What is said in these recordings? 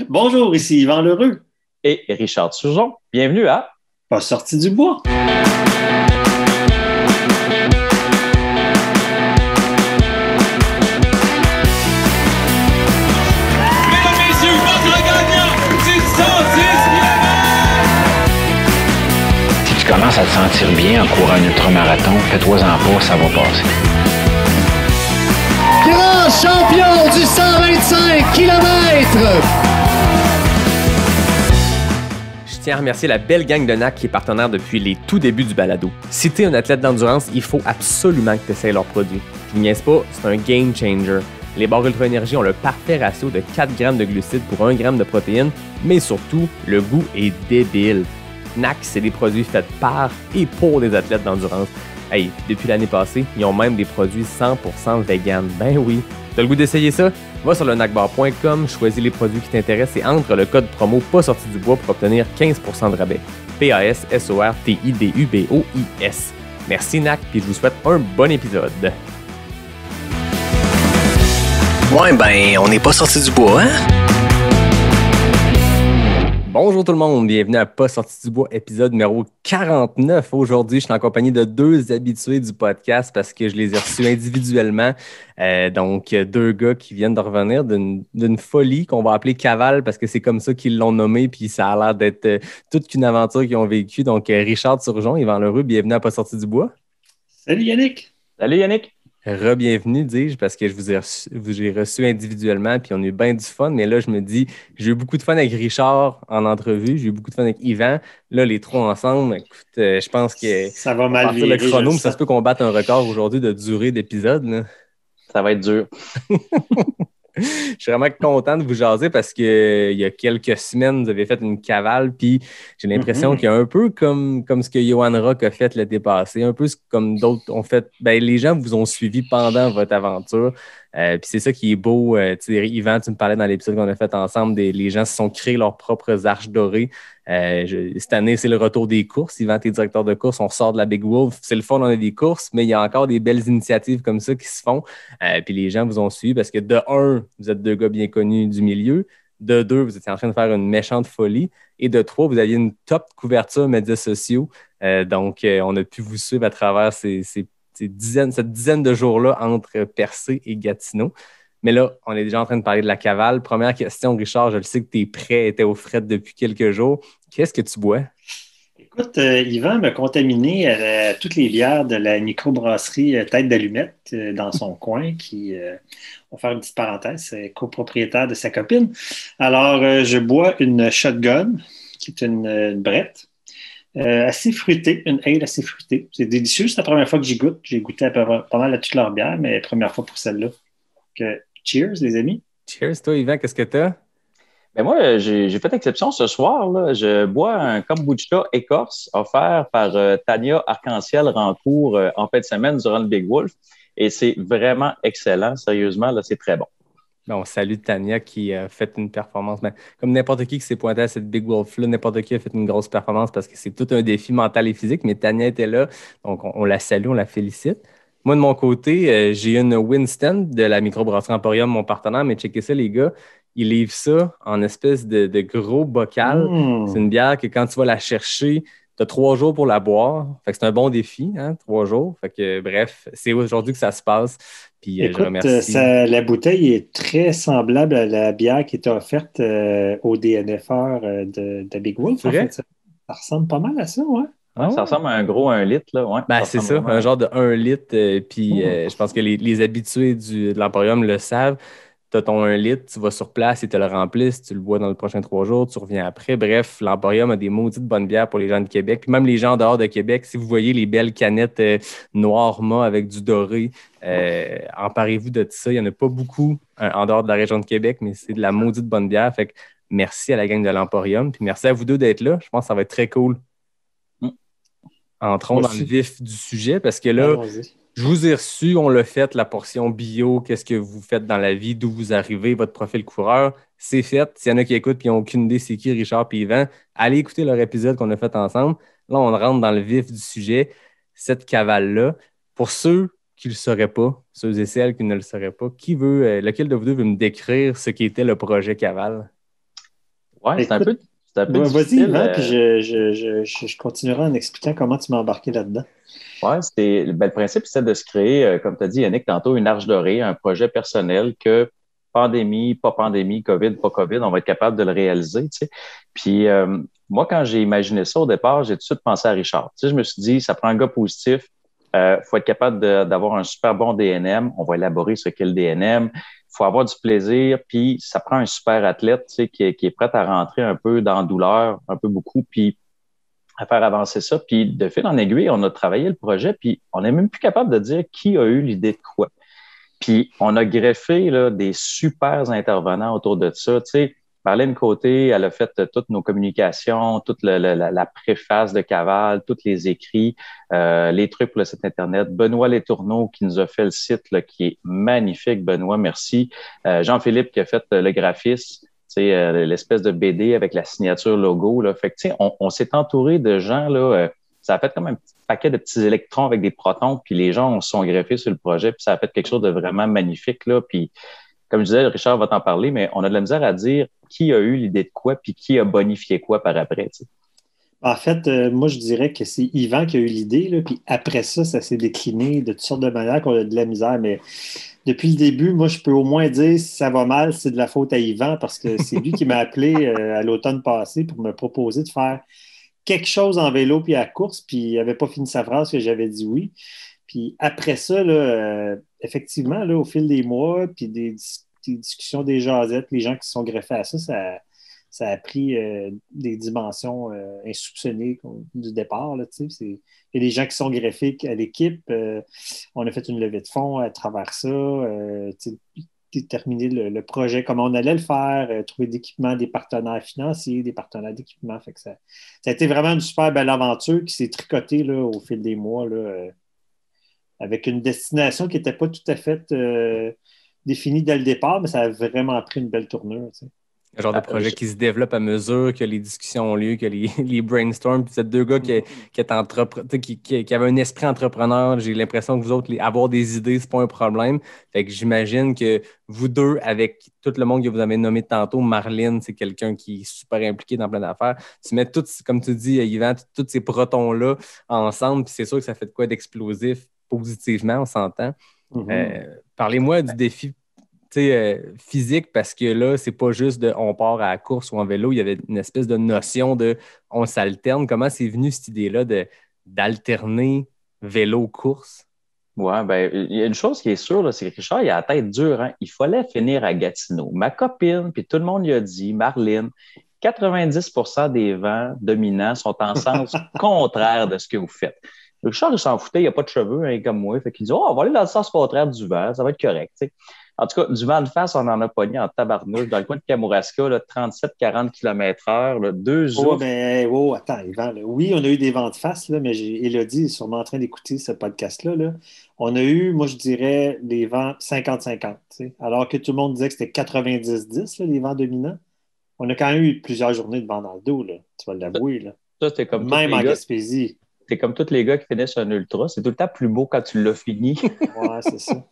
Bonjour, ici Yvan Lheureux. Et Richard Turgeon. Bienvenue à Pas sorti du bois. Mesdames, messieurs, votre gagnant, c'est 110 km! Si tu commences à te sentir bien en courant un ultramarathon, fais-toi-en pas, ça va passer. Grand champion du 125 km! Je tiens à remercier la belle gang de NAC qui est partenaire depuis les tout débuts du balado. Si t'es un athlète d'endurance, il faut absolument que tu essaies leurs produits. Je niaise pas, c'est un game changer. Les barres Ultra Énergie ont le parfait ratio de 4 grammes de glucides pour 1 gramme de protéines, mais surtout, le goût est débile. NAC, c'est des produits faits par et pour les athlètes d'endurance. Hey, depuis l'année passée, ils ont même des produits 100% vegan. Ben oui, t'as le goût d'essayer ça? Va sur le nacbar.com, choisis les produits qui t'intéressent et entre le code promo pas sorti du bois pour obtenir 15% de rabais. PASSORTIDUBOIS. Merci NAC, puis je vous souhaite un bon épisode. Ouais, ben, on n'est pas sorti du bois, hein? Bonjour tout le monde, bienvenue à Pas sorti du bois, épisode numéro 49. Aujourd'hui, je suis en compagnie de deux habitués du podcast parce que je les ai reçus individuellement. Donc, deux gars qui viennent de revenir d'une folie qu'on va appeler cavale parce que c'est comme ça qu'ils l'ont nommé puis ça a l'air d'être toute qu'une aventure qu'ils ont vécue. Donc, Richard Turgeon, Yvan Lheureux, bienvenue à Pas sorti du bois. Salut Yannick. Salut Yannick. Re-bienvenue, dis-je, parce que je vous ai reçu individuellement, puis on a eu bien du fun. Mais là, je me dis, j'ai eu beaucoup de fun avec Richard en entrevue, j'ai eu beaucoup de fun avec Yvan. Là, les trois ensemble, écoute, je pense que ça va mal virer. Le chrono, ça se peut qu'on batte un record aujourd'hui de durée d'épisode. Là. Ça va être dur. Je suis vraiment content de vous jaser parce que il y a quelques semaines, vous avez fait une cavale, puis j'ai l'impression qu'il y a un peu comme ce que Johan Rock a fait l'été passé, un peu comme d'autres ont fait. Ben, les gens vous ont suivi pendant votre aventure. Puis c'est ça qui est beau. Yvan, tu me parlais dans l'épisode qu'on a fait ensemble, les gens se sont créés leurs propres arches dorées. Cette année, c'est le retour des courses. Yvan, t'es directeur de course, on sort de la Big Wolf. C'est le fun, on a des courses, mais il y a encore des belles initiatives comme ça qui se font. Puis les gens vous ont suivi parce que de un, vous êtes deux gars bien connus du milieu. De deux, vous étiez en train de faire une méchante folie. Et de trois, vous aviez une top couverture médias sociaux. Donc, on a pu vous suivre à travers cette dizaine de jours-là entre Percé et Gatineau. Mais là, on est déjà en train de parler de la cavale. Première question, Richard, je le sais que tes prêts étaient au fret depuis quelques jours. Qu'est-ce que tu bois? Écoute, Yvan m'a contaminé à toutes les bières de la microbrasserie Tête d'Allumette dans son coin, qui, on va faire une petite parenthèse, c'est copropriétaire de sa copine. Alors, je bois une shotgun, qui est une brette, assez fruitée, une ale assez fruitée. C'est délicieux, c'est la première fois que j'y goûte. J'ai goûté pas mal à toutes leurs bières, mais première fois pour celle-là. Donc, cheers, les amis. Cheers, toi, Yvan, qu'est-ce que t'as? Ben moi, j'ai fait exception ce soir. Là. Je bois un kombucha écorce offert par Tania Arc-en-Ciel Rancourt en fin de semaine durant le Big Wolf. Et c'est vraiment excellent. Sérieusement, là, c'est très bon. Bon, salut Tania qui a fait une performance. Ben, comme n'importe qui s'est pointé à cette Big Wolf-là, n'importe qui a fait une grosse performance parce que c'est tout un défi mental et physique. Mais Tania était là, donc on la salue, on la félicite. Moi, de mon côté, j'ai une Winston de la microbrasserie Emporium, mon partenaire, mais checkez ça, les gars. Ils livrent ça en espèce de gros bocal. C'est une bière que quand tu vas la chercher, tu as 3 jours pour la boire. Fait que c'est un bon défi, hein, 3 jours. Fait que bref, c'est aujourd'hui que ça se passe. Puis Écoute, je remercie. la bouteille est très semblable à la bière qui était offerte au DNFR de Big Wolf. C'est vrai? En fait, ça ressemble pas mal à ça, ouais. Ouais, ça ressemble à un gros 1 litre. Là. Ouais, Ben, c'est ça, vraiment... un genre de 1 litre. Puis je pense que les habitués de l'Emporium le savent. Tu as ton 1 litre, tu vas sur place, ils te le remplissent, tu le bois dans les prochains 3 jours, tu reviens après. Bref, l'Emporium a des maudites bonnes bières pour les gens de Québec. Puis même les gens en dehors de Québec, si vous voyez les belles canettes noires mat avec du doré, emparez-vous de ça. Il n'y en a pas beaucoup en dehors de la région de Québec, mais c'est de la maudite bonne bière. Fait que merci à la gang de l'Emporium. Puis merci à vous deux d'être là. Je pense que ça va être très cool. Entrons dans le vif du sujet parce que là, je vous ai reçu, on l'a fait, la portion bio, qu'est-ce que vous faites dans la vie, d'où vous arrivez, votre profil coureur, c'est fait. S'il y en a qui écoutent et n'ont aucune idée c'est qui Richard et Yvan, allez écouter leur épisode qu'on a fait ensemble. Là, on rentre dans le vif du sujet, cette cavale-là. Pour ceux qui ne le sauraient pas, ceux et celles qui ne le sauraient pas, lequel de vous deux veut me décrire ce qu'était le projet Cavale? Ouais, Écoute, c'est un peu vas-y, difficile. Yvan, puis je continuerai en expliquant comment tu m'as embarqué là-dedans. Ouais, le principe, c'est de se créer, comme tu as dit, Yannick, tantôt, une arche dorée, un projet personnel que pandémie, pas pandémie, COVID, pas COVID, on va être capable de le réaliser, tu sais. Puis, moi, quand j'ai imaginé ça au départ, j'ai tout de suite pensé à Richard. Tu sais, je me suis dit, ça prend un gars positif, faut être capable d'avoir un super bon DNM. On va élaborer ce qu'est le DNM. Il faut avoir du plaisir, puis ça prend un super athlète, tu sais, qui est prêt à rentrer un peu dans la douleur, un peu beaucoup, puis à faire avancer ça. Puis de fil en aiguille, on a travaillé le projet, puis on n'est même plus capable de dire qui a eu l'idée de quoi. Puis on a greffé là, des super intervenants autour de ça. Tu sais, Marlène Côté, elle a fait toutes nos communications, toute la préface de Cavale, tous les écrits, les trucs pour le site Internet. Benoît Letourneau qui nous a fait le site, là, qui est magnifique. Benoît, merci. Jean-Philippe qui a fait le graphisme. L'espèce de BD avec la signature logo. Là. Fait que, on s'est entouré de gens, là, ça a fait comme un petit paquet de petits électrons avec des protons, puis les gens se sont greffés sur le projet, puis ça a fait quelque chose de vraiment magnifique. Là. Puis, comme je disais, Richard va t'en parler, mais on a de la misère à dire qui a eu l'idée de quoi, puis qui a bonifié quoi par après. T'sais. En fait, moi, je dirais que c'est Yvan qui a eu l'idée, là, puis après ça, ça s'est décliné de toutes sortes de manières qu'on a de la misère, mais depuis le début, moi, je peux au moins dire si ça va mal, c'est de la faute à Yvan parce que c'est lui qui m'a appelé à l'automne passé pour me proposer de faire quelque chose en vélo puis à course, puis il n'avait pas fini sa phrase que j'avais dit oui. Puis après ça, là, effectivement, là, au fil des mois, puis des discussions, des jasettes, les gens qui se sont greffés à ça, ça a pris des dimensions insoupçonnées du départ. Là, il y a des gens qui sont greffés à l'équipe. On a fait une levée de fonds à travers ça. Terminer le projet, comment on allait le faire, trouver d'équipement, des partenaires financiers, des partenaires d'équipement. Fait que ça a été vraiment une super belle aventure qui s'est tricotée là, au fil des mois là, avec une destination qui n'était pas tout à fait définie dès le départ, mais ça a vraiment pris une belle tournure. Tu sais. Un genre de projet qui se développe à mesure que les discussions ont lieu, que les brainstorms. Puis vous êtes deux gars qui avaient un esprit entrepreneur. J'ai l'impression que vous autres, avoir des idées, c'est pas un problème. Fait que j'imagine que vous deux, avec tout le monde que vous avez nommé tantôt, Marlène, c'est quelqu'un qui est super impliqué dans plein d'affaires. Tu mets comme tu dis, Yvan, tous ces protons-là ensemble, puis c'est sûr que ça fait de quoi d'explosif positivement, on s'entend. Parlez-moi du défi physique, parce que là, c'est pas juste on part à la course ou en vélo, il y avait une espèce de notion de on s'alterne. Comment c'est venu cette idée-là d'alterner vélo-course? Ouais, ben, il y a une chose qui est sûre, là, c'est que Richard, il a la tête dure. Hein? Il fallait finir à Gatineau. Ma copine, puis tout le monde lui a dit, Marlène, 90% des vents dominants sont en sens contraire de ce que vous faites. Richard, il s'en foutait, il n'a pas de cheveux, hein, comme moi. Fait qu'il dit, on va aller dans le sens contraire du vent, ça va être correct. T'sais. En tout cas, du vent de face, on en a pogné en tabarnouche. Dans le coin de Kamouraska, 37-40 km/h, là, 2 Oh, ours. Attends, Yvan. Là. Oui, on a eu des vents de face, là, mais Élodie est sûrement en train d'écouter ce podcast-là. Là. On a eu, moi, je dirais, des vents 50-50. Alors que tout le monde disait que c'était 90-10, les vents dominants. On a quand même eu plusieurs journées de vent dans le dos, là. Tu vas l'avouer. Là. Ça, c'était comme même en Gaspésie. C'est comme tous les gars qui finissent un ultra. C'est tout le temps plus beau quand tu l'as fini. Ouais, c'est ça.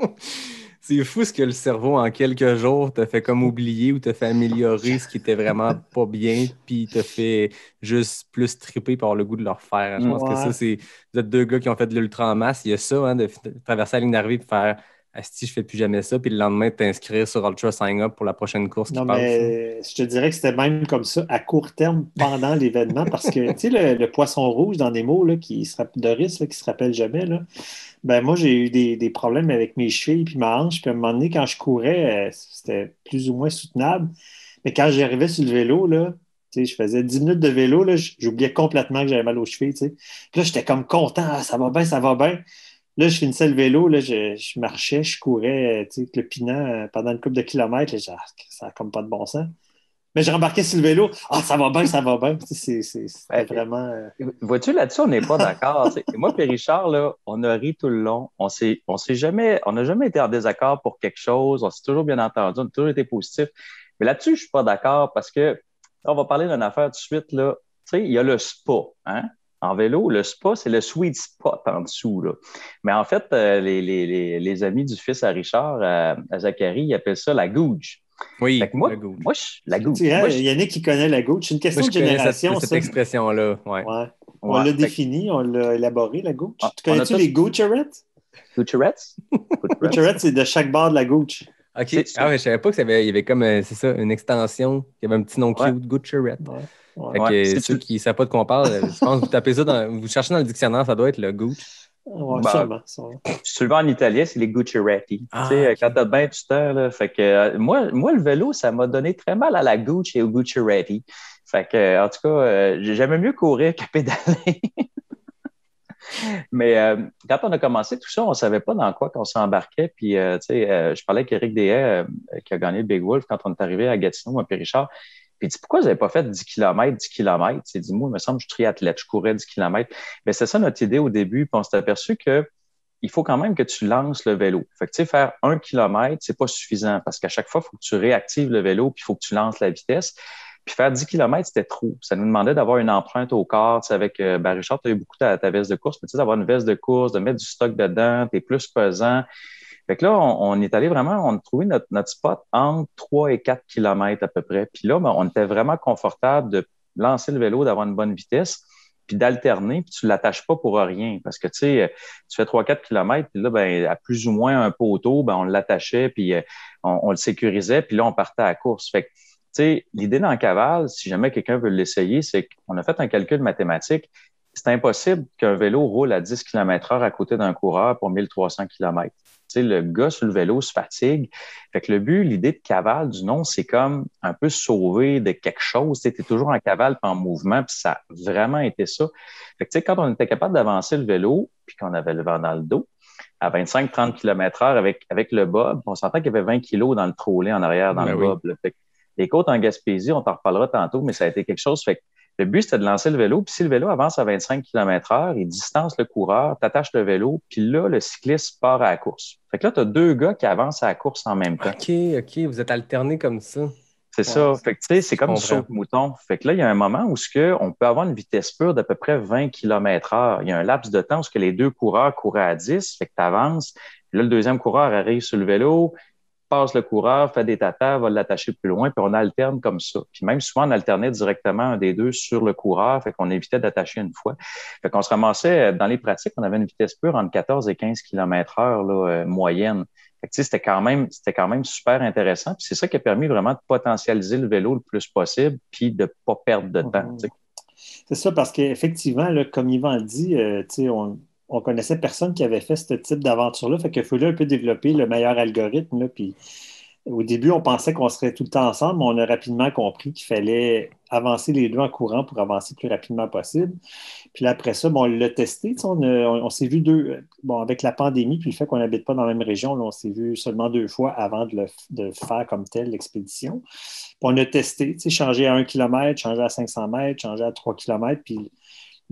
C'est fou ce que le cerveau, en quelques jours, t'a fait comme oublier ou t'a fait améliorer ce qui était vraiment pas bien, puis t'a fait juste plus triper par le goût de le refaire. Je pense que ça, c'est... Vous êtes deux gars qui ont fait de l'ultra en masse. Il y a ça, hein, de traverser la ligne d'arrivée et faire « Asti, je fais plus jamais ça », puis le lendemain, t'inscrire sur Ultra Sign Up pour la prochaine course qui passe. Mais je te dirais que c'était même comme ça à court terme pendant l'événement, parce que, tu sais, le poisson rouge dans Nemo, là, Doris, là, qui se rappelle jamais, là, ben moi, j'ai eu des problèmes avec mes chevilles puis ma hanche. Puis à un moment donné, quand je courais, c'était plus ou moins soutenable. Mais quand j'arrivais sur le vélo, là, je faisais 10 minutes de vélo, là, j'oubliais complètement que j'avais mal aux chevilles. Puis là, j'étais comme content. Ah, ça va bien, ça va bien. Là, je finissais le vélo, là, je marchais, je courais avec le pinant pendant une couple de kilomètres. Là, ça n'a comme pas de bon sens. Mais je rembarquais sur le vélo. Ah, ça va bien, ça va bien. C'était vraiment. Vois-tu, là-dessus, on n'est pas d'accord. Moi et Richard, là, on a ri tout le long. On n'a jamais été en désaccord pour quelque chose. On s'est toujours bien entendu. On a toujours été positif. Mais là-dessus, je ne suis pas d'accord parce que là, on va parler d'une affaire tout de suite. Là. Il y a le spa. Hein? En vélo, le spa, c'est le sweet spot en dessous. Là. Mais en fait, les amis du fils à Richard, à Zachary, ils appellent ça la gouge. Oui, Fait que moi, la goutte. la goutte. Tu sais, Moi, Yannick qui connaît la goutte. C'est une question Moi, de je connais génération, cette ça. expression-là. Ouais. Ouais. On l'a défini, on l'a élaboré, la goutte. on a Connais-tu tous les Goocherettes? Gucciarettes. Goocherettes, c'est de chaque bord de la Gooch. OK. C'est- Ah ouais, je savais pas qu'il y avait comme, c'est ça, une extension qui avait un petit nom Ouais. cute, Gucciarette. Ouais. Ouais. Fait Ouais. que Si ceux tu- qui ne savent pas de quoi on parle, je pense que vous tapez ça vous cherchez dans le dictionnaire, ça doit être le Gooch. Ouais, bah, sûrement. Si tu le veux en italien, c'est les Gucciaretti. Tu sais, OK. quand t'as bien du temps, là. Fait que moi, le vélo, ça m'a donné très mal à la Gucci et au Gucciaretti. Fait que, en tout cas, j'aimais mieux courir que pédaler. Mais quand on a commencé tout ça, on savait pas dans quoi qu'on s'embarquait. Puis, tu sais, je parlais avec Éric Deshaies, qui a gagné le Big Wolf quand on est arrivé à Gatineau, à Périchard. Puis il dit, pourquoi vous n'avez pas fait 10 km, 10 km? Il dit, moi, il me semble que je suis triathlète, je courais 10 km. Mais c'est ça notre idée au début. Puis on s'est aperçu que il faut quand même que tu lances le vélo. Fait que, tu sais, faire 1 kilomètre, c'est pas suffisant parce qu'à chaque fois, il faut que tu réactives le vélo puis il faut que tu lances la vitesse. Puis faire 10 km, c'était trop. Ça nous demandait d'avoir une empreinte au corps. Tu sais, avec Richard, tu as eu beaucoup ta veste de course, mais tu sais, d'avoir une veste de course, de mettre du stock dedans, tu es plus pesant. Fait que là, on est allé vraiment, on a trouvé notre spot entre 3 et 4 kilomètres à peu près. Puis là, ben, on était vraiment confortable de lancer le vélo, d'avoir une bonne vitesse, puis d'alterner, puis tu l'attaches pas pour rien. Parce que, tu sais, tu fais 3-4 kilomètres, puis là, ben, à plus ou moins un poteau, ben, on l'attachait, puis on le sécurisait, puis là, on partait à la course. Fait que, tu sais, l'idée dans le cavale, si jamais quelqu'un veut l'essayer, c'est qu'on a fait un calcul mathématique. C'est impossible qu'un vélo roule à 10 km/h à côté d'un coureur pour 1300 km. Tu sais, le gars sur le vélo se fatigue. Fait que le but, l'idée de cavale du nom, c'est comme un peu sauver de quelque chose. Tu sais, t'es toujours en cavale puis en mouvement, puis ça a vraiment été ça. Fait que, tu sais, quand on était capable d'avancer le vélo, puis qu'on avait le vent dans le dos, à 25-30 km/h avec le bob, on s'entend qu'il y avait 20 kilos dans le trolley en arrière dans le bob. Là. Fait que les côtes en Gaspésie, on t'en reparlera tantôt, mais ça a été quelque chose. Fait que le but, c'était de lancer le vélo. Puis si le vélo avance à 25 km/h, il distance le coureur, t'attaches le vélo, puis là, le cycliste part à la course. Fait que là, tu as deux gars qui avancent à la course en même temps. OK. Vous êtes alternés comme ça. C'est ça. Fait que tu sais, c'est comme du saute-mouton. Fait que là, il y a un moment où on peut avoir une vitesse pure d'à peu près 20 km/h. Il y a un laps de temps où les deux coureurs couraient à 10, fait que tu avances. Puis là, le deuxième coureur arrive sur le vélo, passe le coureur, fait des tatas, va l'attacher plus loin, puis on alterne comme ça. Puis même souvent, on alternait directement un des deux sur le coureur, fait qu'on évitait d'attacher une fois. Fait qu'on se ramassait, dans les pratiques, on avait une vitesse pure entre 14 et 15 km/h là, moyenne. Fait que, tu sais, c'était quand même super intéressant. Puis c'est ça qui a permis vraiment de potentialiser le vélo le plus possible, puis de pas perdre de temps. Tu sais. C'est ça, parce qu'effectivement, là, comme Yvan dit, tu sais, on connaissait personne qui avait fait ce type d'aventure-là. Fait qu'il fallait un peu développer le meilleur algorithme. Là, puis au début, on pensait qu'on serait tout le temps ensemble, mais on a rapidement compris qu'il fallait avancer les deux en courant pour avancer le plus rapidement possible. Puis là, après ça, bon, on l'a testé. On s'est vu avec la pandémie, puis le fait qu'on n'habite pas dans la même région, là, on s'est vu seulement 2 fois avant de faire comme tel l'expédition. Puis on a testé, changer à 1 km, changer à 500 mètres, changer à 3 km, puis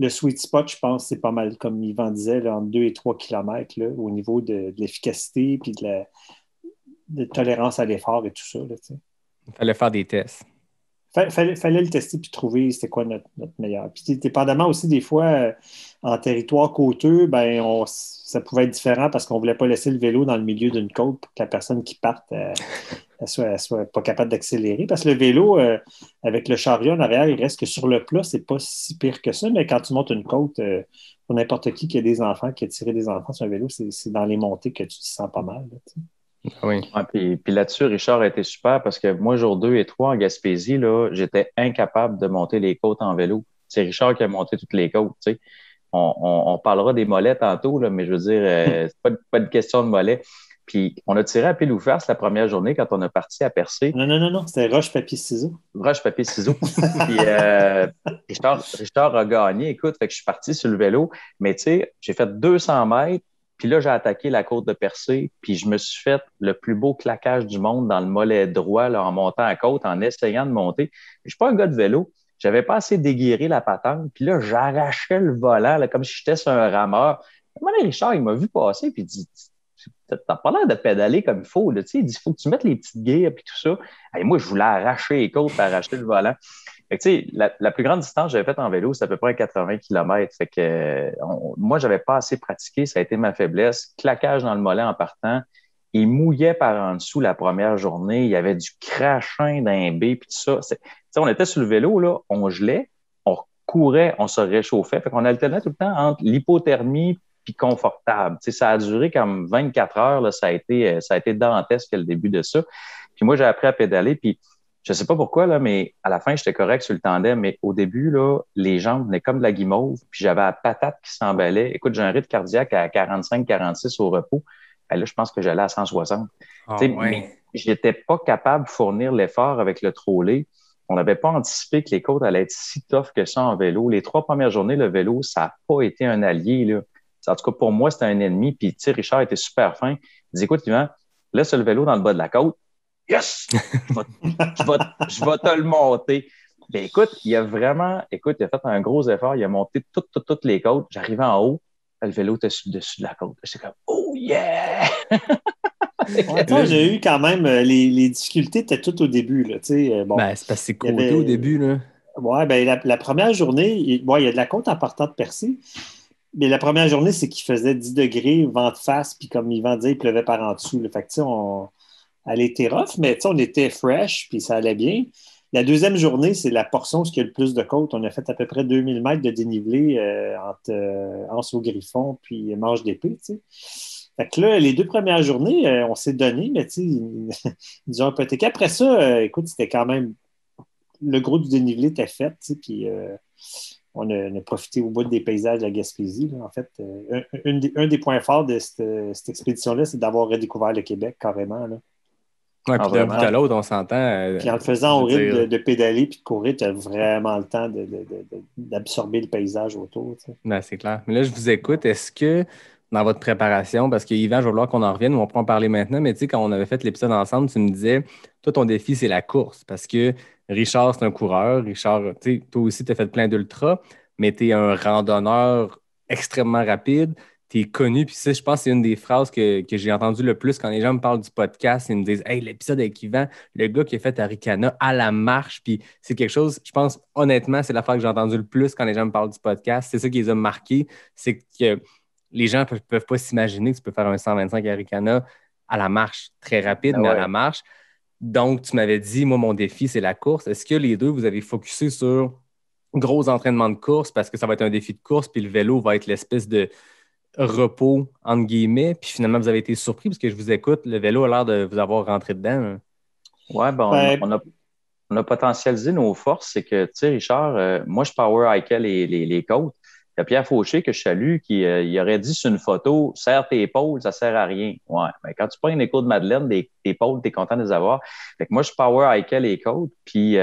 le sweet spot, je pense, c'est pas mal, comme Yvan disait, là, entre 2 et 3 km là, au niveau de l'efficacité puis de tolérance à l'effort et tout ça. Là, il fallait faire des tests. Fallait le tester puis trouver c'était quoi notre meilleur. Puis dépendamment aussi des fois, en territoire côteux, ben ça pouvait être différent parce qu'on ne voulait pas laisser le vélo dans le milieu d'une côte pour que la personne qui parte elle soit pas capable d'accélérer. Parce que le vélo, avec le chariot en arrière, il reste que sur le plat, c'est pas si pire que ça, mais quand tu montes une côte, pour n'importe qui a des enfants, qui a tiré des enfants sur un vélo, c'est dans les montées que tu te sens pas mal. Là, oui. Ouais, puis là-dessus, Richard a été super parce que moi, jour 2 et 3 en Gaspésie, là, j'étais incapable de monter les côtes en vélo. C'est Richard qui a monté toutes les côtes. Tu sais. On parlera des mollets tantôt, là, mais je veux dire, c'est pas une question de mollets. Puis on a tiré à pile ou face la première journée quand on a parti à Percé. Non, c'était roche, papier, ciseaux. Roche, papier, ciseaux. Puis Richard a gagné. Écoute, fait que je suis parti sur le vélo, mais tu sais, j'ai fait 200 mètres. Puis là, j'ai attaqué la côte de Percé, puis je me suis fait le plus beau claquage du monde dans le mollet droit là, en montant à côte, en essayant de monter. Je suis pas un gars de vélo. J'avais pas assez déguiré la patente. Puis là, j'arrachais le volant là, comme si j'étais sur un rameur. Moi, Richard, il m'a vu passer, puis il dit « T'as pas l'air de pédaler comme il faut. Là. Il dit « Il faut que tu mettes les petites guilles, puis tout ça. » Et moi, je voulais arracher les côtes pour arracher le volant. Fait que, tu sais, la plus grande distance que j'avais faite en vélo, c'est à peu près 80 km. Fait que moi, j'avais pas assez pratiqué. Ça a été ma faiblesse. Claquage dans le mollet en partant. il mouillait par en dessous la première journée. Il y avait du crachin d'un B, puis tout ça. On était sur le vélo, là, on gelait, on courait, on se réchauffait. Fait qu'on alternait tout le temps entre l'hypothermie puis confortable. Ça a duré comme 24 heures. Là, ça a été dantesque le début de ça. Puis moi, j'ai appris à pédaler, puis je sais pas pourquoi, là, mais à la fin, j'étais correct sur le tandem, mais au début, là, les jambes venaient comme de la guimauve, puis j'avais la patate qui s'emballait. Écoute, j'ai un rythme cardiaque à 45-46 au repos. Ben là, je pense que j'allais à 160. Mais j'étais pas capable de fournir l'effort avec le trolley. On n'avait pas anticipé que les côtes allaient être si tough que ça en vélo. Les 3 premières journées, le vélo, ça n'a pas été un allié, là. En tout cas, pour moi, c'était un ennemi. Puis, Richard était super fin. Il dit, écoute, Yvan, laisse le vélo dans le bas de la côte. Yes! Je vais te le monter. Ben, écoute, il a fait un gros effort. Il a monté toutes les côtes. J'arrivais en haut. Le vélo était sur le dessus de la côte. J'étais comme, oh yeah! Toi, j'ai eu quand même les difficultés étaient toutes au début. Là, c'est parce que c'est côté au début. Là. Ouais, la première journée, il y a de la côte en partant de Percé. Mais la première journée, c'est qu'il faisait 10 degrés, vent de face, puis comme Yvan disait, il pleuvait par en dessous. Là. Fait que, elle était rough, mais on était fresh, puis ça allait bien. La deuxième journée, c'est la portion où il y a le plus de côte. On a fait à peu près 2000 mètres de dénivelé entre Anse au Griffon puis Manche d'Épée. T'sais. Fait que là, les 2 premières journées, on s'est donné, mais ils nous ont hypothéqué. Après ça, écoute, c'était quand même... Le gros du dénivelé était fait, puis on a profité au bout des paysages de la Gaspésie. Là. En fait, un des points forts de cette expédition-là, c'est d'avoir redécouvert le Québec carrément. Là. Ouais, puis d'un bout à l'autre, on s'entend. Puis en le faisant au rythme de pédaler puis de courir, tu as vraiment le temps d'absorber le paysage autour. Ben, c'est clair. Mais là, je vous écoute. Est-ce que dans votre préparation, parce que Yvan, je vais vouloir qu'on en revienne, on peut en parler maintenant, mais tu sais, quand on avait fait l'épisode ensemble, tu me disais, toi, ton défi, c'est la course. Parce que Richard, c'est un coureur. Richard, tu sais, toi aussi, tu as fait plein d'ultras, mais tu es un randonneur extrêmement rapide. Tu es connu, puis ça, je pense que c'est une des phrases que j'ai entendues le plus quand les gens me parlent du podcast. Ils me disent, hey, l'épisode avec Yvan, le gars qui a fait Arikana à la marche, puis c'est quelque chose, je pense, honnêtement, c'est la phrase que j'ai entendue le plus quand les gens me parlent du podcast. C'est ça qui les a marqués, c'est que les gens ne peuvent pas s'imaginer que tu peux faire un 125 Arikana à la marche, très rapide, mais à la marche. Donc, tu m'avais dit, moi, mon défi, c'est la course. Est-ce que les deux, vous avez focusé sur gros entraînement de course parce que ça va être un défi de course, puis le vélo va être l'espèce de repos, entre guillemets, puis finalement, vous avez été surpris parce que je vous écoute, le vélo a l'air de vous avoir rentré dedans. Oui, on a potentialisé nos forces. C'est que, tu sais, Richard, moi, je power hikais les côtes. Il y a Pierre Fauché que je salue qui il aurait dit sur une photo, serre tes épaules, ça sert à rien. Ouais, mais quand tu prends une écho de Madeleine, tes épaules, tu es content de les avoir. Fait que moi, je power hikais les côtes, puis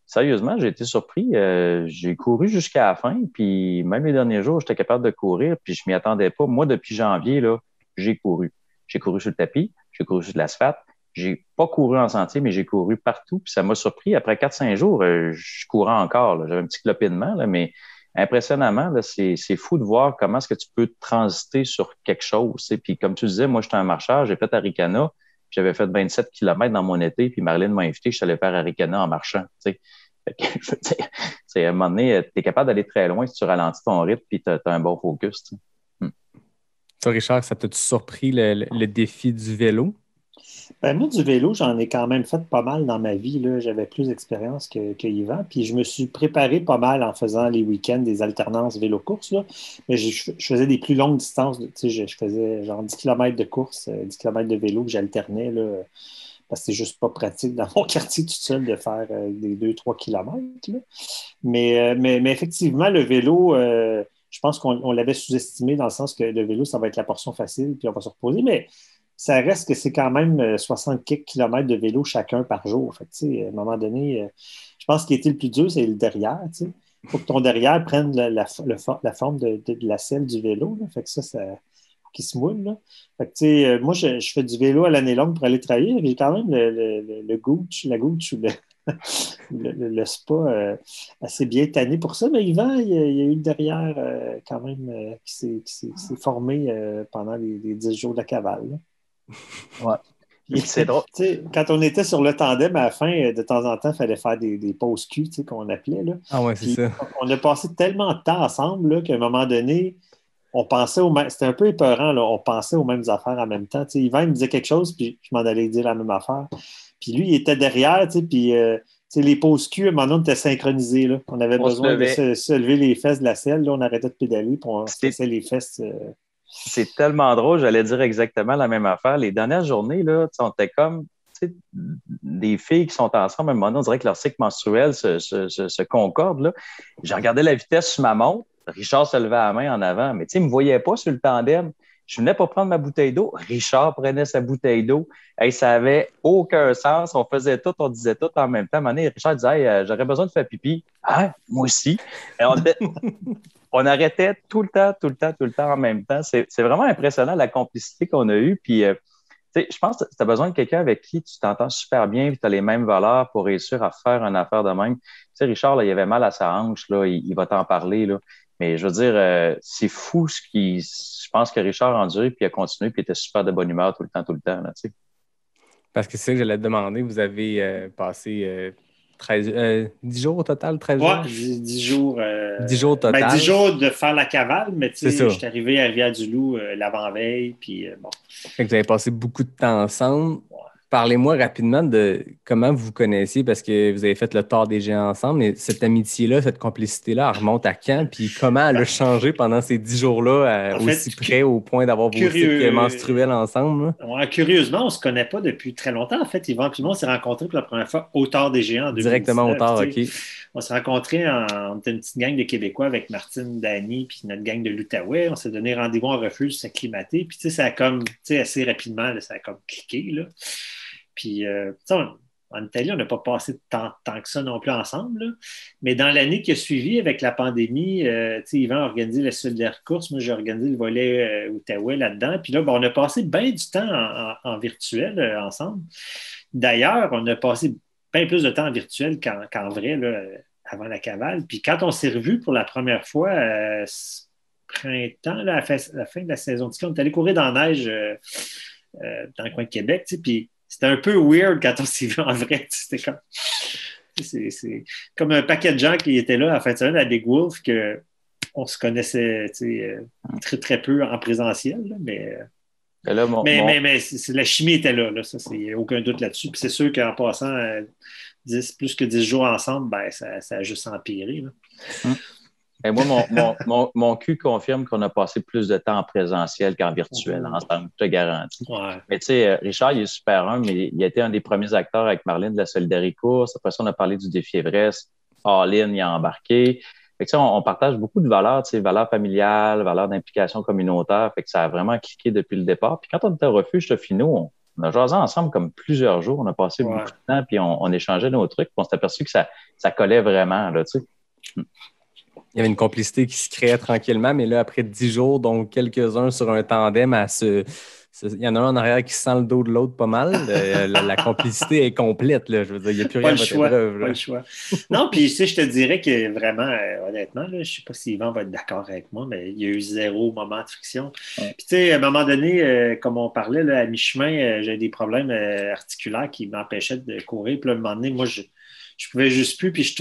sérieusement, j'ai été surpris. J'ai couru jusqu'à la fin, puis même les derniers jours, j'étais capable de courir, puis je m'y attendais pas. Moi, depuis janvier, là, j'ai couru. J'ai couru sur le tapis, j'ai couru sur de l'asphalte. J'ai pas couru en sentier, mais j'ai couru partout, puis ça m'a surpris. Après 4-5 jours, je courais encore. Là. J'avais un petit clopinement, là, mais impressionnamment, là, c'est fou de voir comment est-ce que tu peux transiter sur quelque chose. Puis comme tu disais, moi, j'étais un marcheur, j'ai fait Arikana, j'avais fait 27 km dans mon été, puis Marilyn m'a invité, je suis allé faire Arikana en marchant. Fait que, je veux dire, à un moment donné, tu es capable d'aller très loin si tu ralentis ton rythme, puis tu as un bon focus. Toi, Richard, ça t'a-tu surpris le défi du vélo? Ben, moi, du vélo, j'en ai quand même fait pas mal dans ma vie. Là. J'avais plus d'expérience que Yvan. Puis je me suis préparé pas mal en faisant les week-ends des alternances vélo-course. Là. Mais je faisais des plus longues distances. Je faisais genre 10 km de course, 10 km de vélo que j'alternais. Là, parce que c'est juste pas pratique dans mon quartier tout seul de faire des 2-3 km. Là. Mais effectivement, le vélo, je pense qu'on l'avait sous-estimé dans le sens que le vélo, ça va être la portion facile, puis on va se reposer. Mais ça reste que c'est quand même 60 km de vélo chacun par jour. Fait que, à un moment donné, je pense qu'il était le plus dur, c'est le derrière. Il faut que ton derrière prenne la forme de la selle du vélo. Là. Fait que ça qui se moule. Là. Fait que, moi, je fais du vélo à l'année longue pour aller travailler. J'ai quand même la Gooch ou le spa assez bien tanné pour ça. Mais Yvan, il y a eu le derrière quand même qui s'est formé pendant les 10 jours de la cavale. Là. Ouais. C'est drôle. Quand on était sur le tandem, à la fin, de temps en temps, il fallait faire des pauses cul, qu'on appelait. Là. Ah ouais, c'est ça. On a passé tellement de temps ensemble là, qu'à un moment donné, on pensait c'était un peu épeurant, là. On pensait aux mêmes affaires en même temps. Tu sais, Yvan, il me disait quelque chose, puis je m'en allais dire la même affaire. Puis lui, il était derrière, tu sais, puis tu sais, les pauses cul, à un moment donné, on était synchronisés, là. On avait besoin de se lever les fesses de la selle, là. On arrêtait de pédaler, puis on se faisait les fesses. C'est tellement drôle, j'allais dire exactement la même affaire. Les dernières journées, là, on était comme des filles qui sont ensemble, à un moment donné, on dirait que leur cycle menstruel se concorde. Là. Je regardais la vitesse sur ma montre. Richard se levait à la main en avant, mais il ne me voyait pas sur le tandem. Je venais pour prendre ma bouteille d'eau. Richard prenait sa bouteille d'eau. Hey, ça n'avait aucun sens. On faisait tout, on disait tout en même temps. À un moment donné, Richard disait hey, j'aurais besoin de faire pipi. Ah, moi aussi. Et on arrêtait tout le temps en même temps. C'est vraiment impressionnant la complicité qu'on a eue. Puis, je pense que tu as besoin de quelqu'un avec qui tu t'entends super bien et tu as les mêmes valeurs pour réussir à faire une affaire de même. Tu sais, Richard, là, il avait mal à sa hanche, là, il va t'en parler. Là. Mais je veux dire, c'est fou je pense que Richard a enduré puis il a continué puis il était super de bonne humeur tout le temps. Là, tu sais. Parce que c'est ça que j'allais te demander. Vous avez passé 10 jours au total, 13 jours? Ouais, 10 jours. 10 jours au total. 10 jours de faire la cavale, mais tu sais, je suis arrivé à Rivière-du-Loup l'avant-veille, puis bon. Fait que vous avez passé beaucoup de temps ensemble. Ouais. Parlez-moi rapidement de comment vous vous connaissiez, parce que vous avez fait le Tour des Géants ensemble, mais cette amitié-là, cette complicité-là, elle remonte à quand? Puis comment elle a changé pendant ces 10 jours-là, aussi près au point d'avoir vos cycles menstruels ensemble? Ouais, curieusement, on ne se connaît pas depuis très longtemps. En fait, Yvan et moi, on s'est rencontrés pour la première fois au Tour des Géants en 2019. Directement au Tour, OK. On s'est rencontrés, on était une petite gang de Québécois avec Martine, Dany, puis notre gang de l'Outaouais. On s'est donné rendez-vous en refuge, s'acclimater. Puis, tu sais, ça a comme, tu sais, assez rapidement, là, ça a comme cliqué, là. Puis, en Italie, on n'a pas passé tant que ça non plus ensemble. Là. Mais dans l'année qui a suivi avec la pandémie, Yvan a organisé la solidaire course. Moi, j'ai organisé le volet Outaouais là-dedans. Puis là, on a passé bien du temps en virtuel ensemble. D'ailleurs, on a passé bien plus de temps en virtuel qu'en vrai là, avant la cavale. Puis quand on s'est revus pour la première fois, printemps, là, à la fin de la saison de ski, on est allé courir dans la neige dans le coin de Québec. Puis c'était un peu weird quand on s'est vu en vrai. C'était comme... C'est comme un paquet de gens qui étaient là à la fin de semaine à Big Wolf qu'on se connaissait très, très peu en présentiel. Là, mais la chimie était là. Ça, il n'y a aucun doute là-dessus. Puis c'est sûr qu'en passant plus que 10 jours ensemble, ben, ça a juste empiré. Là. Et moi, mon cul confirme qu'on a passé plus de temps en présentiel qu'en virtuel ensemble, je te garantis. Ouais. Mais tu sais, Richard, il est super humble, mais il a été un des premiers acteurs avec Marlène de la Solidarité Course. Après ça, on a parlé du défi Everest. All-in, il a embarqué. Fait que, on partage beaucoup de valeurs, tu sais, valeurs familiales, valeurs d'implication communautaire. Fait que ça a vraiment cliqué depuis le départ. Puis quand on était au refuge de Finot, on a jasé ensemble comme plusieurs jours. On a passé beaucoup de temps, puis on échangeait nos trucs. Puis on s'est aperçu que ça collait vraiment, là, tu sais. Il y avait une complicité qui se créait tranquillement, mais là, après 10 jours, donc quelques-uns sur un tandem, il y en a un en arrière qui sent le dos de l'autre pas mal. La complicité est complète, là. Je veux dire, il n'y a plus rien à votre épreuve. Pas le choix. Non, puis je te dirais que vraiment, honnêtement, là, je ne sais pas si Yvan va être d'accord avec moi, mais il y a eu 0 moment de friction. Ouais. Puis tu sais, à un moment donné, comme on parlait, là, à mi-chemin, j'avais des problèmes articulaires qui m'empêchaient de courir. Puis là, à un moment donné, moi, je pouvais juste plus, puis je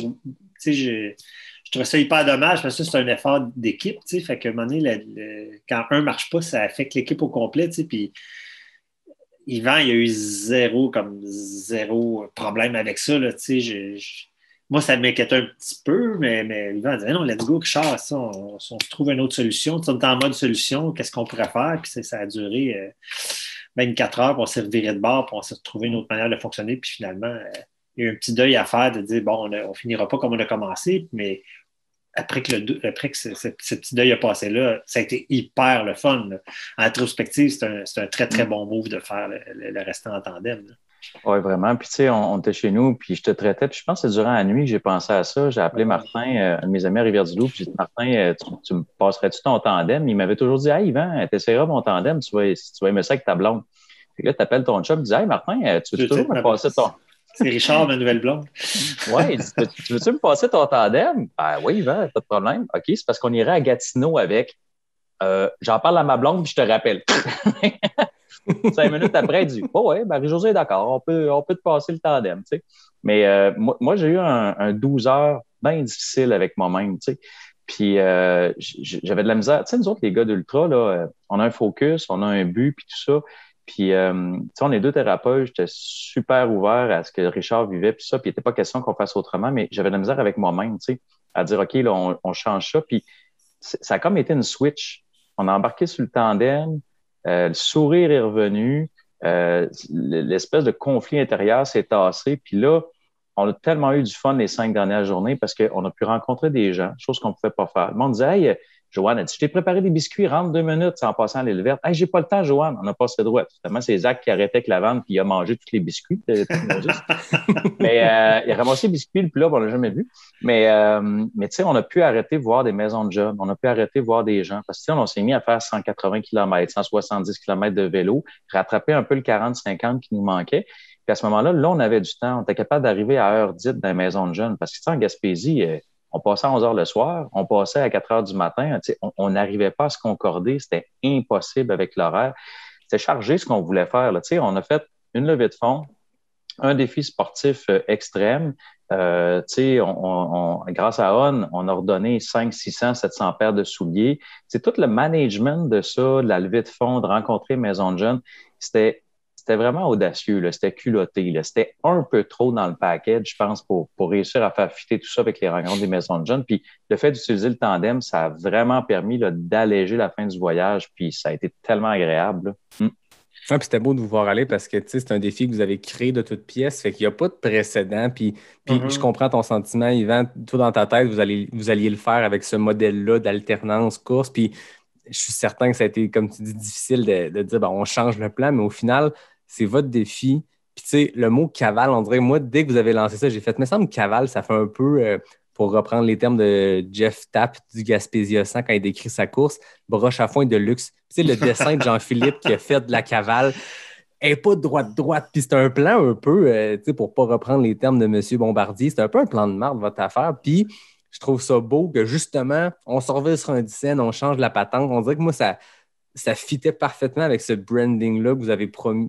trouvais ça hyper dommage parce que c'est un effort d'équipe, tu sais, fait qu'à un moment donné, quand un ne marche pas, ça affecte l'équipe au complet, tu sais, puis Yvan, il y a eu zéro problème avec ça, là, tu sais, moi, ça m'inquiétait un petit peu, mais Yvan disait, non, let's go, Richard, ça, on se trouve une autre solution, tu es en mode solution, qu'est-ce qu'on pourrait faire, puis ça a duré 24 heures, puis on s'est reviré de bord, puis on s'est retrouvé une autre manière de fonctionner, puis finalement... il y a eu un petit deuil à faire de dire, bon, on finira pas comme on a commencé, mais après que ce petit deuil a passé là, ça a été hyper le fun. Là. En rétrospective, c'est un très, très bon move de faire le restant en tandem. Oui, vraiment. Puis, tu sais, on était chez nous, puis je te traitais, puis je pense que c'est durant la nuit que j'ai pensé à ça. J'ai appelé Martin, un de mes amis à Rivière-du-Loup, puis j'ai dit, Martin, tu me passerais-tu ton tandem? Il m'avait toujours dit, hey, Yvan, t'essaieras mon tandem, tu vas aimer ça avec ta blonde. Puis là, tu appelles ton chum, tu dis, hey, Martin, tu veux toujours me passer ton... C'est Richard, ma nouvelle blonde. Oui, tu veux-tu me passer ton tandem? Ben oui, Yvan, pas de problème. OK, c'est parce qu'on irait à Gatineau avec. J'en parle à ma blonde, puis je te rappelle. 5 minutes après, il dit ouais, Marie-Josée est d'accord, on peut te passer le tandem. Tu sais. Mais moi, j'ai eu un 12 heures bien difficile avec moi-même. Tu sais. Puis j'avais de la misère. Tu sais, nous autres, les gars d'Ultra, là, on a un focus, on a un but, puis tout ça. Puis, tu sais, on est deux thérapeutes, j'étais super ouvert à ce que Richard vivait, puis ça, puis il n'était pas question qu'on fasse autrement, mais j'avais de la misère avec moi-même, tu sais, à dire, OK, là, on change ça. Puis, ça a comme été une switch. On a embarqué sur le tandem, le sourire est revenu, l'espèce de conflit intérieur s'est tassé, puis là, on a tellement eu du fun les 5 dernières journées parce qu'on a pu rencontrer des gens, chose qu'on ne pouvait pas faire. Le monde disait, hey, Joanne, je t'ai préparé des biscuits, rentre 2 minutes en passant à l'île verte. Hey, j'ai pas le temps, Joanne. On a passé droit. Finalement, c'est Zach qui arrêtait avec la vente puis il a mangé tous les biscuits. Mais il a ramassé les biscuits, puis là, on l'a jamais vu. Mais tu sais, on a pu arrêter de voir des maisons de jeunes. On a pu arrêter de voir des gens. Parce que on s'est mis à faire 180 km, 170 km de vélo, rattraper un peu le 40-50 qui nous manquait. Puis à ce moment-là, on avait du temps. On était capable d'arriver à heure dite dans les maisons de jeunes. Parce que, tu sais, en Gaspésie, on passait à 11 heures le soir, on passait à 4 heures du matin. Tu sais, on n'arrivait pas à se concorder. C'était impossible avec l'horaire. C'était chargé ce qu'on voulait faire. Là. Tu sais, on a fait une levée de fonds, un défi sportif extrême. Tu sais, grâce à on a redonné 500, 600, 700 paires de souliers. C'est tout le management de ça, de la levée de fonds, de rencontrer Maison de jeunes. C'était vraiment audacieux, là. C'était culotté. Là. C'était un peu trop dans le package, je pense, pour réussir à faire fitter tout ça avec les rencontres des maisons de jeunes. Puis le fait d'utiliser le tandem, ça a vraiment permis là, d'alléger la fin du voyage. Puis ça a été tellement agréable. Ouais, puis c'était beau de vous voir aller parce que c'est un défi que vous avez créé de toutes pièces. Fait qu'il n'y a pas de précédent. Puis je comprends ton sentiment, Yvan. Toi, dans ta tête, vous alliez le faire avec ce modèle-là d'alternance course. Puis je suis certain que ça a été, comme tu dis, difficile de dire on change le plan, mais au final, c'est votre défi. Puis, tu sais, le mot cavale, on dirait, moi, dès que vous avez lancé ça, j'ai fait, mais ça me semble cavale, ça fait un peu, pour reprendre les termes de Jeff Tapp du Gaspésia 100 quand il décrit sa course, broche à foin de luxe. Tu sais, le dessin de Jean-Philippe qui a fait de la cavale n'est pas droite. Puis c'est un plan un peu, tu sais, pour ne pas reprendre les termes de M. Bombardier, c'est un peu un plan de marde, votre affaire. Puis, je trouve ça beau que, justement, on se revient sur un scène, on change la patente. On dirait que moi, ça fitait parfaitement avec ce branding-là que vous avez promis,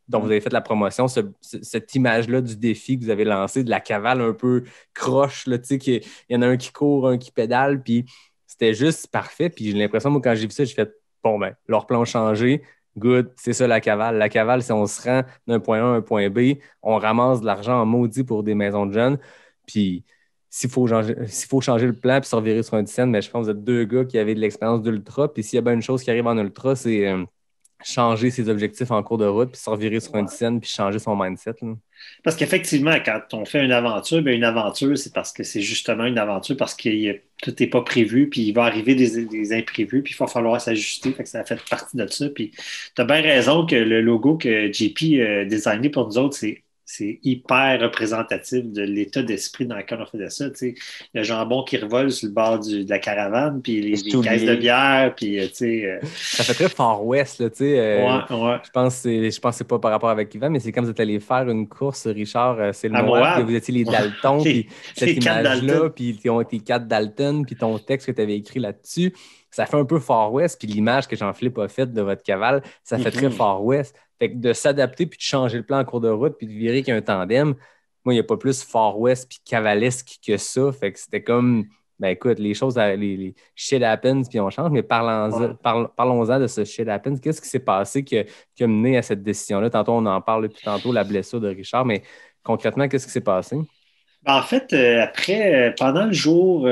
dont vous avez fait la promotion, cette image-là du défi que vous avez lancé, de la cavale un peu croche, là, il y en a un qui court, un qui pédale, puis c'était juste parfait. Puis j'ai l'impression, moi, quand j'ai vu ça, j'ai fait, leur plan a changé, good, c'est ça la cavale. La cavale, c'est on se rend d'un point A à un point B, on ramasse de l'argent en maudit pour des maisons de jeunes, puis s'il faut changer le plan et se revirer sur un scène, mais je pense que vous êtes deux gars qui avaient de l'expérience d'ultra. Puis s'il y a bien une chose qui arrive en ultra, c'est changer ses objectifs en cours de route, puis se revirer sur un scène, puis changer son mindset. Là. Parce qu'effectivement, quand on fait une aventure, bien, une aventure, c'est parce que c'est justement une aventure, parce que tout n'est pas prévu, puis il va arriver des imprévus, puis il va falloir s'ajuster. Fait que ça fait partie de ça. Puis tu as bien raison que le logo que JP a designé pour nous autres, c'est hyper représentatif de l'état d'esprit dans lequel on faisait ça. T'sais. Le jambon qui revole sur le bord de la caravane, puis les caisses de bière, puis Ça fait très Far West, là, tu sais. Ouais. Je pense que c'est pas par rapport avec Yvan, mais c'est comme vous êtes allé faire une course, Richard, c'est le À Moab, Moab. puis vous étiez les Dalton, puis cette image-là, puis tes 4 Dalton, puis ton texte que tu avais écrit là-dessus, ça fait un peu Far West, puis l'image que Jean-Philippe a faite de votre cavale, ça fait très Far West. Fait que de s'adapter puis de changer le plan en cours de route puis de virer qu'il y a un tandem, moi, il n'y a pas plus Far West puis cavalesque que ça. Fait que c'était comme, écoute, les choses, les shit happens puis on change, mais parlons-en de ce shit happens. Qu'est-ce qui s'est passé qui a mené à cette décision-là? Tantôt, on en parle depuis tantôt, la blessure de Richard, mais concrètement, qu'est-ce qui s'est passé? En fait, après, pendant le jour,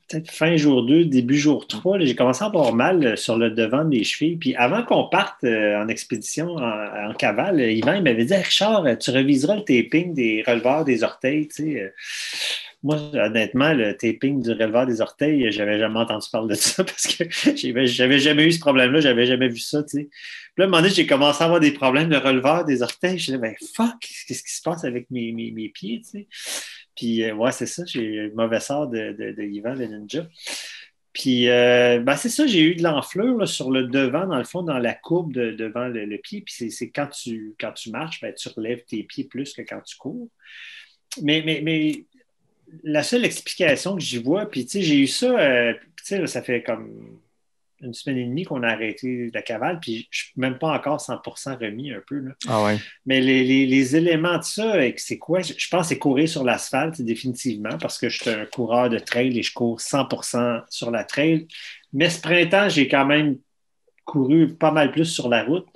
peut-être fin jour 2, début jour 3, là, j'ai commencé à avoir mal sur le devant des chevilles. Puis avant qu'on parte en expédition, en cavale, Yvan il m'avait dit hey, Richard, tu reviseras le taping des releveurs des orteils. Tu sais. Moi, honnêtement, le taping du releveur des orteils, j'avais jamais entendu parler de ça parce que j'avais jamais eu ce problème-là, j'avais jamais vu ça. Tu sais. Puis là, à un moment donné, j'ai commencé à avoir des problèmes de releveur des orteils. Je me disais, fuck, qu'est-ce qui se passe avec mes pieds? Tu sais? Puis, ouais, c'est ça, j'ai eu le mauvais sort de Yvan, le ninja. Puis, c'est ça, j'ai eu de l'enflure là, sur le devant, dans le fond, dans la courbe devant le pied. Puis, c'est quand tu marches, tu relèves tes pieds plus que quand tu cours. Mais la seule explication que j'y vois, puis, tu sais, j'ai eu ça, tu sais, ça fait comme une semaine et demie qu'on a arrêté la cavale, puis je ne suis même pas encore 100% remis un peu. Là. Ah ouais. Mais les éléments de ça, c'est quoi? Je pense que c'est courir sur l'asphalte, définitivement, parce que je suis un coureur de trail et je cours 100% sur la trail. Mais ce printemps, j'ai quand même couru pas mal plus sur la route.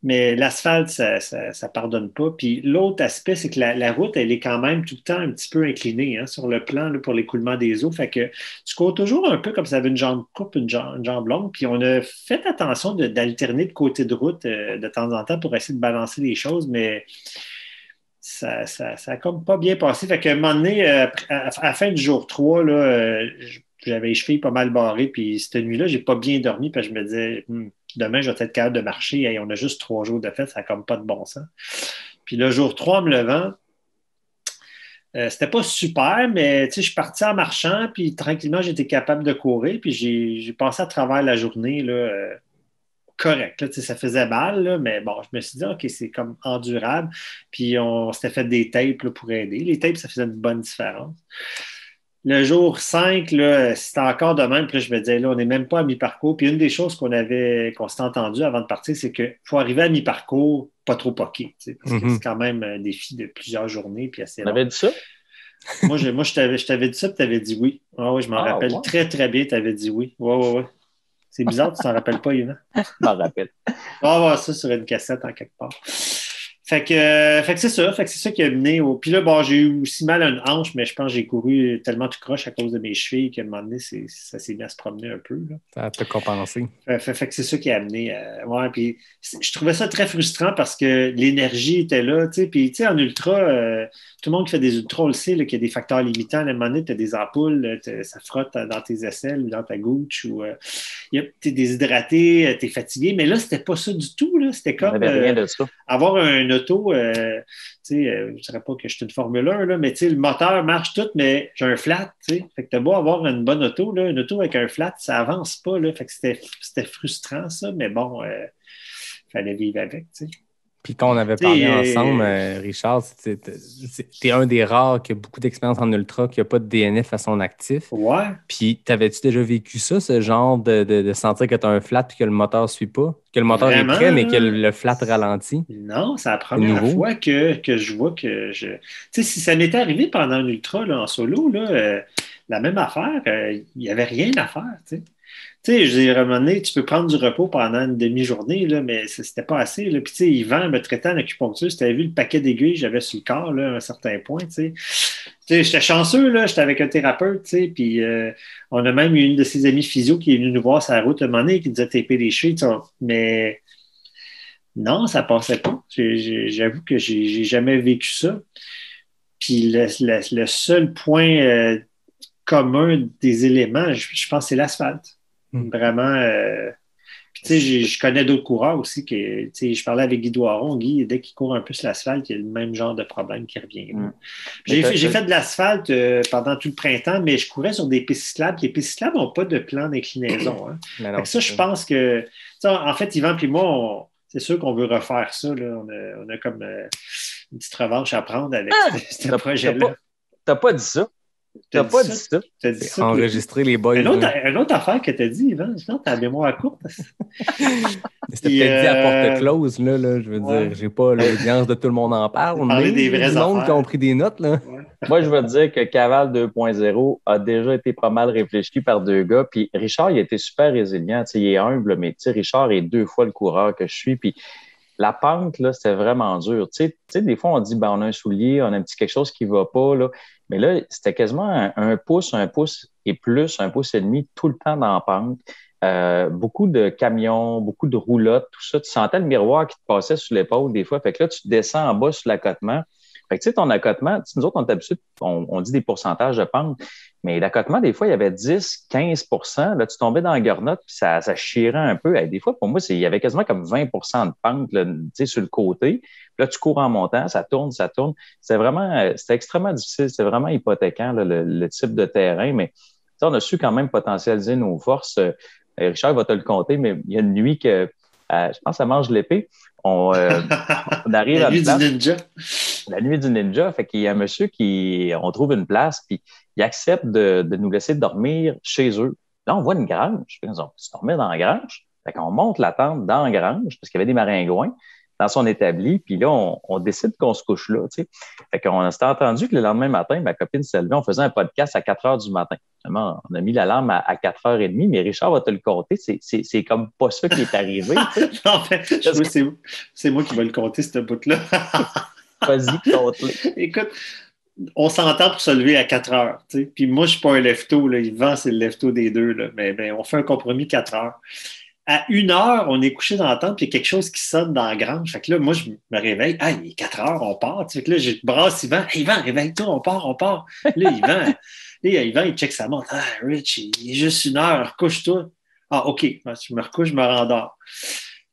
Mais l'asphalte, ça pardonne pas. Puis l'autre aspect, c'est que la route, elle est quand même tout le temps un petit peu inclinée sur le plan là, pour l'écoulement des eaux. Fait que tu cours toujours un peu comme si ça avait une jambe courte, une jambe longue. Puis on a fait attention d'alterner de côté de route de temps en temps pour essayer de balancer les choses, mais ça a comme pas bien passé. Fait qu'à un moment donné, à la fin du jour 3, là, j'avais les chevilles pas mal barrées. Puis cette nuit-là, j'ai pas bien dormi parce que je me disais... Demain, je vais être capable de marcher. Hey, on a juste 3 jours de fête, ça n'a comme pas de bon sens. Puis le jour 3, en me levant, c'était pas super, mais je suis parti en marchant, puis tranquillement, j'étais capable de courir, puis j'ai passé à travers la journée là, correct. Là, ça faisait mal, là, mais bon, je me suis dit, OK, c'est comme endurable. Puis on s'était fait des tapes là, pour aider. Les tapes, ça faisait une bonne différence. Le jour 5, là, c'était encore de même. Puis là, je me disais, là, on n'est même pas à mi-parcours. Puis une des choses qu'on s'était entendu avant de partir, c'est qu'il faut arriver à mi-parcours, pas trop poqué. Parce que c'est quand même un défi de plusieurs journées. Puis assez long. On avait dit ça? Moi, je t'avais dit ça, puis tu avais dit oui. Ah, oui, je m'en rappelle très, très bien. Tu avais dit oui. Ouais. C'est bizarre, tu t'en rappelles pas, Yvan? Je m'en rappelle. On va voir ça sur une cassette en quelque part. Fait que c'est ça. Fait que c'est ça qui a mené au. Puis là, bon, j'ai eu aussi mal à une hanche, mais je pense que j'ai couru tellement tout croche à cause de mes chevilles qu'à un moment donné, ça s'est mis à se promener un peu. Là. Ça t'a compensé. Fait que c'est ça qui a amené. Ouais, puis je trouvais ça très frustrant parce que l'énergie était là. Puis, en ultra, tout le monde qui fait des ultras, on le sait, qu'il y a des facteurs limitants. À un moment donné, tu as des ampoules, ça frotte dans tes aisselles ou dans ta gouche, ou tu es déshydraté, tu es fatigué. Mais là, c'était pas ça du tout. Là. C'était comme rien de ça. avoir un auto, je ne dirais pas que je suis une Formule 1, là, mais le moteur marche tout, mais j'ai un flat. Fait que tu as beau avoir une bonne auto, là, une auto avec un flat, ça avance pas. Là, fait que c'était frustrant, ça, mais bon, il fallait vivre avec. T'sais. Puis quand on avait parlé ensemble, Richard, t'es un des rares qui a beaucoup d'expérience en ultra, qui n'a pas de DNF à son actif. Ouais. Puis t'avais-tu déjà vécu ça, ce genre de sentir que tu as un flat et que le moteur ne suit pas? Que le moteur est prêt, mais que le flat ralentit? Non, c'est la première fois que je vois que je... Tu sais, si ça m'était arrivé pendant un ultra là, en solo, là, la même affaire, il n'y avait rien à faire, tu sais. Tu sais, je dis, à un moment donné, tu peux prendre du repos pendant une demi-journée, là, mais c'était pas assez. Là. Puis, tu sais, Yvan me traitait en acupuncture. Si tu avais vu le paquet d'aiguilles que j'avais sur le corps, là, à un certain point, tu sais. Tu sais, j'étais chanceux, là, j'étais avec un thérapeute, tu sais, puis on a même eu une de ses amies physio qui est venue nous voir sur la route à un moment donné, qui nous a tapé les chevilles, mais non, ça passait pas. J'avoue que j'ai jamais vécu ça. Puis, le seul point commun des éléments, je pense, c'est l'asphalte. Vraiment. Puis, tu sais, je connais d'autres coureurs aussi. Je parlais avec Guy Doiron. Guy, dès qu'il court un peu sur l'asphalte, il y a le même genre de problème qui revient. J'ai fait de l'asphalte pendant tout le printemps, mais je courais sur des pistes cyclables. Les pistes cyclables n'ont pas de plan d'inclinaison. Hein. Non, ça, je pense que. En fait, Yvan et moi, c'est sûr qu'on veut refaire ça. Là. On a comme une petite revanche à prendre avec ce projet-là. T'as pas dit ça? T'as pas dit ça? T'as dit ça. Enregistrer les boys. Une autre affaire que t'as dit, Yvan, sinon t'as la mémoire courte. C'était peut-être dit à porte close, là, je veux dire, j'ai pas l'audience de tout le monde en parle. On a des vrais monde qui ont pris des notes, là. Ouais. Moi, je veux dire que Cavale 2.0 a déjà été pas mal réfléchi par 2 gars, puis Richard, il a été super résilient, il est humble, mais Richard est 2 fois le coureur que je suis, puis la pente, là, c'était vraiment dur. Tu sais, des fois, on dit, on a un soulier, on a un petit quelque chose qui va pas, là. Mais là, c'était quasiment un pouce et plus, 1,5 pouces tout le temps dans la pente. Beaucoup de camions, beaucoup de roulottes, tout ça. Tu sentais le miroir qui te passait sur l'épaule des fois. Fait que là, tu descends en bas sur l'accotement. Fait que tu sais, ton accotement, nous autres, on est habitués, on dit des pourcentages de pente, mais l'accotement, des fois, il y avait 10-15 %. Là, tu tombais dans la garnotte, puis ça chirait un peu. Et des fois, pour moi, il y avait quasiment comme 20 % de pente là, sur le côté. Puis là, tu cours en montant, ça tourne. C'était extrêmement difficile. C'était vraiment hypothéquant, là, le type de terrain. Mais on a su quand même potentialiser nos forces. Richard va te le compter, mais il y a une nuit que, je pense, ça mange l'épée. On arrive la nuit du ninja. La nuit du ninja. Fait qu'il y a un monsieur on trouve une place, puis il accepte de nous laisser dormir chez eux. Là, on voit une grange. Fait qu'on se dormait dans la grange. Fait qu'on monte la tente dans la grange parce qu'il y avait des maringouins dans son établi. Puis là, on décide qu'on se couche là, tu sais. Fait qu'on s'était entendu que le lendemain matin, ma copine s'est levée, on faisait un podcast à 4 heures du matin. Vraiment, on a mis l'alarme à 4h30, mais Richard va te le compter. C'est comme pas ça qui est arrivé. En fait, c'est moi qui vais le compter, ce bout-là. Vas-y, compte-le. Écoute, on s'entend pour se lever à 4 heures. Tu sais. Puis moi, je ne suis pas un lefto. Yvan, c'est le lefto des deux. Là. Mais on fait un compromis 4 heures. À 1 heure, on est couché dans la tente, puis il y a quelque chose qui sonne dans la grange. Fait que là, moi, je me réveille. Ah, il est 4 heures, on part. Fait que là, je brasse Yvan. Hey, Yvan, réveille-toi, on part. Là, Yvan, il check sa montre. Ah, Rich, il est juste 1 heure, recouche-toi. Ah, OK. Je me recouche, je me rendors.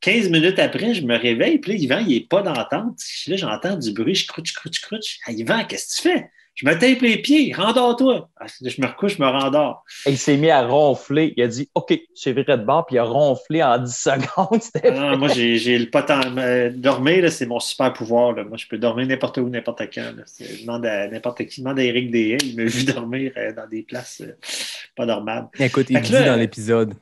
15 minutes après, je me réveille, puis là, Yvan, il n'est pas dans la tente. Là, j'entends du bruit, je crouche. Ah, Yvan, qu'est-ce que tu fais? Je me tape les pieds, rendors-toi. Je me recouche, je me rendors. Et il s'est mis à ronfler. Il a dit OK, c'est vrai de bord, puis il a ronflé en 10 secondes. Moi, j'ai le potentiel. Dormir, là, c'est mon super pouvoir. Là. Moi, je peux dormir n'importe où, n'importe quand. Je demande à n'importe qui. Je demande à Éric Deshaies. Il m'a vu dormir dans des places pas normales. Écoute, il dit dans l'épisode.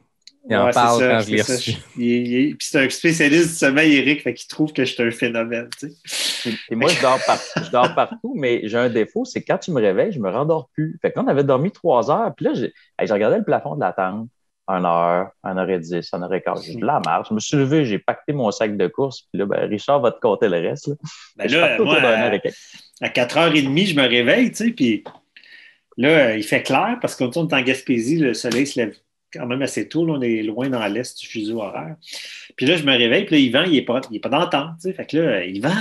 Il en parle quand je l'ai reçu. Puis c'est un spécialiste du sommeil, Éric, fait qu'il trouve que je suis un phénomène. Tu sais. Et moi, je dors partout, mais j'ai un défaut, c'est que quand tu me réveilles, je me rendors plus. Fait que là, on avait dormi 3 heures, puis là, j'ai regardé le plafond de la tente, 1 heure, 1h10, 1h15. J'ai de la marche. Je me suis levé, j'ai pacté mon sac de course, puis là, Richard va te compter le reste. Là, moi, à 4h30, je me réveille, tu sais, puis là, il fait clair parce qu'on tourne en Gaspésie, le soleil se lève quand même assez tôt. Là, on est loin dans l'est du fuseau horaire. Puis là, je me réveille, puis là, Yvan, il n'est pas dans la tente. Tu sais. Fait que là, Yvan,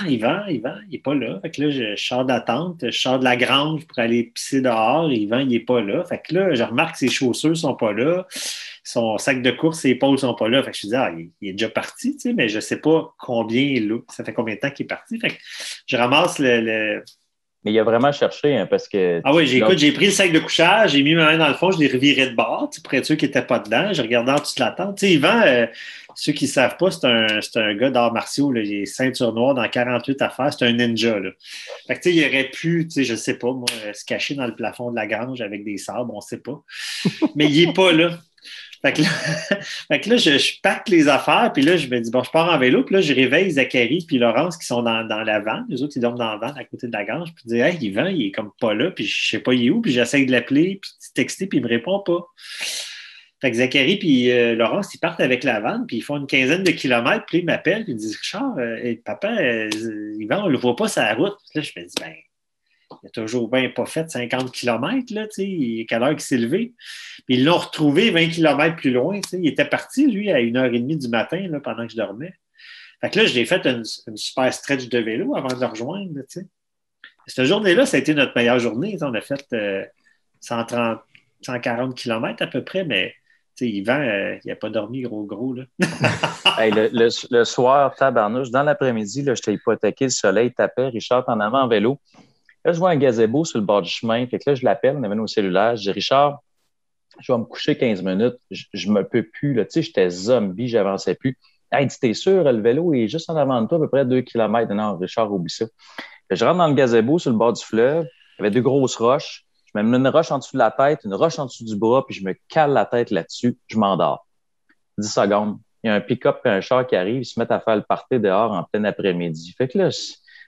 il n'est pas là. Fait que là, je sors de la tente, je sors de la grange pour aller pisser dehors. Yvan, il n'est pas là. Fait que là, je remarque que ses chaussures ne sont pas là. Son sac de course, ses épaules ne sont pas là. Fait que je me dis, il est déjà parti, tu sais, mais je ne sais pas combien, ça fait combien de temps qu'il est parti. Fait que je ramasse Mais il a vraiment cherché, hein, parce que... Ah oui, j'ai pris le sac de couchage, j'ai mis ma main dans le fond, je l'ai reviré de bord, pour être sûr qu'il n'était pas dedans. J'ai regardé en dessous de la tente. Tu sais, Yvan, ceux qui ne savent pas, c'est un gars d'arts martiaux. Là. Il est ceinture noire dans 48 affaires. C'est un ninja. Là. Fait que, tu sais, il aurait pu, tu sais, je ne sais pas, moi, se cacher dans le plafond de la grange avec des sabres, on ne sait pas. Mais il n'est pas là. Fait que là, je packe les affaires, puis là, je me dis, bon, je pars en vélo, puis là, je réveille Zachary puis Laurence qui sont dans la vanne. Les autres, ils dorment dans la vanne à côté de la grange, puis je dis, hey, Yvan, il est comme pas là, puis je sais pas, il est où, puis j'essaie de l'appeler, puis de texter, puis il me répond pas. Fait que Zachary puis Laurence, ils partent avec la vanne, puis ils font une quinzaine de kilomètres, puis ils m'appellent, puis ils disent, Richard, papa, Yvan, on le voit pas sur la route. Puis là, je me dis, ben, il a toujours bien pas fait 50 km, là, tu sais, il est quelle heure qu'il s'est levé. Puis ils l'ont retrouvé 20 km plus loin, tu sais. Il était parti, lui, à 1h30 du matin, là, pendant que je dormais. Fait que là, je l'ai fait une super stretch de vélo avant de le rejoindre, tu sais. Cette journée-là, ça a été notre meilleure journée. On a fait 140 km à peu près, mais tu sais, Yvan, il n'a pas dormi gros, là. Hey, le soir, tabarnouche, dans l'après-midi, là, j'étais hypothéqué, le soleil tapait, Richard en avant en vélo. Là, je vois un gazebo sur le bord du chemin. Fait que là, je l'appelle, on avait nos cellulaires. Je dis, Richard, je vais me coucher 15 minutes. Je me peux plus. Là. Tu sais, j'étais zombie, j'avançais plus. Hey, dis, t'es sûr, le vélo est juste en avant de toi, à peu près 2 km. Non, Richard, oublie ça. Fait que je rentre dans le gazebo sur le bord du fleuve. Il y avait 2 grosses roches. Je me mets une roche en dessous de la tête, une roche en dessous du bras, puis je me cale la tête là-dessus. Je m'endors. 10 secondes. Il y a un pick-up et un char qui arrive. Ils se mettent à faire le party dehors en plein après-midi. Fait que là,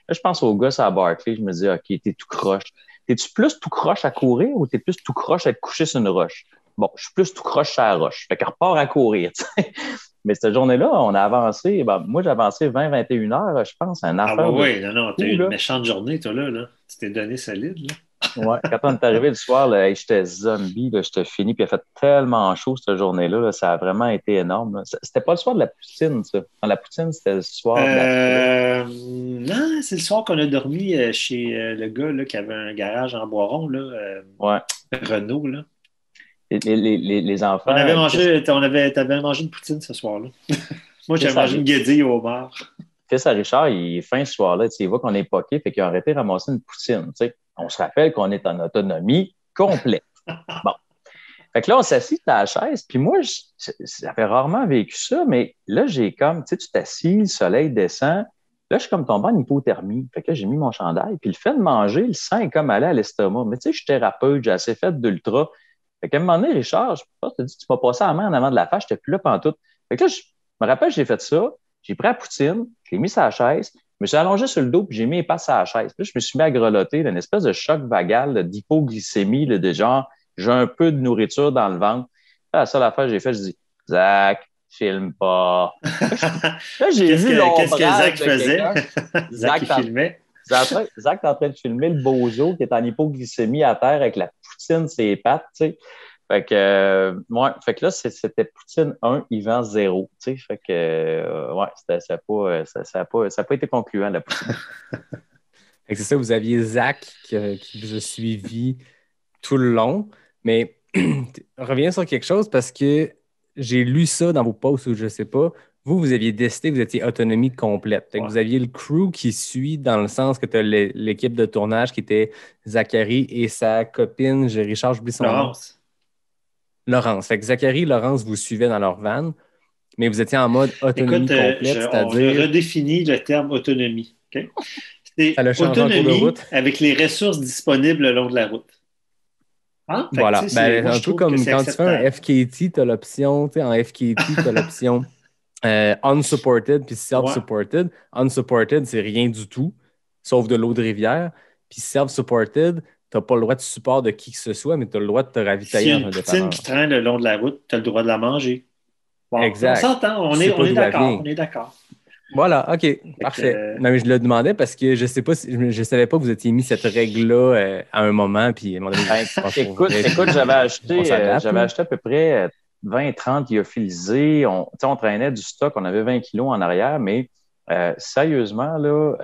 je pense aux gars à Barclay, je me dis, OK, t'es tout croche. T'es-tu plus tout croche à courir ou t'es plus tout croche à être couché sur une roche? Bon, je suis plus tout croche sur la roche. Fait qu'elle repart à courir, tu sais. Mais cette journée-là, on a avancé. Moi, j'ai avancé 20-21 heures, je pense, un affaire. Ah oui, non, t'as eu une méchante journée, toi, là. Tu t'es donné solide, là. Ouais, quand on est arrivé le soir, là, j'étais zombie, là, j'étais fini, puis il a fait tellement chaud cette journée-là, là, ça a vraiment été énorme. Là. C'était pas le soir de la poutine, ça. Dans la poutine, c'était le soir de la... Non, c'est le soir qu'on a dormi chez le gars là, qui avait un garage en Boiron, là, Renault. Là. Les enfants... T'avais mangé une poutine ce soir-là. Moi, j'avais mangé une guédille au bar. Fils à Richard, il est fin ce soir-là, il voit qu'on est poqué, fait qu'il a arrêté de ramasser une poutine, tu sais. On se rappelle qu'on est en autonomie complète. Bon. Fait que là, on s'assit à la chaise, puis moi, j'avais rarement vécu ça, mais là, j'ai comme, tu sais, tu t'assis, le soleil descend. Là, je suis comme tombé en hypothermie. Fait que là, j'ai mis mon chandail, puis le fait de manger, le sang est comme allé à l'estomac. Mais tu sais, je suis thérapeute, j'ai assez fait d'ultra. Fait qu'à un moment donné, Richard, je pense que tu as dit, tu m'as passé la main en avant de la face, j'étais plus là pantoute. Fait que là, je me rappelle, j'ai fait ça, j'ai pris la poutine, je l'ai mis sur la chaise, je me suis allongé sur le dos, puis j'ai mis les passes à la chaise. Puis là, je me suis mis à grelotter, une espèce de choc vagal, d'hypoglycémie, de genre, j'ai un peu de nourriture dans le ventre. Là, la seule affaire que j'ai fait, je dis, Zach, filme pas. Là, j'ai vu qu'est-ce que Zach faisait? Zach, il Zach, filmait. Zach est en train de filmer le bozo qui est en hypoglycémie à terre avec la poutine sur les pattes, tu sais. Fait que, fait que là, c'était poutine 1, Yvan 0, tu sais. Fait que, ça n'a pas été concluant, la poutine. Fait que c'est ça, vous aviez Zach qui vous a suivi tout le long, mais reviens sur quelque chose parce que j'ai lu ça dans vos posts ou je ne sais pas. Vous aviez décidé que vous étiez autonomie complète. Fait que vous aviez le crew qui suit dans le sens que tu as l'équipe de tournage qui était Zachary et sa copine, Richard, j'oublie son nom. Laurence. Fait que Zachary et Laurence vous suivaient dans leur van, mais vous étiez en mode autonomie complète, c'est-à-dire... On redéfinit le terme autonomie. Okay? C'est autonomie avec les ressources disponibles le long de la route. Hein? Voilà. Un peu comme quand tu fais un FKT, tu as l'option, en FKT, tu as l'option unsupported puis self-supported. Unsupported, c'est rien du tout, sauf de l'eau de rivière. Puis self-supported, tu n'as pas le droit de support de qui que ce soit, mais tu as le droit de te ravitailler dans un dépanneur. Si une poutine qui traîne le long de la route, tu as le droit de la manger. Bon, exact. On s'entend, on est d'accord. Voilà, OK, parfait. Non, mais je le demandais parce que je savais pas que vous étiez mis cette règle-là à un moment. Puis, écoute, j'avais acheté à peu près 20-30 lyophilisés. On traînait du stock, on avait 20 kilos en arrière, mais sérieusement, là,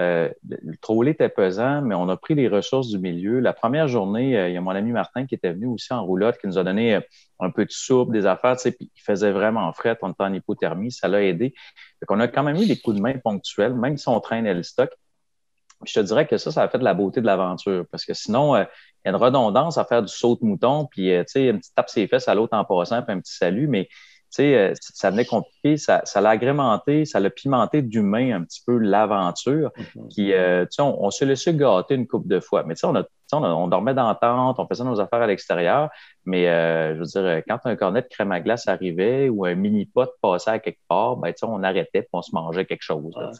le trolley était pesant, mais on a pris les ressources du milieu. La première journée, il y a mon ami Martin qui était venu aussi en roulotte, qui nous a donné un peu de soupe, des affaires, tu sais, puis il faisait vraiment fret, on était en hypothermie, ça l'a aidé. Fait qu'on a quand même eu des coups de main ponctuels, même si on traînait le stock. Puis je te dirais que ça a fait de la beauté de l'aventure, parce que sinon, il y a une redondance à faire du saut de mouton, puis tu sais, une petite tape ses fesses à l'autre en passant, puis un petit salut, mais tu sais, ça venait compliqué, ça l'a agrémenté, ça l'a pimenté d'humain un petit peu l'aventure, qui, tu sais, on se laissait gâter une couple de fois, mais tu sais, on dormait dans la tente, on faisait nos affaires à l'extérieur, mais je veux dire, quand un cornet de crème à glace arrivait ou un mini-pot passait à quelque part, ben, tu sais, on arrêtait et on se mangeait quelque chose. Là,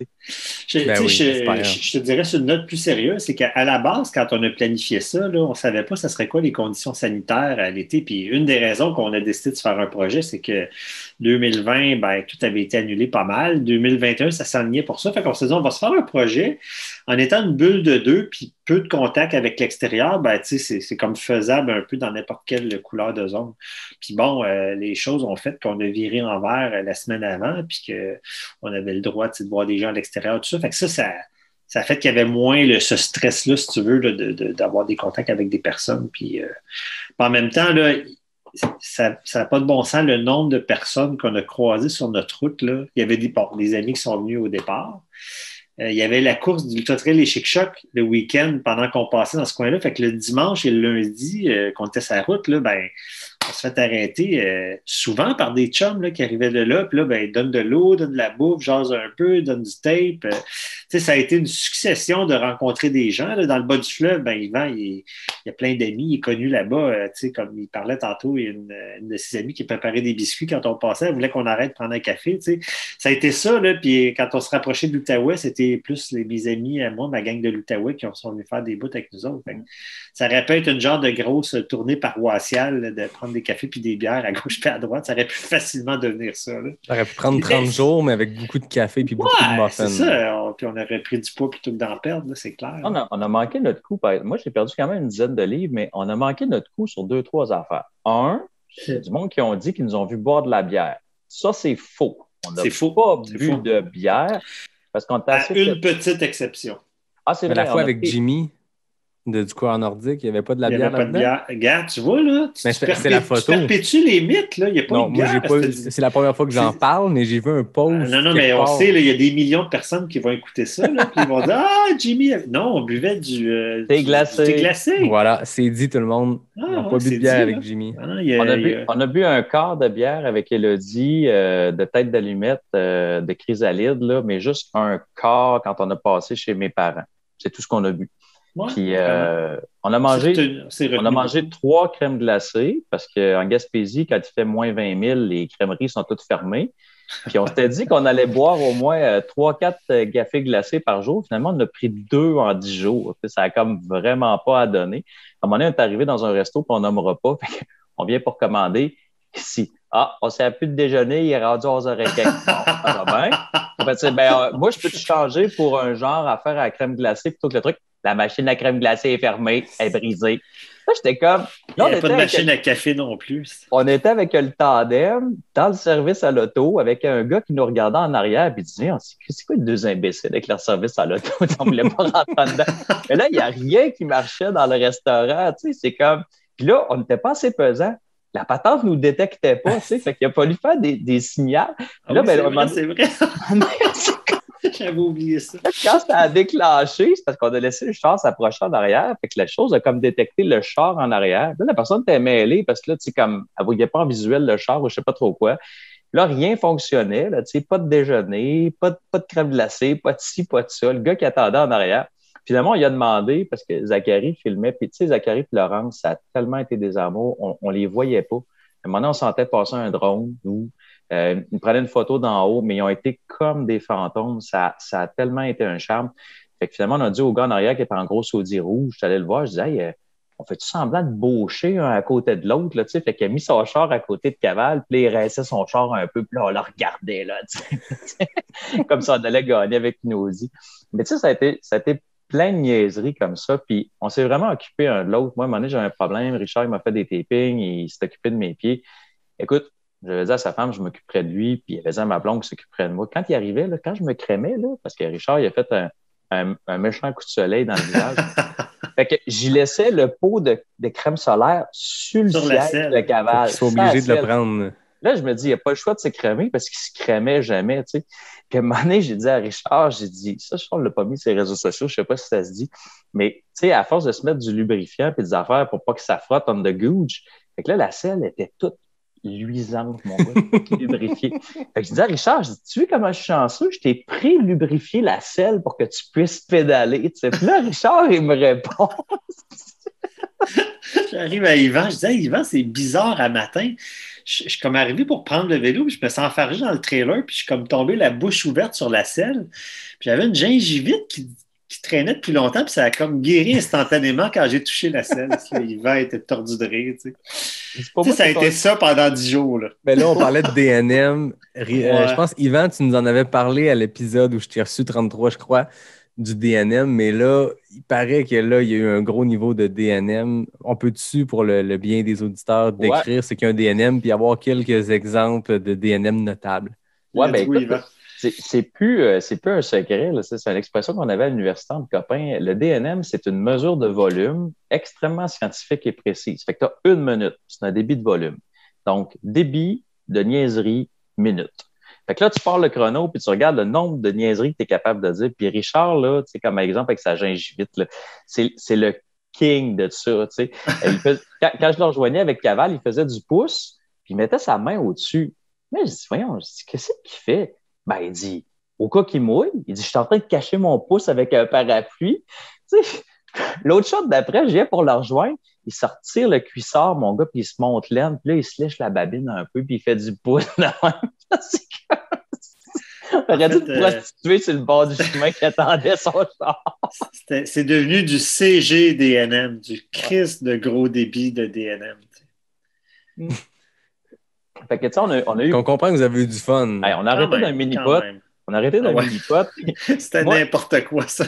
je te dirais sur une note plus sérieuse, c'est qu'à la base, quand on a planifié ça, là, on ne savait pas ce serait quoi les conditions sanitaires à l'été. Puis une des raisons qu'on a décidé de faire un projet, c'est que 2020, ben, tout avait été annulé pas mal. 2021, ça s'enlignait pour ça. Fait qu'on s'est dit, on va se faire un projet en étant une bulle de 2 puis peu de contact avec l'extérieur. Ben, c'est comme faisable un peu dans n'importe quelle couleur de zone. Puis bon, les choses ont fait qu'on a viré en vert la semaine avant puis qu'on avait le droit de voir des gens à l'extérieur, tout ça. Fait que ça a fait qu'il y avait moins ce stress-là, si tu veux, d'avoir des contacts avec des personnes. Puis en même temps, là, ça n'a pas de bon sens le nombre de personnes qu'on a croisées sur notre route. Là. Il y avait des amis qui sont venus au départ. Il y avait la course du Ultra Trail et Chic Choc le week-end pendant qu'on passait dans ce coin-là. Fait que le dimanche et le lundi, qu'on était sur la route, là, ben, on se fait arrêter souvent par des chums là, qui arrivaient de là. Puis là, ben, ils donnent de l'eau, donnent de la bouffe, jasent un peu, donnent du tape. Ça a été une succession de rencontrer des gens. Là. Dans le bas du fleuve, ben, Yvan, il y a plein d'amis. Il est connu là-bas. Comme il parlait tantôt, il y a une de ses amies qui préparait des biscuits quand on passait. Elle voulait qu'on arrête de prendre un café. T'sais. Ça a été ça. Là. Puis quand on se rapprochait de l'Outaouais, c'était plus mes amis à moi, ma gang de l'Outaouais, qui sont venus faire des bouts avec nous autres. Fait, ça aurait pu être une genre de grosse tournée paroissiale là, de prendre des cafés puis des bières à gauche et à droite. Ça aurait pu facilement devenir ça. Là. Ça aurait pu prendre 30 jours, mais avec beaucoup de café puis beaucoup de muffins. C'est ça. Puis on aurait pris du poids plutôt que d'en perdre, là, c'est clair. On a manqué notre coup. Moi, j'ai perdu quand même une dizaine de livres, mais on a manqué notre coup sur 2-3 affaires. Un, c'est du monde qui ont dit qu'ils nous ont vu boire de la bière. Ça, c'est faux. On n'a pas bu de bière parce qu'on t'a une petite exception. Ah, c'est vrai. La fois avec Jimmy du coureur nordique, il n'y avait pas de la bière là-dedans. Il n'y avait pas de bière. Regarde, tu vois, là, c'est la photo. Tu perpétues les mythes, là. Il n'y a pas de bière. C'est la première fois que j'en parle, mais j'ai vu un post. Non, mais on sait, il y a des millions de personnes qui vont écouter ça, là, puis ils vont dire « Ah, Jimmy! » Non, on buvait du thé glacé. Voilà, c'est dit, tout le monde. On n'a pas bu de bière avec Jimmy. On a bu un quart de bière avec Élodie, de tête d'allumette, de chrysalide, là, mais juste un quart quand on a passé chez mes parents. C'est tout ce qu'on a bu. Ouais, Puis vraiment. on a C'est mangé 3 crèmes glacées parce qu'en Gaspésie, quand il fait moins 20 000, les crèmeries sont toutes fermées. Puis on s'était dit qu'on allait boire au moins 3-4 cafés glacés par jour. Finalement, on a pris 2 en 10 jours. Ça n'a comme vraiment pas à donner. À un moment donné, on est arrivé dans un resto, puis on nommera pas. On vient pour commander ici. Ah, on s'est plus de déjeuner, il est rendu 11h15. Bon, ça va bien. En fait, moi, je peux te changer pour un genre à faire à la crème glacée plutôt que le truc. La machine à crème glacée est fermée, elle est brisée. Là, j'étais comme. Il Là, n'y a pas de machine à café non plus. on était avec le tandem dans le service à l'auto avec un gars qui nous regardait en arrière et disait c'est quoi les 2 imbéciles avec leur service à l'auto? On ne voulait pas rentrer dedans. Mais là, il n'y a rien qui marchait dans le restaurant. Tu sais, c'est comme. Puis là, on n'était pas assez pesant. La patente ne nous détectait pas. Tu sais, fait qu'il a fallu faire des signaux. Ah là, oui, ben, c'est vrai. J'avais oublié ça. Quand ça a déclenché, c'est parce qu'on a laissé le char s'approcher en arrière. Fait que la chose a comme détecté le char en arrière. Là, la personne était mêlée parce que là, tu sais, comme, elle voyait pas en visuel le char ou je sais pas trop quoi. Là, rien fonctionnait, là, tu sais, pas de déjeuner, pas de crème glacée, pas de ci, pas de ça. Le gars qui attendait en arrière. Finalement, il a demandé, parce que Zachary filmait, puis tu sais, Zachary et Laurence, ça a tellement été des amours, on les voyait pas. À un moment donné, on sentait passer un drone, nous. Ils prenaient une photo d'en haut, mais ils ont été comme des fantômes. Ça a tellement été un charme. Fait que finalement, on a dit au gars en arrière qui était en gros saudi rouge, j'allais le voir, je disais, hey, on fait-tu semblant de baucher un à côté de l'autre, là, tu sais? Fait qu'il a mis son char à côté de Caval, puis là, il rinçait son char un peu, puis là, on le regardait, là, tu sais. Comme ça, on allait gagner avec une Audi. Mais tu sais, ça a été plein de niaiseries comme ça, puis on s'est vraiment occupé un de l'autre. Moi, à un moment donné, j'avais un problème. Richard, il m'a fait des tapings, il s'est occupé de mes pieds. Écoute, j'avais dit à sa femme, je m'occuperais de lui, puis il avait dit à ma blonde qui s'occuperait de moi. Quand il arrivait, là, quand je me crémais, là, parce que Richard, il a fait un méchant coup de soleil dans le visage. Fait que j'y laissais le pot de crème solaire sur le siège de Caval. Ils sont obligés de le prendre. Là, je me dis, il n'y a pas le choix de se crémer parce qu'il se crémait jamais, tu sais. Puis à un moment donné, j'ai dit à Richard, j'ai dit, ça, je ne l'a pas mis sur les réseaux sociaux, je ne sais pas si ça se dit, mais tu sais, à force de se mettre du lubrifiant et des affaires pour pas que ça frotte on the gooch, fait que là, la selle était toute luisante, mon gars, lubrifiée. Fait que je dis à Richard, je dis, tu vois comment je suis chanceux? Je t'ai pré-lubrifié la selle pour que tu puisses pédaler, tu sais. Puis là, Richard, il me répond. J'arrive à Yvan, je dis, hey, Yvan, c'est bizarre à matin. Je suis comme arrivé pour prendre le vélo, puis je me suis enfargé dans le trailer, puis je suis comme tombé la bouche ouverte sur la selle. Puis j'avais une gingivite qui traînait depuis longtemps, puis ça a comme guéri instantanément quand j'ai touché la selle. Yvan était tordu de rire. Tu sais, ça a été ça pendant 10 jours. Là. Mais là, on parlait de DNM. Ouais. Je pense, Yvan, tu nous en avais parlé à l'épisode où je t'ai reçu 33, je crois, du DNM. Mais là, il paraît que là, il y a eu un gros niveau de DNM. On peut-tu, pour le bien des auditeurs, décrire ce qu'est un DNM puis avoir quelques exemples de DNM notables? Ouais, ben écoute, c'est plus un secret. Là. C'est une expression qu'on avait à l'université entre copains. Le DNM, c'est une mesure de volume extrêmement scientifique et précise. Fait que tu as 1 minute. C'est un débit de volume. Donc, débit de niaiserie, minute. Fait que là, tu pars le chrono puis tu regardes le nombre de niaiseries que tu es capable de dire. Puis Richard, là, tu sais, comme exemple avec sa gingivite, là, c'est le king de ça. Tu sais. Quand je le rejoignais avec Caval, il faisait du pouce puis il mettait sa main au-dessus. Mais je dis, voyons, qu'est-ce qu'il fait? Ben, il dit, au cas qu'il mouille, il dit, je suis en train de cacher mon pouce avec un parapluie. Tu sais, l'autre shot d'après, je viens pour le rejoindre. Il se retire le cuissard, mon gars, puis il se monte l'aine. Puis là, il se lèche la babine un peu, puis il fait du pouce. On aurait dû te prostituer sur le bord du chemin qui attendait son char. C'est devenu du CGDNM, du Christ de gros débit de DNM. Fait que, tu sais, on a eu. On comprend que vous avez eu du fun. Hey, on a arrêté d'un mini-pot. On a arrêté d'un mini-pot. C'était n'importe quoi, ça.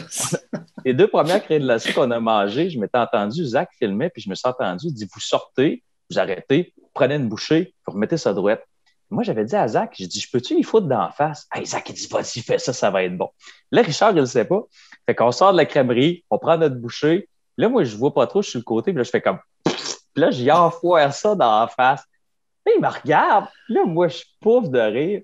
Les 2 premières crèmes glacées qu'on a mangées, je m'étais entendu, Zach filmait, puis je me suis entendu, il dit, vous sortez, vous arrêtez, vous prenez une bouchée, vous remettez ça droite. Moi, j'avais dit à Zach, j'ai dit, je peux-tu y foutre d'en face? Hey, Zach, il dit, vas-y, fais ça, ça va être bon. Là, Richard, il ne le sait pas. Fait qu'on sort de la crèmerie, on prend notre bouchée. Là, moi, je vois pas trop, je suis sur le côté, puis là, je fais comme, puis là, j'y enfoire ça d'en face. Là, il me regarde. Là, moi, je pouffe de rire.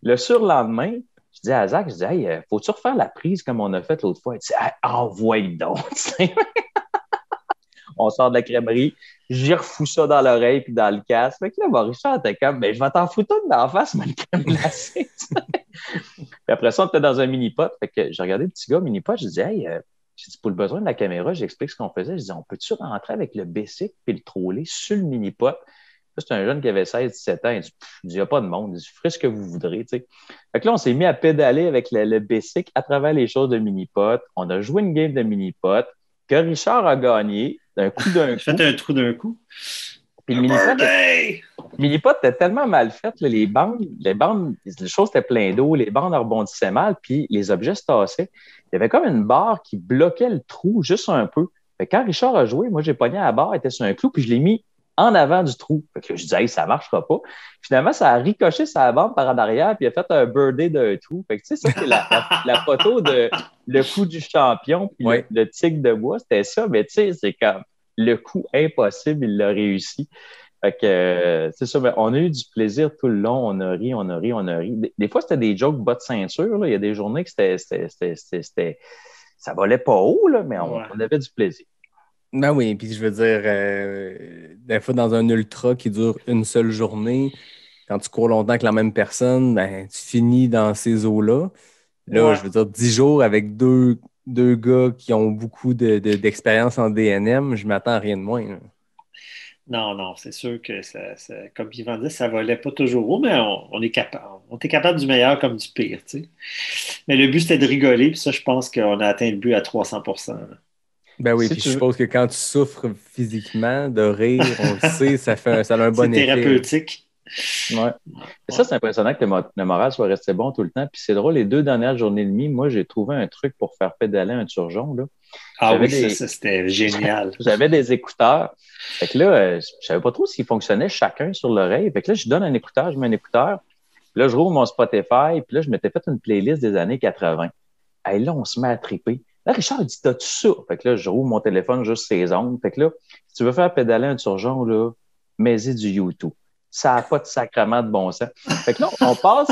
Le surlendemain, je dis à Zach, je dis, hey, faut-tu refaire la prise comme on a fait l'autre fois? Il dit, hey, envoie donc. On sort de la crèmerie, j'y refous ça dans l'oreille puis dans le casque. Fait que là, Richard était comme, ben, je vais t'en foutre une d'en face, mais une crème glacée. Puis après ça, on était dans un mini-pot. Fait que j'ai regardé le petit gars mini-pot, je dis, hey, J'ai dit, pour le besoin de la caméra, j'explique ce qu'on faisait. Je dis, on peut-tu rentrer avec le bicycle puis le troller sur le mini-pot? Là, c'est un jeune qui avait 16-17 ans. Il dit, il n'y a pas de monde. Il dit, ferez ce que vous voudrez. T'sais. Fait que là, on s'est mis à pédaler avec le bicycle à travers les choses de mini-pot. On a joué une game de mini-pot que Richard a gagné d'un coup. Faites un trou d'un coup. Puis le mini-pot était tellement mal fait. Là, les choses étaient plein d'eau, les bandes rebondissaient mal, puis les objets se tassaient. Il y avait comme une barre qui bloquait le trou juste un peu. Fait que quand Richard a joué, moi, j'ai pogné la barre, elle était sur un clou, puis je l'ai mis en avant du trou. Fait que je disais, hey, ça ne marchera pas. Finalement, ça a ricoché sa bande par en arrière, puis il a fait un birdie d'un trou. Fait que tu sais, ça, c'est la photo de le coup du champion, puis le tigre de bois, c'était ça. Mais tu sais, c'est comme le coup impossible, il l'a réussi. Fait que, c'est ça, mais on a eu du plaisir tout le long. On a ri. Des fois, c'était des jokes bas de ceinture. Là. Il y a des journées que ça volait pas haut, là, mais on avait du plaisir. Ben oui, puis je veux dire, des fois, dans un ultra qui dure une seule journée, quand tu cours longtemps avec la même personne, ben, tu finis dans ces eaux-là. Là, je veux dire, 10 jours avec deux gars qui ont beaucoup d'expérience en DNM, je m'attends à rien de moins. Là. Non, c'est sûr que comme Yvan dit, ça volait pas toujours haut, mais on est capable du meilleur comme du pire, tu sais. Mais le but, c'était de rigoler, puis ça, je pense qu'on a atteint le but à 300%. Là. Ben oui, puis je suppose que quand tu souffres physiquement de rire, on le sait, ça a un bon effet. C'est thérapeutique. Ouais. Et ça, c'est impressionnant que le moral soit resté bon tout le temps. Puis c'est drôle, les 2 dernières journées et demie, moi, j'ai trouvé un truc pour faire pédaler un turgeon. Là. Ça, c'était génial. J'avais des écouteurs. Fait que là, je savais pas trop s'ils fonctionnaient chacun sur l'oreille. Fait que là, je donne un écouteur, je mets un écouteur. Là, je rouvre mon Spotify. Puis là, je m'étais fait une playlist des années 80. Et là, on se met à triper. Là, Richard, il dit, t'as-tu ça? Fait que là, je rouvre mon téléphone juste ses ondes. Fait que là, si tu veux faire pédaler un turgeon, là, mets-y du YouTube. Ça n'a pas de sacrement de bon sens. Fait que là, on passe.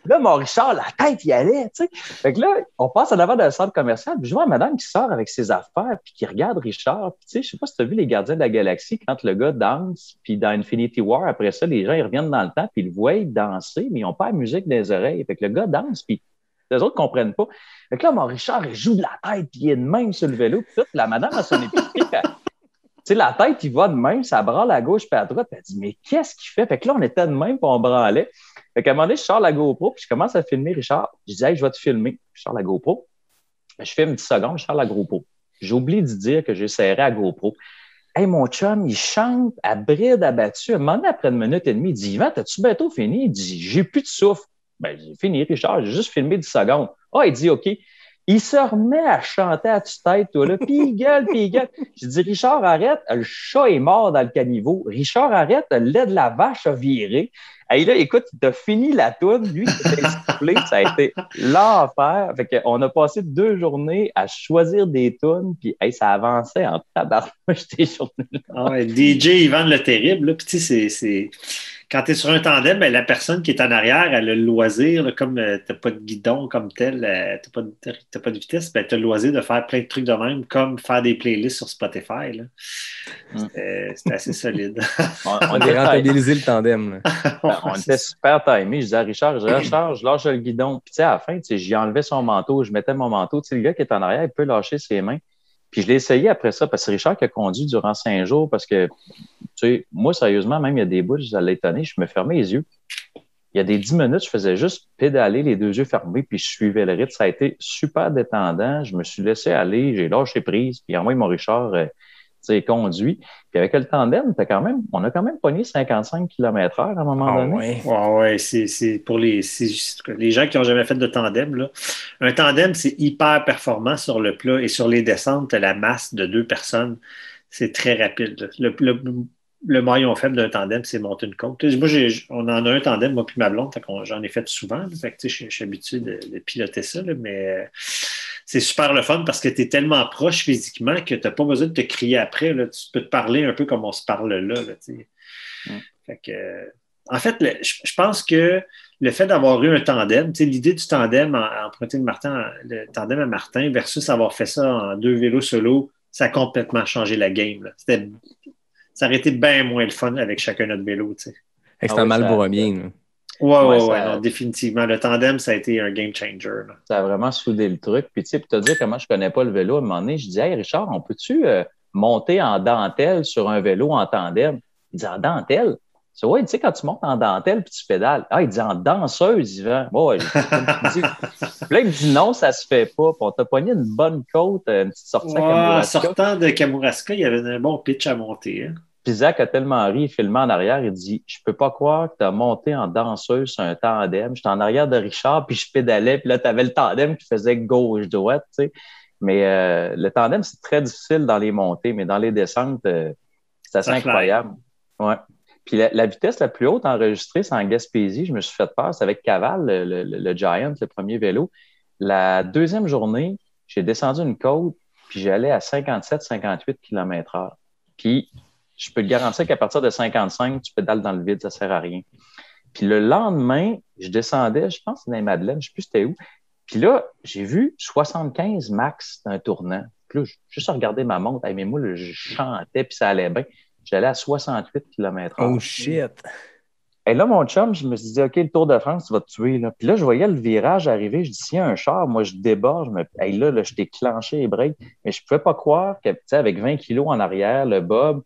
Là, mon Richard, la tête, il allait, tu sais. Fait que là, on passe en avant d'un centre commercial. Puis je vois une madame qui sort avec ses affaires, puis qui regarde Richard. Puis tu sais, je sais pas si tu as vu les Gardiens de la Galaxie, quand le gars danse, puis dans Infinity War, après ça, les gens, ils reviennent dans le temps, puis ils le voient danser, mais ils n'ont pas la musique dans les oreilles. Fait que le gars danse, puis les autres ne comprennent pas. Fait que là, mon Richard, il joue de la tête, puis il est de même sur le vélo. Puis toute la madame a son épicerie. Tu sais, la tête, il va de même, ça branle à gauche puis à droite. Puis elle dit, mais qu'est-ce qu'il fait? Fait que là, on était de même, puis on branlait. Fait qu'à un moment donné, je sors la GoPro, puis je commence à filmer Richard. Je dis, hey, je vais te filmer. Je sors la GoPro. Je fais une petite seconde, je sors la GoPro. J'oublie de dire que j'ai serré à GoPro. Hey, mon chum, il chante à bride abattue. À un moment donné, après 1 minute et demie, il dit, Yvan, t'as-tu bientôt fini? Il dit, j'ai plus de souffle. Ben, j'ai fini, Richard, j'ai juste filmé 10 secondes. Ah, il dit, OK. Il se remet à chanter à tue-tête, toi, là, puis il gueule. Je dis, Richard, arrête, le chat est mort dans le caniveau. Richard, arrête, le lait de la vache a viré. Et là, écoute, il t'a fini la toune. Lui, il s'est essoufflé. Ça a été l'enfer. Fait qu'on a passé 2 journées à choisir des tounes, puis hey, ça avançait en tabarnouche des journées. Ah ouais, DJ Yvan le Terrible, là, puis tu sais, c'est... Quand tu es sur un tandem, ben, la personne qui est en arrière, elle a le loisir, là, comme tu n'as pas de guidon comme tel, tu n'as pas de vitesse, ben, tu as le loisir de faire plein de trucs de même, comme faire des playlists sur Spotify. Là. C'était assez solide. On a rentabilisé le tandem. On était super timés. Je disais à Richard, je lâche le guidon. Puis à la fin, j'y enlevais son manteau, je mettais mon manteau. Le gars qui est en arrière, il peut lâcher ses mains. Puis je l'ai essayé après ça, parce que c'est Richard qui a conduit durant 5 jours, parce que, tu sais, moi, sérieusement, même il y a des bouts, ça l'a étonné, je me fermais les yeux. Il y a des 10 minutes, je faisais juste pédaler les 2 yeux fermés, puis je suivais le rythme. Ça a été super détendant. Je me suis laissé aller, j'ai lâché prise, puis en moi, mon Richard, conduit. Puis avec le tandem, on a quand même pogné 55 km/h à un moment donné. Oui, c'est pour les gens qui n'ont jamais fait de tandem. Là. Un tandem, c'est hyper performant sur le plat et sur les descentes, la masse de 2 personnes, c'est très rapide. Le maillon faible d'un tandem, c'est monter une côte. Moi, on en a un tandem, moi puis ma blonde, j'en ai fait souvent. Fait que, je suis habitué de piloter ça, là, mais c'est super le fun parce que tu es tellement proche physiquement que tu n'as pas besoin de te crier après. Là. Tu peux te parler un peu comme on se parle là. Fait que, en fait, je pense que le fait d'avoir eu un tandem, l'idée du tandem à emprunter le tandem à Martin versus avoir fait ça en 2 vélos solo, ça a complètement changé la game. Là. Ça aurait été bien moins le fun avec chacun notre vélo. C'est un Marlboro bien. Ouais, non, définitivement. Le tandem, ça a été un game changer. Là. Ça a vraiment soudé le truc. Puis, tu sais, pour te dire comment je connais pas le vélo, à un moment donné, je dis, hey, Richard, on peut-tu monter en dentelle sur un vélo en tandem? Il dit, en dentelle? Je dis, ouais, tu sais, quand tu montes en dentelle puis tu pédales. Ah, il dit, en danseuse, Yvan. Bon, ouais, comme tu dis. Puis là, il me dit, non, ça se fait pas. Puis on t'a pogné une bonne côte, une petite sortie à Kamouraska. En sortant de Kamouraska, il y avait un bon pitch à monter. Hein. Puis Zach a tellement ri, il filmait en arrière, il dit, je peux pas croire que tu as monté en danseuse sur un tandem. J'étais en arrière de Richard, puis je pédalais, puis là, tu avais le tandem qui faisait gauche-droite, tu sais. Mais le tandem, c'est très difficile dans les montées, mais dans les descentes, c'est assez incroyable. Ouais. Puis la vitesse la plus haute enregistrée, c'est en Gaspésie. Je me suis fait peur. C'est avec Caval, le Giant, le premier vélo. La deuxième journée, j'ai descendu une côte, puis j'allais à 57-58 km/h. Puis je peux te garantir qu'à partir de 55, tu pédales dans le vide, ça sert à rien. Puis le lendemain, je descendais, je pense que c'est dans les Madeleines, je ne sais plus c'était où. Puis là, j'ai vu 75 max d'un tournant. Puis là, j'ai juste regardé ma montre. Hey, mais moi, là, je chantais, puis ça allait bien. J'allais à 68 km/h. Oh shit! Et là, mon chum, je me suis dit, OK, le Tour de France, tu vas te tuer. Là. Puis là, je voyais le virage arriver. Je dis, s'il y a un char, moi, je déborde. Hey, là, je t'ai clenché les breaks. Mais je ne pouvais pas croire que, tu sais, avec 20 kilos en arrière, le bob,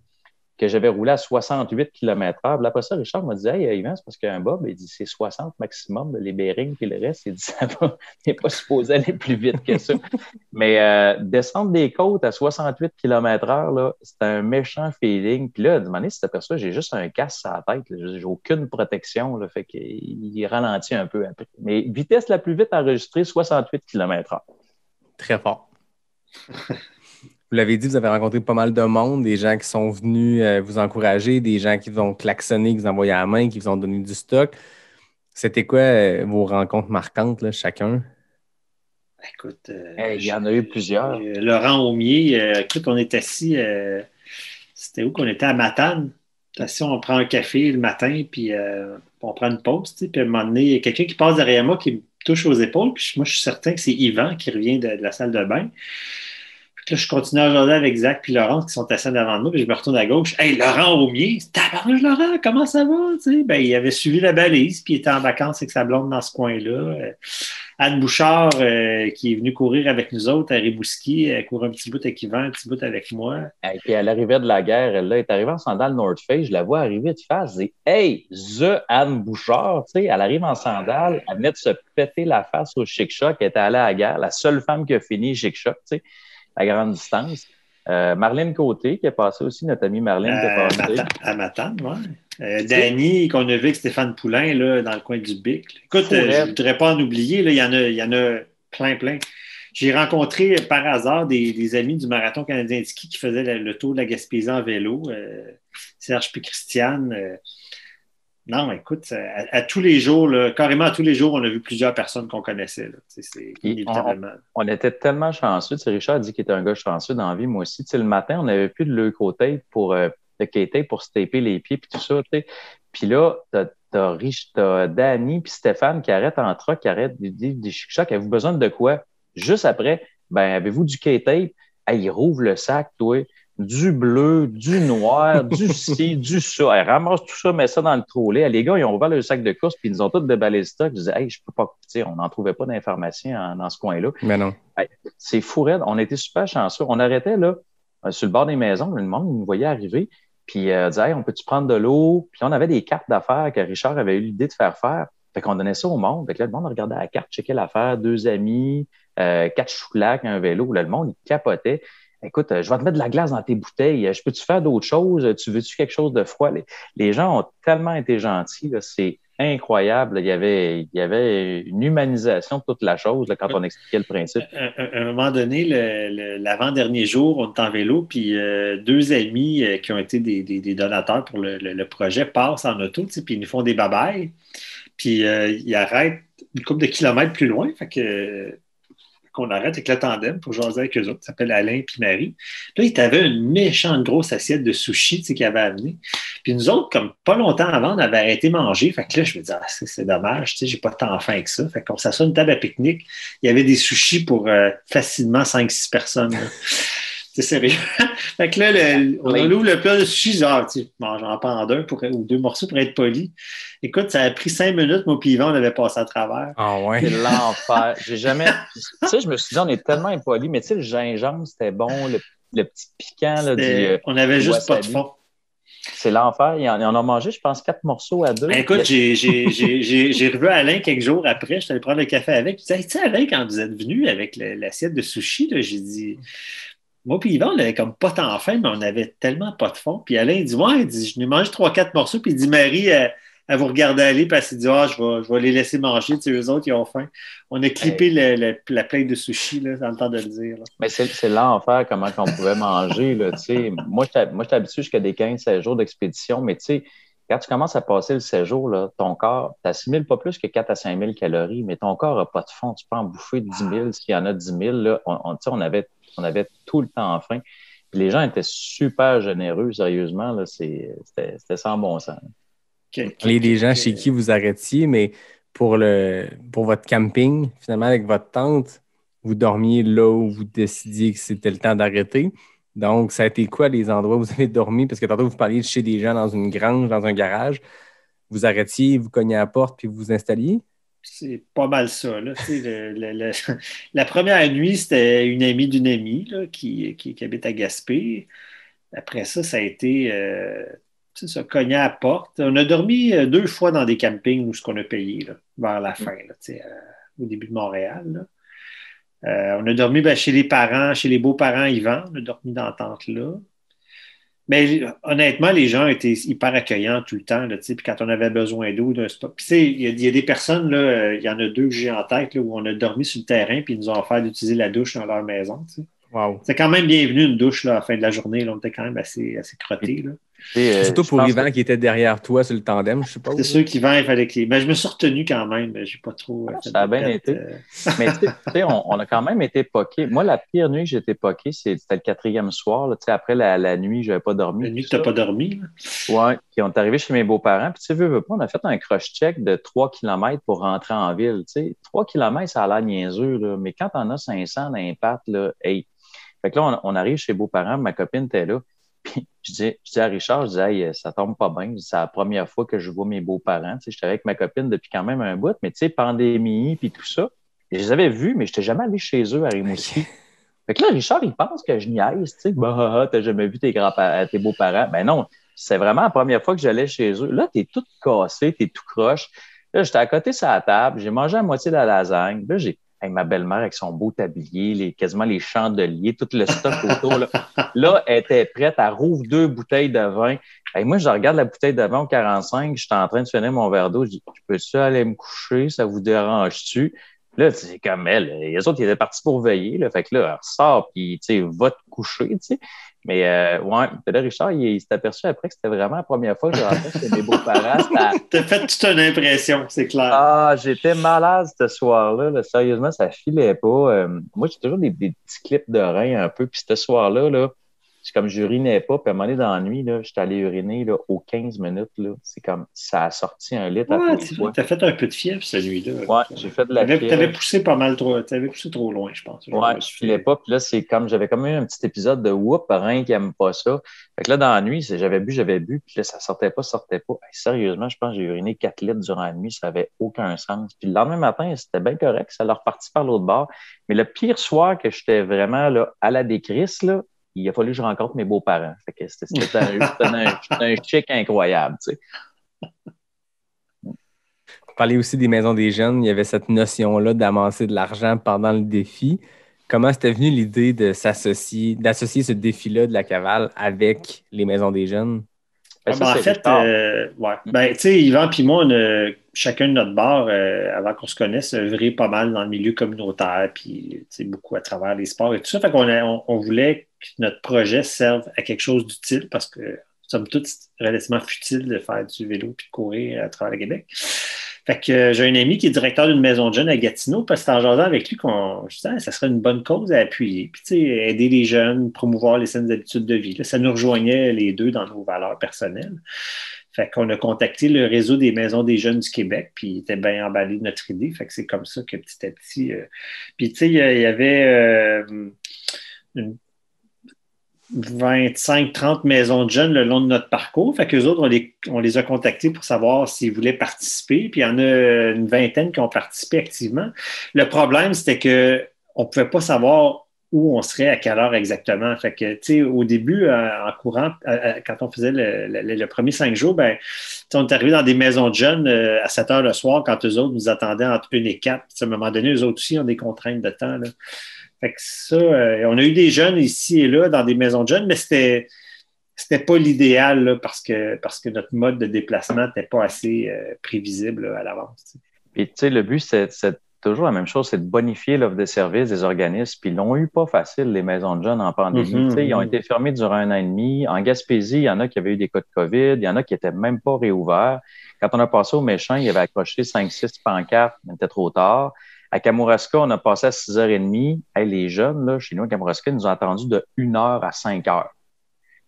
que j'avais roulé à 68 km/h. Puis après ça, Richard m'a dit, hey, Yvan, c'est parce qu'un bob, il dit, c'est 60 maximum, les bearings, puis le reste, il dit, ça va, il n'est pas supposé aller plus vite que ça. Mais descendre des côtes à 68 km/h, là, c'est un méchant feeling. Puis là, à un moment donné, si tu t'aperçois, j'ai juste un casque sur la tête, là, j'ai aucune protection, là, fait qu'il ralentit un peu après. Mais vitesse la plus vite enregistrée, 68 km/h. Très fort. Vous l'avez dit, vous avez rencontré pas mal de monde, des gens qui sont venus vous encourager, des gens qui vous ont klaxonné, qui vous ont envoyé à la main, qui vous ont donné du stock. C'était quoi vos rencontres marquantes, là, chacun? Écoute, il y en a eu plusieurs. Laurent Aumier, écoute, on est assis, c'était où qu'on était à Matane? Assis, on prend un café le matin, puis on prend une pause, puis à un moment donné, il y a quelqu'un qui passe derrière moi qui me touche aux épaules, puis moi, je suis certain que c'est Yvan qui revient de la salle de bain. Là, je continue à jaser avec Zach puis Laurent qui sont assis devant moi, puis je me retourne à gauche. Hey, Laurent Aumier, tabarnouche Laurent, comment ça va? T'sais, ben, il avait suivi la balise, puis il était en vacances avec sa blonde dans ce coin-là. Anne Bouchard, qui est venue courir avec nous autres à Rimouski, elle court un petit bout avec Yvan, un petit bout avec moi. Et puis à l'arrivée de la guerre, elle là, est arrivée en sandales North Face, je la vois arriver de face, et hey, Anne Bouchard, tu sais, elle arrive en sandales, elle venait de se péter la face au Chic Choc, elle était allée à la guerre, la seule femme qui a fini Chic Choc, tu sais. À grande distance. Marlène Côté, qui est passée aussi, notre amie Marlène, qui est passée. À Matane, oui. Danny, qu'on a vu avec Stéphane Poulain, là, dans le coin du Bic. Écoute, je ne voudrais pas en oublier, là, il y en a plein. J'ai rencontré par hasard des amis du Marathon canadien de ski qui faisaient le tour de la Gaspésie en vélo. Serge puis Christiane. Non, écoute, à tous les jours, là, carrément à tous les jours, on a vu plusieurs personnes qu'on connaissait. Là. C'est inévitablement. On était tellement chanceux. Richard a dit qu'il était un gars chanceux dans la vie, moi aussi. Le matin, on n'avait plus de leucotape pour de K-tape pour se taper les pieds et tout ça. T'sais. Puis là, t'as Danny puis Stéphane qui arrêtent en truck, qui arrêtent des Chic-Chocs. Avez-vous besoin de quoi? Juste après, ben avez-vous du K-tape? Hey, il rouvre le sac, toi. Du bleu, du noir, du ci, du ça. Elle ramasse tout ça, met ça dans le trolley. Les gars, ils ont ouvert le sac de course puis ils nous ont tous déballé le stock. Je disais, hey, je peux pas, on n'en trouvait pas d'informations dans ce coin-là. Mais non. Hey, c'est fou raide. On était super chanceux. On arrêtait là, sur le bord des maisons. Le monde nous voyait arriver. Puis disait, hey, on peut-tu prendre de l'eau? Puis on avait des cartes d'affaires que Richard avait eu l'idée de faire. Fait qu'on donnait ça au monde. Fait que là, le monde regardait la carte, checkait l'affaire, 2 amis, 4 choulacs, un vélo. Là, le monde, il capotait. Écoute, je vais te mettre de la glace dans tes bouteilles. Je peux-tu faire d'autres choses? Tu veux-tu quelque chose de froid? Les gens ont tellement été gentils. Là, c'est incroyable. Il y avait une humanisation de toute la chose là, quand on expliquait le principe. À un moment donné, l'avant-dernier jour, on est en vélo, puis 2 amis qui ont été des donateurs pour le projet passent en auto, puis ils nous font des babayes. Puis ils arrêtent une couple de kilomètres plus loin. Fait que... qu'on arrête avec le tandem pour jaser avec eux autres. Ça s'appelle Alain puis Marie. Là, ils avaient une méchante grosse assiette de sushi qu'ils avaient amené. Puis nous autres, comme pas longtemps avant, on avait arrêté de manger. Fait que là, je me disais, c'est dommage, j'ai pas tant faim que ça. Fait qu'on s'assoit une table à pique-nique. Il y avait des sushis pour facilement 5-6 personnes. Là. C'est sérieux. Fait que là, on ouvre le plat de sushi, genre, tu sais, j'en prends ou deux morceaux pour être poli. Écoute, ça a pris 5 minutes, moi puis Yvan, on avait passé à travers. Ah ouais. C'est l'enfer. J'ai jamais. Tu sais, je me suis dit, on est tellement impolis, mais tu sais, le gingembre, c'était bon, le petit piquant là, on avait du juste pas de wasabi. fond. C'est l'enfer. Ils en ont mangé, je pense, 4 morceaux à 2. Ben, écoute, j'ai revu Alain quelques jours après, je suis allé prendre le café avec. Je disais, hey, tu sais, Alain, quand vous êtes venu avec l'assiette de sushi, là, j'ai dit, moi puis Yvan, on avait comme pas tant faim, mais on avait tellement pas de fond. Puis Alain, il dit, ouais, il dit, je n'ai mangé 3-4 morceaux, puis il dit, Marie, elle vous regarde aller, puis elle s'est dit, je vais les laisser manger, tu sais, eux autres, ils ont faim. On a clippé la plaque de sushi, là, dans le temps de le dire. Là. Mais c'est l'enfer, comment on pouvait manger, là, tu sais. Moi, j'étais habitué jusqu'à des 15-16 jours d'expédition, mais tu sais, quand tu commences à passer le séjour, là, ton corps, tu assimiles pas plus que 4 à 5 000 calories, mais ton corps n'a pas de fond. Tu peux en bouffer 10 000, s'il y en a 10 000, là, on avait tout le temps faim. Puis les gens étaient super généreux, sérieusement, là, c'était sans bon sens. Parler des gens chez qui vous arrêtiez, mais pour votre camping, finalement, avec votre tente, vous dormiez là où vous décidiez que c'était le temps d'arrêter. Donc, ça a été quoi les endroits où vous avez dormi? Parce que tantôt, vous parliez de chez des gens dans une grange, dans un garage. Vous arrêtiez, vous cogniez à la porte, puis vous vous installiez? C'est pas mal ça. Là. La première nuit, c'était une amie d'une amie là, qui habite à Gaspé. Après ça, ça a été ça, cogner à la porte. On a dormi 2 fois dans des campings où ce qu'on a payé là, vers la fin, là, au début de Montréal. Là. On a dormi chez les parents, chez les beaux-parents Yvan. On a dormi dans la tente là. Mais honnêtement, les gens étaient hyper accueillants tout le temps. Là, puis quand on avait besoin d'eau, d'un spot. Puis il y a des personnes, là, il y en a 2 que j'ai en tête là, où on a dormi sur le terrain puis ils nous ont offert d'utiliser la douche dans leur maison. T'sais. Wow. C'est quand même bienvenu une douche là, à la fin de la journée. Là, on était quand même assez crottés. Surtout pour Yvan qui était derrière toi sur le tandem, je suppose. C'est sûr qu'Yvan, il fallait qu'il. Mais je me suis retenu quand même. J'ai pas trop. Ça a bien été. Mais tu sais, on a quand même été poqués. Moi, la pire nuit que j'ai été poqué, c'était le 4e soir. Là. Après la nuit, je n'avais pas dormi. La nuit que tu n'as pas dormi. Oui. Puis on est arrivé chez mes beaux-parents. Puis tu sais, veux pas, on a fait un cross-check de 3 km pour rentrer en ville. T'sais. 3 km, ça a l'air niaiseux. Là. Mais quand on a 500 d'impact, là, hey. Fait que là, on arrive chez les beaux-parents, ma copine était là. Puis je dis à Richard, hey, ça tombe pas bien. C'est la première fois que je vois mes beaux-parents. J'étais avec ma copine depuis quand même un bout, mais tu sais, pandémie puis tout ça. Je les avais vus, mais je n'étais jamais allé chez eux à Rimouski. Fait que là, Richard, il pense que je niaise, tu sais. Bah, t'as jamais vu tes beaux-parents. Ben non, c'est vraiment la première fois que j'allais chez eux. Là, t'es tout cassé, t'es tout croche. Là, j'étais à côté sur la table, j'ai mangé la moitié de la lasagne. Là, j'ai ma belle-mère avec son beau tablier, quasiment les chandeliers, tout le stock autour. Là, elle était prête, elle rouvre 2 bouteilles de vin. Et moi, je regarde la bouteille de vin au 45, j'étais en train de finir mon verre d'eau. Je dis, peux-tu aller me coucher? Ça vous dérange-tu? Là, c'est comme elle. Les autres, ils étaient partis pour veiller. Là. Fait que là, elle ressort, puis, tu sais, va te coucher, tu sais. Mais, ouais, là, Richard, il s'est aperçu après que c'était vraiment la première fois que je rentrais chez mes beaux-parents. T'as fait toute une impression, c'est clair. Ah, j'étais malade ce soir-là. Là. Sérieusement, ça filait pas. Moi, j'ai toujours des petits clips de rein un peu. Puis ce soir-là, là, c'est comme j'urinais pas. Puis à un moment donné, dans la nuit, là, j'étais allé uriner là, aux 15 minutes. Là. C'est comme ça a sorti 1 litre à tous les fois. T'as fait un peu de fièvre cette nuit-là. Ouais, j'ai fait de la fièvre. T'avais poussé pas mal trop. T'avais poussé trop loin, je pense. Ouais, je filais pas. Puis là, c'est comme j'avais comme eu un petit épisode de whoop, rein qui aime pas ça. Fait que là, dans la nuit, j'avais bu. Puis là, ça sortait pas. Hey, sérieusement, je pense que j'ai uriné 4 litres durant la nuit. Ça avait aucun sens. Puis le lendemain matin, c'était bien correct. Ça leur reparti par l'autre bord. Mais le pire soir que j'étais vraiment là, à la décrisse, là, il a fallu que je rencontre mes beaux-parents. Fait que c'était un chic incroyable, tu sais. Vous parlez aussi des maisons des jeunes. Il y avait cette notion-là d'amasser de l'argent pendant le défi. Comment c'était venu l'idée d'associer ce défi-là de la cavale avec les maisons des jeunes? En fait, ouais. Ben, tu sais, Yvan et moi, on a chacun de notre bar, avant qu'on se connaisse, œuvré pas mal dans le milieu communautaire, puis beaucoup à travers les sports et tout ça. Fait qu'on on voulait que notre projet serve à quelque chose d'utile parce que nous sommes tous relativement futiles de faire du vélo puis de courir à travers le Québec. Fait que j'ai un ami qui est directeur d'une maison de jeunes à Gatineau, parce que c'est en jasant avec lui qu'on je disais, ça serait une bonne cause à appuyer. Puis, tu sais, aider les jeunes, promouvoir les saines habitudes de vie. Là, ça nous rejoignait les deux dans nos valeurs personnelles. Fait qu'on a contacté le réseau des maisons des jeunes du Québec, puis il était bien emballé de notre idée. Fait que c'est comme ça que petit à petit... Puis, tu sais, il y avait 25-30 maisons de jeunes le long de notre parcours. Fait qu'eux autres, on les a contactés pour savoir s'ils voulaient participer. Puis il y en a une vingtaine qui ont participé activement. Le problème, c'était qu'on ne pouvait pas savoir où on serait, à quelle heure exactement. Fait que, tu sais, au début, en courant, quand on faisait le premier 5 jours, ben, on est arrivé dans des maisons de jeunes à 7 heures le soir quand eux autres nous attendaient entre 1 et 4. Puis, à un moment donné, eux autres aussi ont des contraintes de temps, là. Fait que ça, on a eu des jeunes ici et là dans des maisons de jeunes, mais c'était pas l'idéal là, parce que notre mode de déplacement n'était pas assez prévisible là, à l'avance. Puis, tu sais, le but, c'est toujours la même chose, c'est de bonifier l'offre de services des organismes. Puis, ils l'ont eu pas facile, les maisons de jeunes en pandémie. Tu sais, ils ont été fermés durant 1 an et demi. En Gaspésie, il y en a qui avaient eu des cas de COVID. Il y en a qui n'étaient même pas réouverts. Quand on a passé au Méchant, il y avait accroché 5-6 pancartes, mais c'était trop tard. À Kamouraska, on a passé à 6h30. Hey, les jeunes, là, chez nous, à Kamouraska, ils nous ont attendu de 1h à 5h. Tu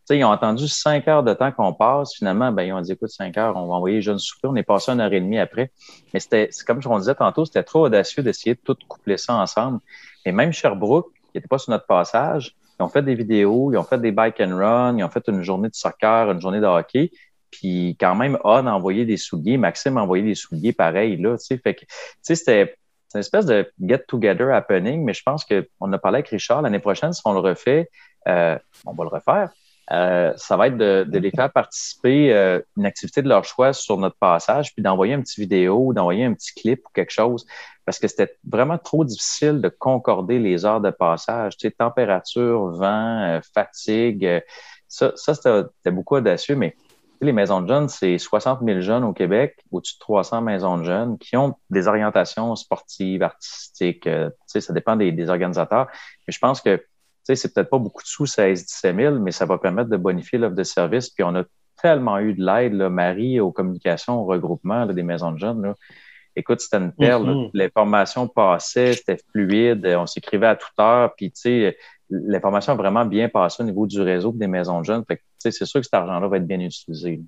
sais, ils ont attendu 5 heures de temps qu'on passe. Finalement, ben, ils ont dit, écoute, 5 heures, on va envoyer les jeunes souper. On est passé 1h30 après. Mais c'est comme on disait tantôt, c'était trop audacieux d'essayer de tout coupler ça ensemble. Et même Sherbrooke, qui n'était pas sur notre passage, ils ont fait des vidéos, ils ont fait des bike and run, ils ont fait une journée de soccer, une journée de hockey. Puis quand même, On a envoyé des souliers, Maxime a envoyé des souliers pareil, là, tu sais. Fait que, tu sais, c'était une espèce de get-together happening, mais je pense qu'on a parlé avec Richard. L'année prochaine, si on le refait, on va le refaire. Ça va être de les faire participer une activité de leur choix sur notre passage, puis d'envoyer un petit vidéo, d'envoyer un petit clip ou quelque chose, parce que c'était vraiment trop difficile de concorder les heures de passage. Tu sais, température, vent, fatigue, ça c'était beaucoup audacieux, mais les maisons de jeunes, c'est 60 000 jeunes au Québec, au-dessus de 300 maisons de jeunes qui ont des orientations sportives, artistiques. Tu sais, ça dépend des organisateurs. Mais je pense que c'est peut-être pas beaucoup de sous, 16-17 000, mais ça va permettre de bonifier l'offre de service. Puis on a tellement eu de l'aide, là, Marie, aux communications, au regroupement là, des maisons de jeunes. Là. Écoute, c'était une perle. Là. L'information passait, c'était fluide, on s'écrivait à toute heure. Puis, tu sais, l'information a vraiment bien passé au niveau du réseau des maisons de jeunes. Fait que, c'est sûr que cet argent-là va être bien utilisé.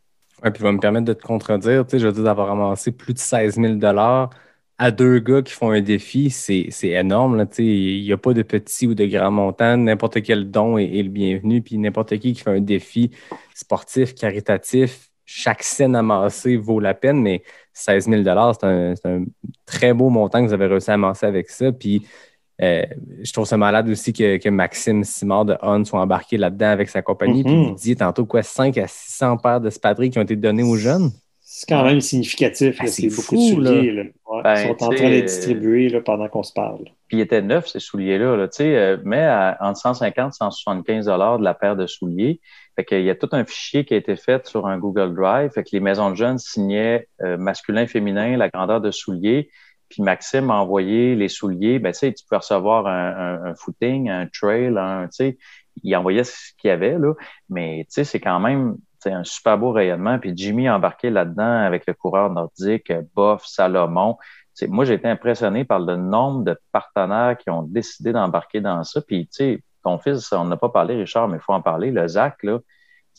Oui, puis il va me permettre de te contredire. Je veux dire, d'avoir ramassé plus de 16 000 à 2 gars qui font un défi, c'est énorme. Là, il n'y a pas de petit ou de grand montant. N'importe quel don est le bienvenu. Puis n'importe qui fait un défi sportif, caritatif, chaque scène amassée vaut la peine. Mais 16 000 c'est un très beau montant que vous avez réussi à amasser avec ça. Puis je trouve ça malade aussi que Maxime Simard de On soit embarqué là-dedans avec sa compagnie. Puis vous disiez tantôt 500 à 600 paires de spadrilles qui ont été données aux jeunes. C'est quand même significatif. C'est beaucoup de souliers. Là. Ouais, ils sont en train de les distribuer là, pendant qu'on se parle. Puis ils étaient neufs, ces souliers-là. Là, mais entre 150 et 175 $ de la paire de souliers. Fait qu'il y a tout un fichier qui a été fait sur un Google Drive. Fait que les maisons de jeunes signaient masculin, féminin, la grandeur de souliers. Puis Maxime a envoyé les souliers. Ben, tu peux recevoir un footing, un trail, il envoyait ce qu'il y avait, là. Mais c'est quand même un super beau rayonnement. Puis Jimmy a embarqué là-dedans avec le coureur nordique, Boff, Salomon. Moi, j'ai été impressionné par le nombre de partenaires qui ont décidé d'embarquer dans ça. Puis, ton fils, on n'a pas parlé, Richard, mais il faut en parler. Le Zach, là,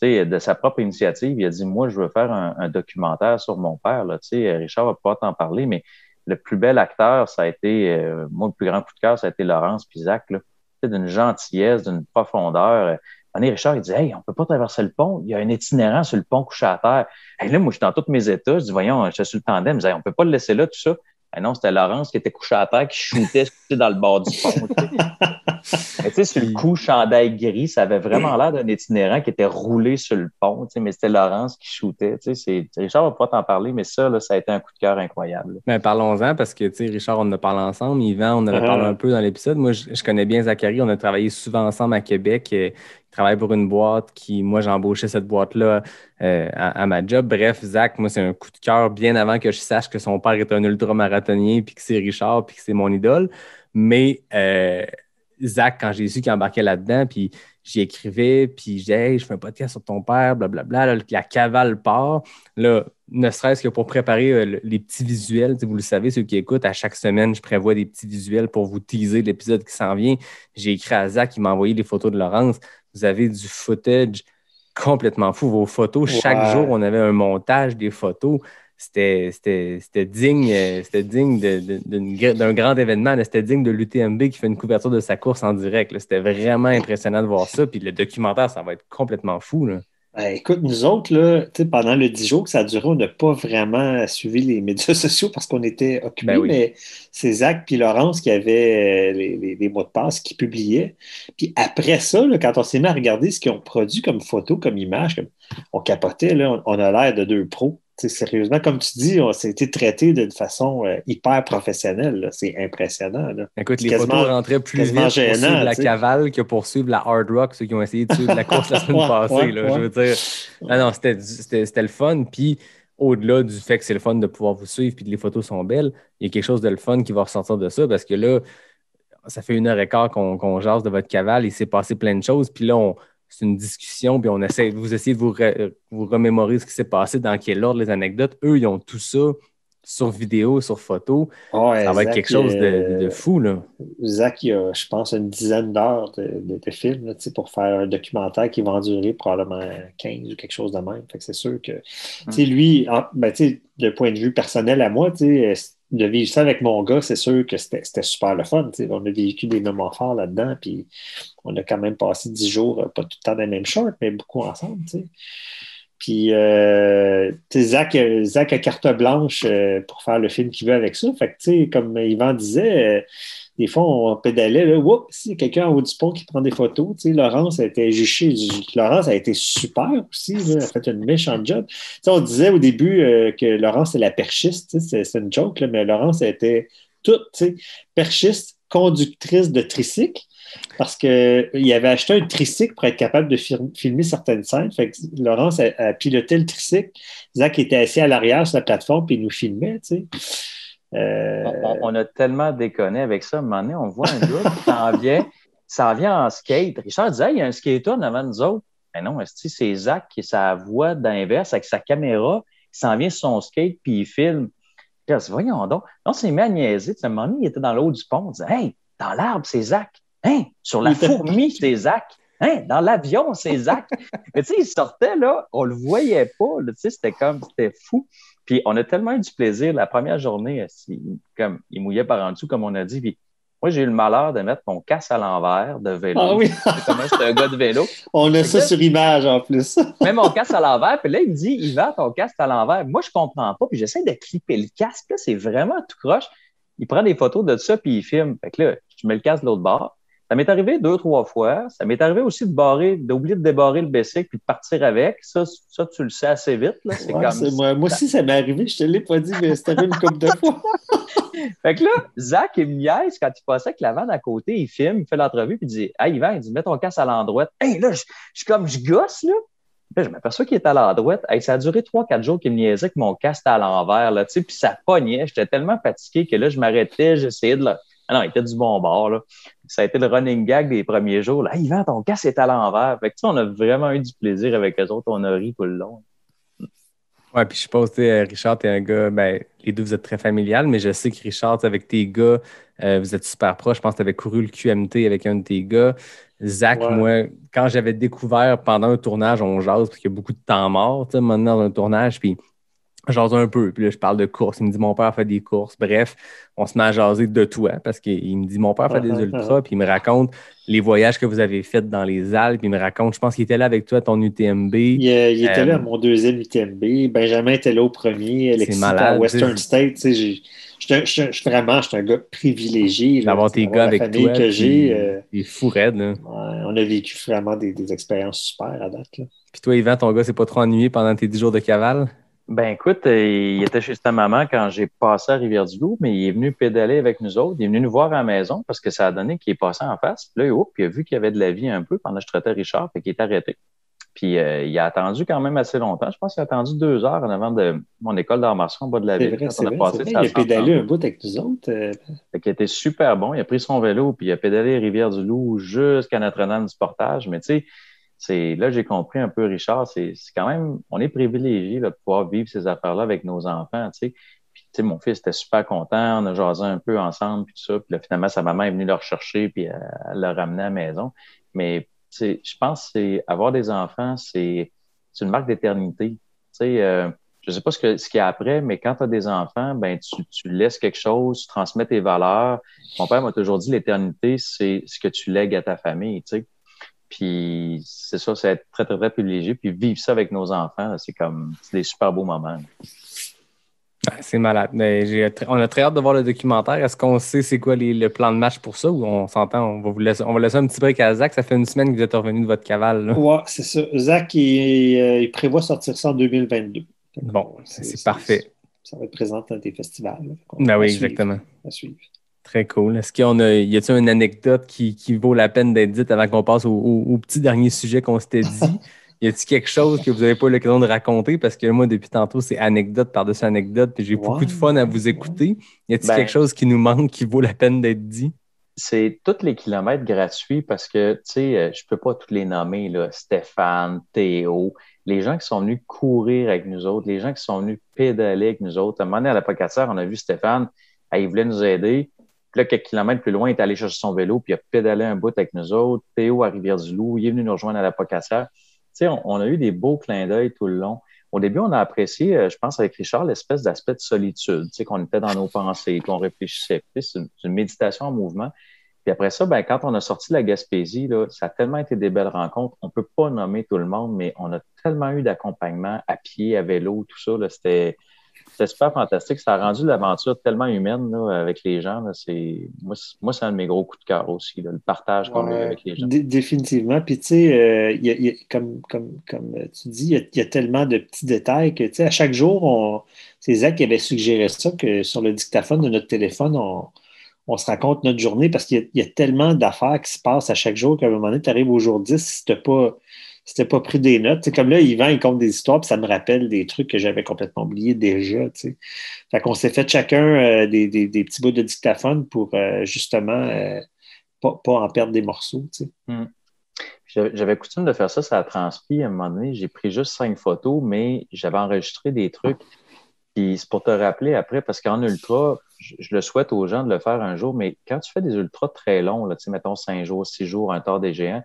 de sa propre initiative, il a dit, moi, je veux faire un documentaire sur mon père. Là. Richard va pouvoir t'en parler, mais le plus bel acteur, ça a été, moi, le plus grand coup de cœur, ça a été Laurence puis Zach, là. D'une gentillesse, d'une profondeur. Richard, il dit, hey, on peut pas traverser le pont. Il y a un itinérant sur le pont couché à terre. Hey, là, moi, je suis dans tous mes états. Je dis, voyons, je suis sur le tandem. Je dis, hey, on peut pas le laisser là, tout ça. Hey, non, c'était Laurence qui était couché à terre, qui shootait dans le bord du pont. Sur le coup, chandail gris, ça avait vraiment l'air d'un itinérant qui était roulé sur le pont, mais c'était Laurence qui shootait. Richard va pouvoir t'en parler, mais ça, là, ça a été un coup de cœur incroyable. Ben, parlons-en, parce que Richard, on en a parlé ensemble. Yvan, on en avait parlé un peu dans l'épisode. Moi, je connais bien Zachary. On a travaillé souvent ensemble à Québec. Il travaille pour une boîte qui, moi, j'ai embauché cette boîte-là à ma job. Bref, Zach, moi, c'est un coup de cœur bien avant que je sache que son père est un ultramarathonien, puis que c'est Richard, puis que c'est mon idole. Mais Zach, quand j'ai su qu'il embarquait là-dedans, puis j'y écrivais, puis je disais, hey, je fais un podcast sur ton père, blablabla, là, la cavale part. Là, ne serait-ce que pour préparer les petits visuels, vous le savez, ceux qui écoutent, à chaque semaine, je prévois des petits visuels pour vous teaser l'épisode qui s'en vient. J'ai écrit à Zach, il m'a envoyé les photos de Laurence. Vous avez du footage complètement fou. Vos photos, chaque jour, on avait un montage des photos. c'était digne d'un grand événement. Là. C'était digne de l'UTMB qui fait une couverture de sa course en direct. Là. C'était vraiment impressionnant de voir ça. Puis le documentaire, ça va être complètement fou. Là. Écoute, nous autres, là, pendant le 10 jours que ça a duré, on n'a pas vraiment suivi les médias sociaux parce qu'on était occupés, Ben oui. mais c'est Zach puis Laurence qui avaient les mots de passe qui publiaient. Puis après ça, là, quand on s'est mis à regarder ce qu'ils ont produit comme photo, comme image, on capotait, là, on a l'air de deux pros. T'sais, sérieusement, comme tu dis, on s'est été traité d'une façon hyper professionnelle. Là. C'est impressionnant. Là. Écoute, C'est les photos rentraient plus vite pour gênant, suivre la t'sais. cavale que pour suivre la Hard Rock, ceux qui ont essayé de suivre la course la semaine passée. Là, je veux dire, non, c'était le fun. Puis, au-delà du fait que c'est le fun de pouvoir vous suivre puis que les photos sont belles, il y a quelque chose de le fun qui va ressortir de ça parce que là, ça fait 1h15 qu'on jase de votre cavale. Il s'est passé plein de choses. Puis là, c'est une discussion, puis vous essayez de vous remémorer ce qui s'est passé, dans quel ordre, les anecdotes. Eux, ils ont tout ça sur vidéo, sur photo. Ouais, ça va être quelque chose de fou, là. Zach, il a, je pense, une dizaine d'heures de film là, pour faire un documentaire qui va en durer probablement 15 ou quelque chose de même. Fait que c'est sûr que, lui, de point de vue personnel à moi, de vivre ça avec mon gars, c'est sûr que c'était super le fun. On a vécu des moments forts là-dedans, puis on a quand même passé 10 jours, pas tout le temps dans les mêmes shorts, mais beaucoup ensemble. T'sais. Puis, Zach a carte blanche pour faire le film qu'il veut avec ça. Fait que, comme Yvan disait, des fois, on pédalait, là, si quelqu'un en haut du pont qui prend des photos, Laurence a été juchée. Laurence a été super aussi, là, elle a fait une méchante job. On disait au début que Laurence, c'est la perchiste, c'est une joke, là, mais Laurence, elle était toute, perchiste, conductrice de tricycle, parce qu'il avait acheté un tricycle pour être capable de filmer certaines scènes. Fait que Laurence a piloté le tricycle. Zach était assis à l'arrière sur la plateforme et il nous filmait, tu sais. On a tellement déconné avec ça. À un moment donné, on voit un gars qui s'en vient en skate. Richard disait, il y a un skater avant nous autres. Mais non, c'est Zach qui est sa voix d'inverse avec sa caméra. Il s'en vient sur son skate puis il filme. Puis là, voyons donc. On s'est mis à niaiser. À un moment donné, il était dans le haut du pont. On disait, hey, dans l'arbre, c'est Zach. Hein, sur la fourmi, c'est Zach. Hein, dans l'avion, c'est Zach. Mais tu sais, il sortait, là, on le voyait pas. Tu sais, c'était fou. Puis on a tellement eu du plaisir. La première journée, comme il mouillait par en dessous, comme on a dit. Puis moi, j'ai eu le malheur de mettre mon casque à l'envers de vélo. Ah oui. C'est un gars de vélo. On a ça sur image en plus. Mets mon casque à l'envers. Puis là, il me dit, Yvan, ton casque à l'envers. Moi, je comprends pas. Puis j'essaie de clipper le casque. Là, c'est vraiment tout croche. Il prend des photos de ça, puis il filme. Fait que là, je mets le casque de l'autre bord. Ça m'est arrivé 2-3 fois. Ça m'est arrivé aussi d'oublier de débarrer le bicycle puis de partir avec. Ça, tu le sais assez vite. Là. C'est comme... moi aussi, ça m'est arrivé. Je te l'ai pas dit, mais c'était une couple de fois. Fait que là, Zach, il me niaise quand il passait avec la vanne à côté. Il filme, il fait l'entrevue puis il dit « Hey, Yvan, il dit, mets ton casque à l'endroite. » Hey, là, je gosse, là. Là, je m'aperçois qu'il est à l'endroite. Hey, ça a duré 3-4 jours qu'il me niaisait avec mon casque à l'envers, là, tu sais, puis ça pognait. J'étais tellement fatigué que là, je m'arrêtais, j'essayais de le... Ah non, il était du bon bord, là. Ça a été le running gag des premiers jours. Là, hey, Yvan, ton casque est à l'envers. Fait que, tu sais, on a vraiment eu du plaisir avec eux autres. On a ri tout le long. Ouais, puis je suppose, Richard, t'es un gars, les deux, vous êtes très familial, mais je sais que Richard, avec tes gars, vous êtes super proches. Je pense que tu avais couru le QMT avec un de tes gars. Zach, moi, quand j'avais découvert pendant un tournage, on jase, parce qu'il y a beaucoup de temps mort, tu sais, maintenant dans un tournage, puis je jase un peu. Puis là, je parle de courses. Il me dit, mon père fait des courses. Bref, on se met à jaser de toi, parce qu'il me dit, mon père fait des ultras, puis il me raconte les voyages que vous avez faits dans les Alpes. Il me raconte, je pense qu'il était là avec toi à ton UTMB. Il était là à mon deuxième UTMB. Benjamin était là au premier. Alexis à Western State. Je suis un gars privilégié. D'avoir tes gars avec toi. Que j'ai. Il est fou raide. Là. On a vécu vraiment des expériences super à date. Là. Puis toi, Yvan, ton gars s'est pas trop ennuyé pendant tes 10 jours de cavale? Ben écoute, il était chez sa maman quand j'ai passé à Rivière-du-Loup, mais il est venu pédaler avec nous autres. Il est venu nous voir à la maison parce que ça a donné qu'il est passé en face. Puis là, il a vu qu'il y avait de la vie un peu pendant que je traitais Richard, fait qu'il est arrêté. Puis il a attendu quand même assez longtemps. Je pense qu'il a attendu 2 heures en avant de mon école d'arts martiaux en bas de la ville. C'est vrai. Il a pédalé un bout avec nous autres. Fait qu'il était super bon. Il a pris son vélo puis il a pédalé Rivière-du-Loup jusqu'à Notre-Dame-du-Portage. Mais tu sais, là, j'ai compris un peu, Richard, c'est quand même, on est privilégié de pouvoir vivre ces affaires-là avec nos enfants, tu sais. Puis, tu sais, mon fils était super content, on a jasé un peu ensemble, puis tout ça. Puis là, finalement, sa maman est venue le rechercher, puis elle l'a ramené à la maison. Mais, tu sais, je pense que avoir des enfants, c'est une marque d'éternité. Tu sais, je sais pas ce qu'il y a après, mais quand tu as des enfants, ben tu laisses quelque chose, tu transmets tes valeurs. Mon père m'a toujours dit, l'éternité, c'est ce que tu lègues à ta famille, tu sais. Puis c'est ça, c'est être très, très, très privilégié. Puis vivre ça avec nos enfants, c'est des super beaux moments. C'est malade. Mais on a très hâte de voir le documentaire. Est-ce qu'on sait c'est quoi le plan de match pour ça ou on s'entend, on va laisser un petit break à Zach. Ça fait une semaine que vous êtes revenu de votre cavale. Là. Ouais, c'est ça. Zach, il prévoit sortir ça en 2022. Bon, c'est parfait. Ça va être présent dans des festivals. Ben oui, exactement. À suivre. Très cool. Est-ce y a-t-il une anecdote qui vaut la peine d'être dite avant qu'on passe au petit dernier sujet qu'on s'était dit? Y a-t-il quelque chose que vous n'avez pas eu l'occasion de raconter? Parce que moi, depuis tantôt, c'est anecdote par-dessus anecdote, puis j'ai beaucoup de fun à vous écouter. Y a-t-il quelque chose qui nous manque, qui vaut la peine d'être dit? C'est tous les kilomètres gratuits parce que, tu sais, je peux pas tous les nommer, là. Stéphane, Théo, les gens qui sont venus courir avec nous autres, les gens qui sont venus pédaler avec nous autres. À un moment donné, à la Pocatière, on a vu Stéphane, il voulait nous aider. Puis là, quelques kilomètres plus loin, il est allé chercher son vélo, puis il a pédalé un bout avec nous autres. Théo à Rivière-du-Loup, il est venu nous rejoindre à la Pocatière. Tu sais, on a eu des beaux clins d'œil tout le long. Au début, on a apprécié, je pense, avec Richard, l'espèce d'aspect de solitude, tu sais, qu'on était dans nos pensées, qu'on réfléchissait. Puis c'est une méditation en mouvement. Puis après ça, ben, quand on a sorti la Gaspésie, là, ça a tellement été des belles rencontres. On peut pas nommer tout le monde, mais on a tellement eu d'accompagnement à pied, à vélo, tout ça. Là, c'était super fantastique. Ça a rendu l'aventure tellement humaine là, avec les gens. Là, moi, c'est un de mes gros coups de cœur aussi, là, le partage qu'on a eu avec les gens. Définitivement. Puis, tu sais, comme tu dis, il y a tellement de petits détails que, tu sais, à chaque jour, c'est Zach qui avait suggéré ça, que sur le dictaphone de notre téléphone, on se raconte notre journée parce qu'il y a tellement d'affaires qui se passent à chaque jour qu'à un moment donné, tu arrives au jour 10 si tu n'as pas pris des notes. C'est comme là, Yvan, il compte des histoires, puis ça me rappelle des trucs que j'avais complètement oubliés déjà. T'sais. Fait qu'on s'est fait chacun des petits bouts de dictaphone pour justement pas en perdre des morceaux. J'avais coutume de faire ça, ça a transpi à un moment donné. J'ai pris juste 5 photos, mais j'avais enregistré des trucs. Puis c'est pour te rappeler après, parce qu'en ultra, je le souhaite aux gens de le faire un jour, mais quand tu fais des ultras très longs, là, mettons 5 jours, 6 jours, un Tour des Géants,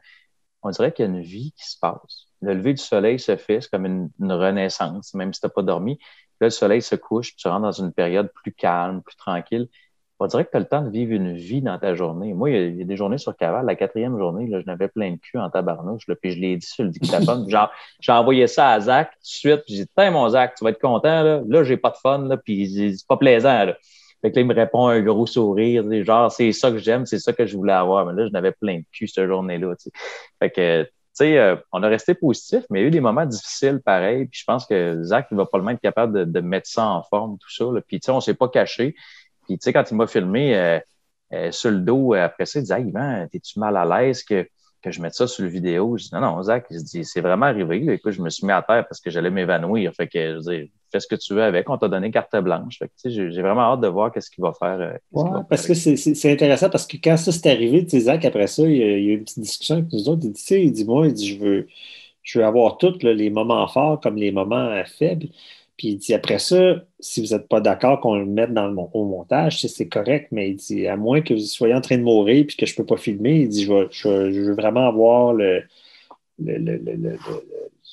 on dirait qu'il y a une vie qui se passe. Le lever du soleil se fait, c'est comme une renaissance, même si tu n'as pas dormi. Puis là, le soleil se couche, puis tu rentres dans une période plus calme, plus tranquille. On dirait que tu as le temps de vivre une vie dans ta journée. Moi, il y a des journées sur Cavale, la 4e journée, là, je n'avais plein de cul en tabarnouche, là, puis je l'ai dit sur le dictaphone. Genre, j'ai envoyé ça à Zach tout de suite, puis j'ai dit, tiens, mon Zach, tu vas être content, là, j'ai pas de fun, là, puis c'est pas plaisant, là. Fait que là, il me répond un gros sourire, genre, c'est ça que j'aime, c'est ça que je voulais avoir. Mais là, je n'avais plein de cul cette journée-là, tu sais. Fait que, tu sais, on a resté positif, mais il y a eu des moments difficiles pareil. Puis je pense que Zach, il va probablement être capable de mettre ça en forme, tout ça, là. Puis, tu sais, on s'est pas caché. Puis, tu sais, quand il m'a filmé sur le dos, après ça, il disait, hey, Yvan, t'es-tu mal à l'aise que je mette ça sur le vidéo? Je dis, non, Zach, il se dit, c'est vraiment arrivé. Là. Écoute, je me suis mis à terre parce que j'allais m'évanouir. Fait que, je veux dire, fais ce que tu veux avec. On t'a donné carte blanche. Fait que, tu sais, j'ai vraiment hâte de voir qu'est-ce qu'il va faire. Parce que c'est intéressant parce que quand ça s'est arrivé, tu sais, Zach, après ça, il y a eu une petite discussion avec nous autres. Il dit, tu sais, il dit, je veux avoir tous les moments forts comme les moments faibles. Puis il dit, après ça, si vous n'êtes pas d'accord qu'on le mette au montage, c'est correct, mais il dit, à moins que vous soyez en train de mourir puis que je ne peux pas filmer, il dit, je veux vraiment avoir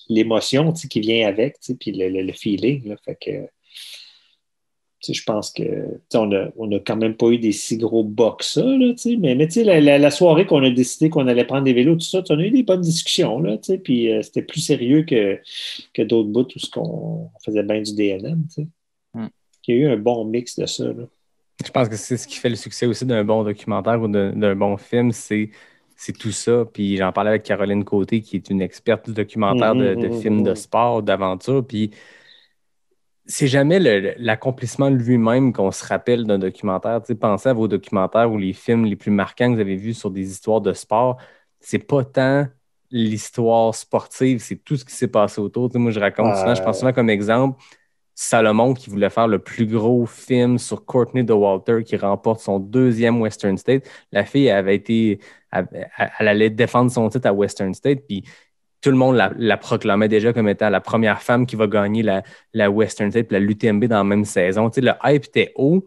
l'émotion qui vient avec, puis le feeling. Là, fait que, je pense que on a quand même pas eu des si gros bas que ça, là, mais la soirée qu'on a décidé qu'on allait prendre des vélos, tout ça, on a eu des bonnes discussions, là, puis c'était plus sérieux que d'autres bouts où on faisait bien du DNM. Il y a eu un bon mix de ça. Là. Je pense que c'est ce qui fait le succès aussi d'un bon documentaire ou d'un bon film, c'est tout ça. Puis j'en parlais avec Caroline Côté, qui est une experte du documentaire de films de sport, d'aventure, puis c'est jamais l'accomplissement lui-même qu'on se rappelle d'un documentaire. Tu sais, pensez à vos documentaires ou les films les plus marquants que vous avez vus sur des histoires de sport. C'est pas tant l'histoire sportive, c'est tout ce qui s'est passé autour. Tu sais, moi, je raconte souvent, je prends souvent comme exemple Salomon qui voulait faire le plus gros film sur Courtney Dauwalter qui remporte son 2e Western State. La fille elle allait défendre son titre à Western State, puis tout le monde la proclamait déjà comme étant la première femme qui va gagner la Western State et la l'UTMB dans la même saison. Tu sais, le hype était haut.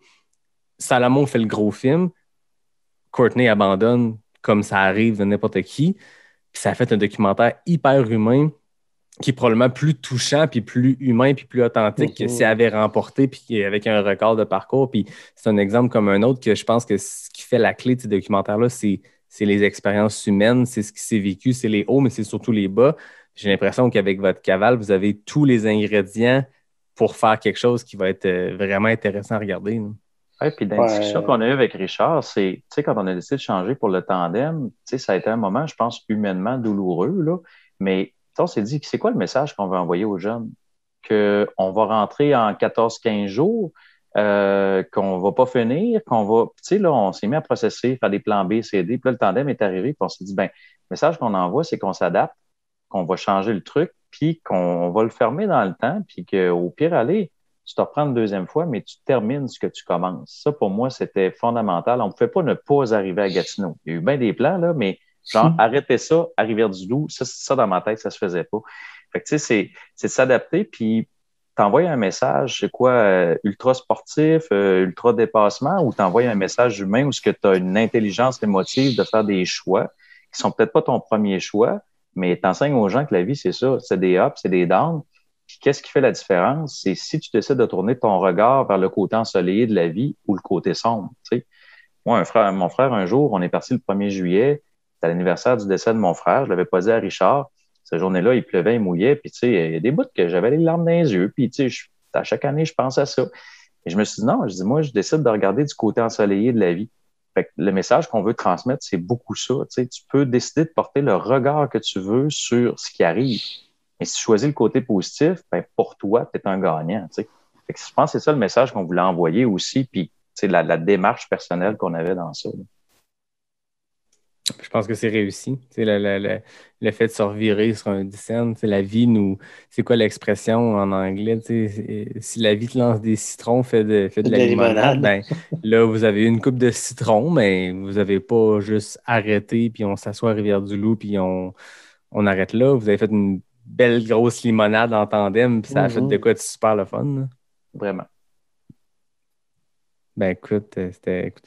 Salomon fait le gros film. Courtney abandonne comme ça arrive de n'importe qui. Puis ça a fait un documentaire hyper humain qui est probablement plus touchant, puis plus humain, puis plus authentique que si elle avait remporté, puis avec un record de parcours. Puis c'est un exemple comme un autre que je pense que ce qui fait la clé de ces documentaires-là, c'est les expériences humaines, c'est ce qui s'est vécu, c'est les hauts, mais c'est surtout les bas. J'ai l'impression qu'avec votre cavale, vous avez tous les ingrédients pour faire quelque chose qui va être vraiment intéressant à regarder. Oui, puis dans la discussion qu'on a eue avec Richard, c'est, tu sais, quand on a décidé de changer pour le tandem, tu sais, ça a été un moment, je pense, humainement douloureux, là, mais on s'est dit, c'est quoi le message qu'on veut envoyer aux jeunes? Qu'on va rentrer en 14-15 jours, qu'on va pas finir, qu'on va, tu sais, là, on s'est mis à processer, faire des plans B, C, D, puis là, le tandem est arrivé, puis on s'est dit, ben, le message qu'on envoie, c'est qu'on s'adapte, qu'on va changer le truc, puis qu'on va le fermer dans le temps, puis qu'au pire, allez, tu te reprends une deuxième fois, mais tu termines ce que tu commences. Ça, pour moi, c'était fondamental. On ne pouvait pas ne pas arriver à Gatineau. Il y a eu bien des plans, là, mais genre, arrêtez ça à Rivière-du-Loup. Ça, dans ma tête, ça se faisait pas. Fait que, tu sais, c'est de s'adapter, puis t'envoies un message, c'est quoi, ultra sportif, ultra dépassement, ou t'envoies un message humain où ce que tu as une intelligence émotive de faire des choix qui sont peut-être pas ton premier choix, mais t'enseignes aux gens que la vie, c'est ça. C'est des ups, c'est des downs. Puis qu'est-ce qui fait la différence? C'est si tu décides de tourner ton regard vers le côté ensoleillé de la vie ou le côté sombre. Tu sais. Moi, mon frère, un jour, on est parti le 1er juillet, c'était l'anniversaire du décès de mon frère, je l'avais pas dit à Richard. Cette journée-là, il pleuvait, il mouillait, puis tu sais, il y a des bouts que j'avais les larmes dans les yeux, puis tu sais, à chaque année, je pense à ça. Et je me suis dit, non, je dis, moi, je décide de regarder du côté ensoleillé de la vie. Fait que le message qu'on veut transmettre, c'est beaucoup ça. Tu sais, tu peux décider de porter le regard que tu veux sur ce qui arrive. Mais si tu choisis le côté positif, ben pour toi, tu es un gagnant. Tu sais. Fait que je pense que c'est ça le message qu'on voulait envoyer aussi, puis la démarche personnelle qu'on avait dans ça. Là. Je pense que c'est réussi. Le fait de se revirer sur un dixaine, la vie nous. C'est quoi l'expression en anglais? Si la vie te lance des citrons, fait de la limonade, ben, là, vous avez une coupe de citron, mais vous n'avez pas juste arrêté, puis on s'assoit à Rivière-du-Loup, puis on arrête là. Vous avez fait une belle grosse limonade en tandem, puis ça a fait de quoi de super le fun. Là. Vraiment. Ben écoutez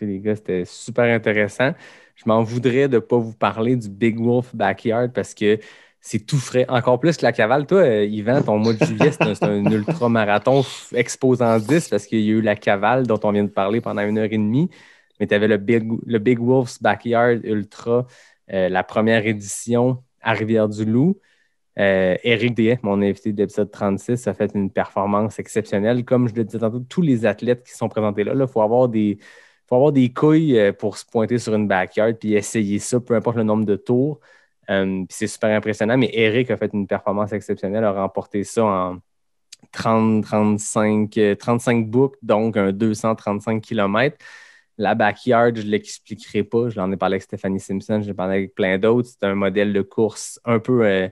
les gars, c'était super intéressant. Je m'en voudrais de ne pas vous parler du Big Wolf Backyard parce que c'est tout frais. Encore plus que la cavale. Toi, Yvan, ton mois de juillet, c'est un ultra-marathon exposant 10 parce qu'il y a eu la cavale dont on vient de parler pendant 1h30. Mais tu avais le Big Wolf's Backyard Ultra, la première édition à Rivière-du-Loup. Éric Deshaies, mon invité de l'épisode 36, a fait une performance exceptionnelle. Comme je le disais tantôt, tous les athlètes qui sont présentés là, il faut avoir des couilles pour se pointer sur une backyard puis essayer ça, peu importe le nombre de tours. Puis c'est super impressionnant. Mais Éric a fait une performance exceptionnelle, a remporté ça en 35 boucles, donc un 235 km. La backyard, je ne l'expliquerai pas. Je l'en ai parlé avec Stéphanie Simpson, je l'ai parlé avec plein d'autres. C'est un modèle de course un peu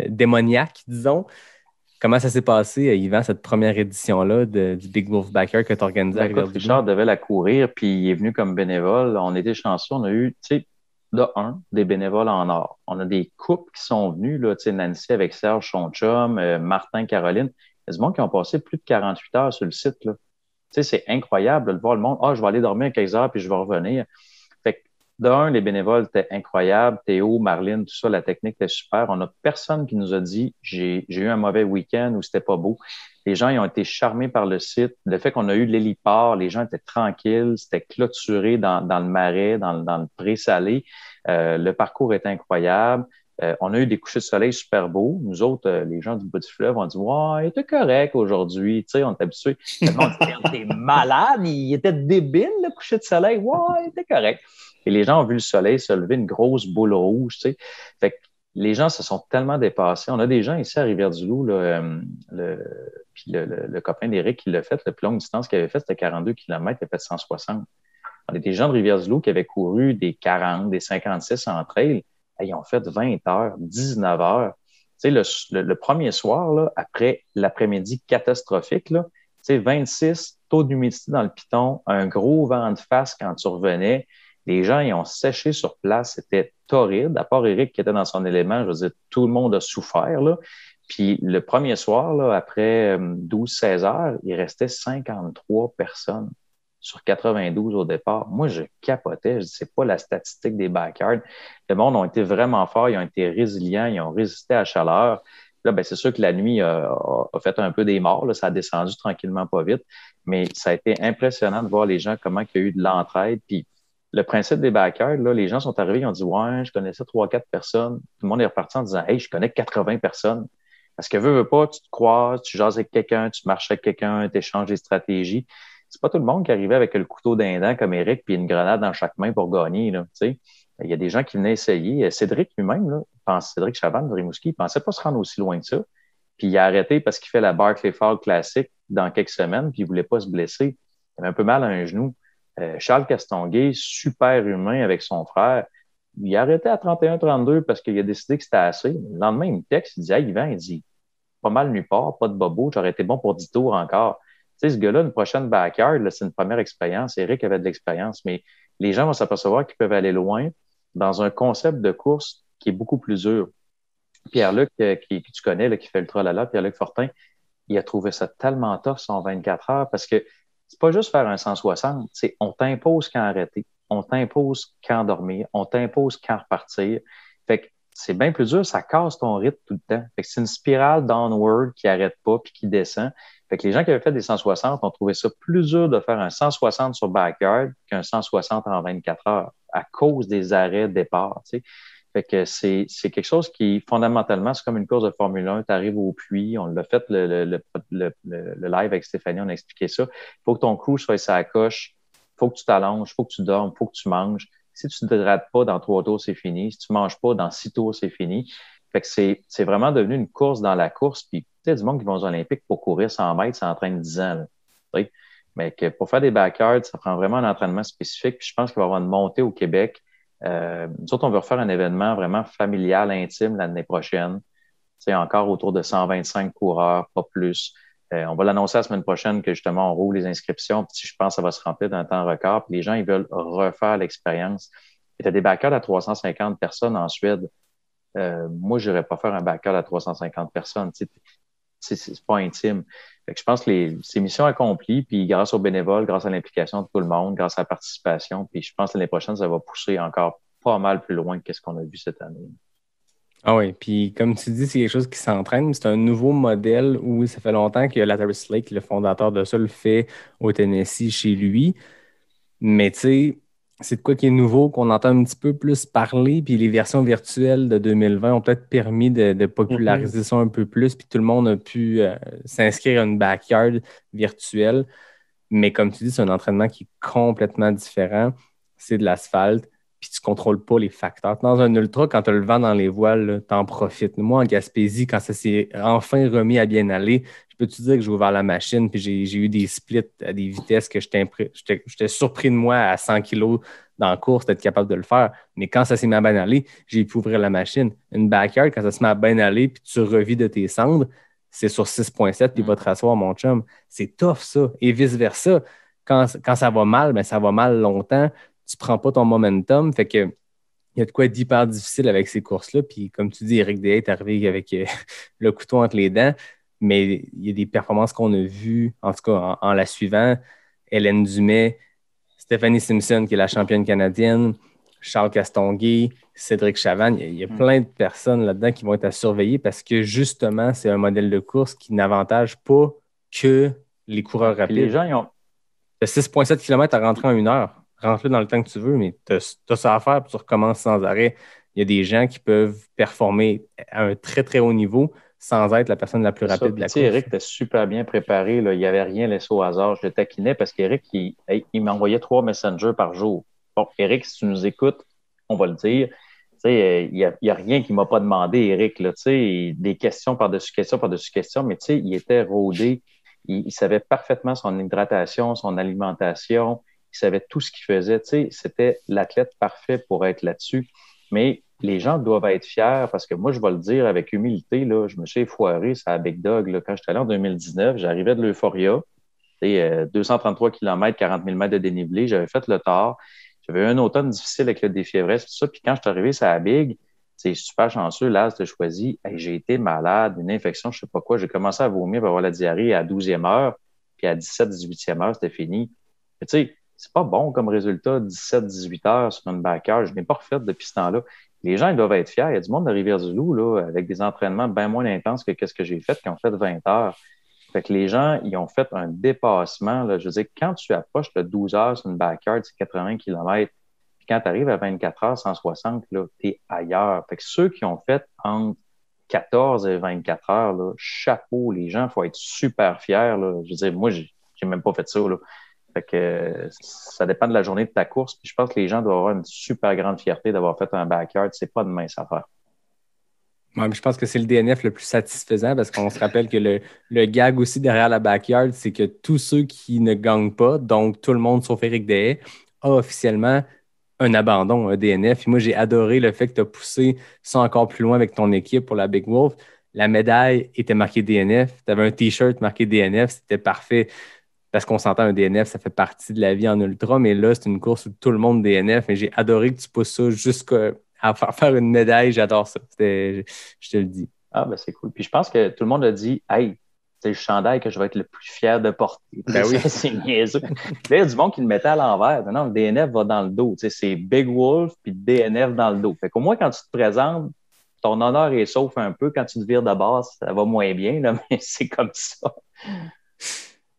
démoniaque, disons. Comment ça s'est passé, Yvan, cette première édition-là du Big Wolf Backyard que tu as organisé à Rivière-du-Loup? Richard devait la courir, puis il est venu comme bénévole. On était chanceux. On a eu, tu sais, des bénévoles en or. On a des couples qui sont venus, là, tu sais, Nancy avec Serge, son chum, Martin, Caroline. Il y a des gens qui ont passé plus de 48 heures sur le site, là. Tu sais, c'est incroyable de voir le monde. Ah, je vais aller dormir 15 heures, puis je vais revenir. Fait que, les bénévoles étaient incroyables. Théo, Marlène, tout ça, la technique était super. On n'a personne qui nous a dit j'ai eu un mauvais week-end ou c'était pas beau. Les gens ils ont été charmés par le site. Le fait qu'on a eu l'héliport, les gens étaient tranquilles, c'était clôturé dans le marais, dans le pré-salé. Le parcours était incroyable. On a eu des couchers de soleil super beaux. Nous autres, les gens du bout du fleuve, on dit « Ouais, il était correct aujourd'hui. » Tu sais, on est habitués. Le monde dit « T'es malade, il était débile, le coucher de soleil. Ouais, il était correct. » Et les gens ont vu le soleil se lever, une grosse boule rouge, tu sais. Fait que les gens se sont tellement dépassés. On a des gens ici à Rivière-du-Loup, puis le copain d'Éric qui l'a fait, la plus longue distance qu'il avait fait, c'était 42 km, il a fait 160. On a des gens de Rivière-du-Loup qui avaient couru des 40, des 56 en trail. Ils ont fait 20 heures, 19 heures. Tu sais, le premier soir, là, après l'après-midi catastrophique, là, tu sais, 26, taux d'humidité dans le piton, un gros vent de face quand tu revenais. Les gens, ils ont séché sur place. C'était torride. À part Éric qui était dans son élément, je veux dire, tout le monde a souffert, là. Puis le premier soir, là, après 12-16 heures, il restait 53 personnes sur 92 au départ. Moi, je capotais. Je dis, c'est pas la statistique des backyards. Le monde ont été vraiment forts. Ils ont été résilients. Ils ont résisté à la chaleur. Là, ben, c'est sûr que la nuit a fait un peu des morts, là, ça a descendu tranquillement pas vite, mais ça a été impressionnant de voir les gens, comment il y a eu de l'entraide. Puis le principe des backyards, là, les gens sont arrivés, ils ont dit « Ouais, je connaissais 3-4 personnes. » Tout le monde est reparti en disant « Hey, je connais 80 personnes. » Parce que veux pas, tu te croises, tu jases avec quelqu'un, tu marches avec quelqu'un, tu échanges des stratégies. C'est pas tout le monde qui arrivait avec le couteau d'un dent comme Eric puis une grenade dans chaque main pour gagner, là, tu sais. Il y a des gens qui venaient essayer. Cédric lui-même, là, Cédric Chavanne de Rimouski, il pensait pas se rendre aussi loin que ça. Puis il a arrêté parce qu'il fait la Barclay Fall Classic dans quelques semaines, puis il voulait pas se blesser. Il avait un peu mal à un genou. Charles Castonguay, super humain avec son frère, il a arrêté à 31-32 parce qu'il a décidé que c'était assez. Le lendemain, il me texte, il dit « Hey, Yvan, il dit pas mal nulle part, pas de bobo, j'aurais été bon pour 10 tours encore. » Tu sais, ce gars-là, une prochaine backyard, là, c'est une première expérience. Eric avait de l'expérience, mais les gens vont s'apercevoir qu'ils peuvent aller loin dans un concept de course qui est beaucoup plus dur. Pierre-Luc, que tu connais, là, qui fait le tralala, Pierre-Luc Fortin, il a trouvé ça tellement tough, son 24 heures, parce que c'est pas juste faire un 160, c'est on t'impose quand arrêter, on t'impose quand dormir, on t'impose quand repartir. Fait que c'est bien plus dur, ça casse ton rythme tout le temps. Fait que c'est une spirale downward qui arrête pas puis qui descend. Fait que les gens qui avaient fait des 160 ont trouvé ça plus dur de faire un 160 sur backyard qu'un 160 en 24 heures à cause des arrêts de départ, tu sais. Fait que c'est quelque chose qui, fondamentalement, c'est comme une course de Formule 1. Tu arrives au puits, on l'a fait le live avec Stéphanie, on a expliqué ça. Il faut que ton crew soit sur la coche, il faut que tu t'allonges, il faut que tu dormes, il faut que tu manges. Si tu ne t'hydrates pas dans 3 tours, c'est fini. Si tu manges pas dans 6 tours, c'est fini. Fait que c'est vraiment devenu une course dans la course. Puis, tu sais, du monde qui vont aux Olympiques pour courir 100 mètres, ça entraîne 10 ans. Là, tu sais. Mais que pour faire des backyards, ça prend vraiment un entraînement spécifique. Puis je pense qu'il va y avoir une montée au Québec. Nous autres, on veut refaire un événement vraiment familial, intime l'année prochaine. Tu sais, encore autour de 125 coureurs, pas plus. On va l'annoncer la semaine prochaine que justement, on roule les inscriptions. Puis je pense que ça va se remplir d'un temps record. Puis les gens, ils veulent refaire l'expérience. Il y a des backyards à 350 personnes en Suède. Moi, je n'irais pas faire un backyard à 350 personnes. Tu sais, c'est pas intime. Fait que je pense que c'est mission accomplie, puis grâce aux bénévoles, grâce à l'implication de tout le monde, grâce à la participation, puis je pense que l'année prochaine, ça va pousser encore pas mal plus loin que ce qu'on a vu cette année. Ah oui, puis comme tu dis, c'est quelque chose qui s'entraîne. C'est un nouveau modèle où ça fait longtemps que Lazarus Lake, le fondateur de ça, le fait au Tennessee chez lui. Mais tu sais, c'est de quoi qui est nouveau, qu'on entend un petit peu plus parler, puis les versions virtuelles de 2020 ont peut-être permis de populariser ça un peu plus, puis tout le monde a pu s'inscrire à une backyard virtuelle. Mais comme tu dis, c'est un entraînement qui est complètement différent. C'est de l'asphalte, puis tu ne contrôles pas les facteurs. Dans un ultra, quand tu as le vent dans les voiles, tu en profites. Moi, en Gaspésie, quand ça s'est enfin remis à bien aller, je peux te dire que j'ai ouvert la machine, puis j'ai eu des splits à des vitesses que j'étais surpris de moi à 100 kilos dans la course d'être capable de le faire. Mais quand ça s'est mis à bien aller, j'ai pu ouvrir la machine. Une backyard, quand ça se met à bien aller, puis tu revis de tes cendres, c'est sur 6.7, puis il va te rasseoir, mon chum. C'est tough, ça. Et vice-versa. Quand ça va mal, ben, ça va mal longtemps. Tu ne prends pas ton momentum. Fait que il y a de quoi être hyper difficile avec ces courses-là. Puis comme tu dis, Eric Deshaies est arrivé avec le couteau entre les dents. Mais il y a des performances qu'on a vues, en tout cas en la suivant. Hélène Dumais, Stéphanie Simpson, qui est la championne canadienne, Charles Castonguay, Cédric Chavanne. Il y a plein de personnes là-dedans qui vont être à surveiller parce que justement, c'est un modèle de course qui n'avantage pas que les coureurs rapides. Les gens, ils ont... Tu as 6,7 km à rentrer en 1 heure. Rentre-le dans le temps que tu veux, mais tu as ça à faire puis tu recommences sans arrêt. Il y a des gens qui peuvent performer à un très, très haut niveau sans être la personne la plus rapide de la course. Eric était super bien préparé. Là. Il n'y avait rien laissé au hasard. Je le taquinais parce qu'Eric, il m'envoyait 3 messengers par jour. Bon, Eric, si tu nous écoutes, on va le dire. Il n'y a rien qu'il ne m'a pas demandé, Eric. Là, des questions par-dessus questions, par-dessus questions, mais il était rodé. Il savait parfaitement son hydratation, son alimentation. Il savait tout ce qu'il faisait. C'était l'athlète parfait pour être là-dessus. Mais les gens doivent être fiers parce que moi, je vais le dire avec humilité, là, je me suis effoiré sur la Big Dog. Là, quand j'étais allé en 2019, j'arrivais de l'Euphoria, 233 km, 40 000 mètres de dénivelé. J'avais fait le tard. J'avais eu un automne difficile avec le défi Everest, tout ça. Puis quand je suis arrivé sur la Big, c'est super chanceux, Laz t'a choisi. Hey, j'ai été malade, une infection, je sais pas quoi. J'ai commencé à vomir, à avoir la diarrhée à 12e heure, puis à 17, 18e heure, c'était fini. Tu sais, c'est pas bon comme résultat, 17-18 heures sur une backyard. Je n'ai pas refait depuis ce temps-là. Les gens, ils doivent être fiers. Il y a du monde de Rivière-du-Loup, là, avec des entraînements bien moins intenses que ce que j'ai fait, qui ont fait 20 heures. Fait que les gens, ils ont fait un dépassement, là. Je veux dire, quand tu approches de 12 heures sur une backyard, c'est 80 km. Puis quand tu arrives à 24 heures, 160, là, t'es ailleurs. Fait que ceux qui ont fait entre 14 et 24 heures, là, chapeau, les gens, il faut être super fiers, là. Je veux dire, moi, j'ai même pas fait ça, là. Fait que ça dépend de la journée de ta course. Puis je pense que les gens doivent avoir une super grande fierté d'avoir fait un backyard. C'est pas de mince affaire. Ouais, je pense que c'est le DNF le plus satisfaisant parce qu'on se rappelle que le gag aussi derrière la backyard, c'est que tous ceux qui ne gagnent pas, donc tout le monde sauf Éric Deshaies, a officiellement un abandon, un DNF. Et moi, j'ai adoré le fait que tu as poussé ça encore plus loin avec ton équipe pour la Big Wolf. La médaille était marquée DNF. Tu avais un T-shirt marqué DNF. C'était parfait parce qu'on s'entend un DNF, ça fait partie de la vie en ultra. Mais là, c'est une course où tout le monde DNF. Et j'ai adoré que tu pousses ça jusqu'à faire une médaille. J'adore ça. Je te le dis. Ah, ben c'est cool. Puis je pense que tout le monde a dit, hey, c'est le chandail que je vais être le plus fier de porter. Ben oui. C'est niaiseux. Là, il y a du monde qui le mettait à l'envers. Non, le DNF va dans le dos. Tu sais, c'est Big Wolf puis DNF dans le dos. Fait qu'au moins, quand tu te présentes, ton honneur est sauf un peu. Quand tu te vires de base, ça va moins bien, là, mais c'est comme ça.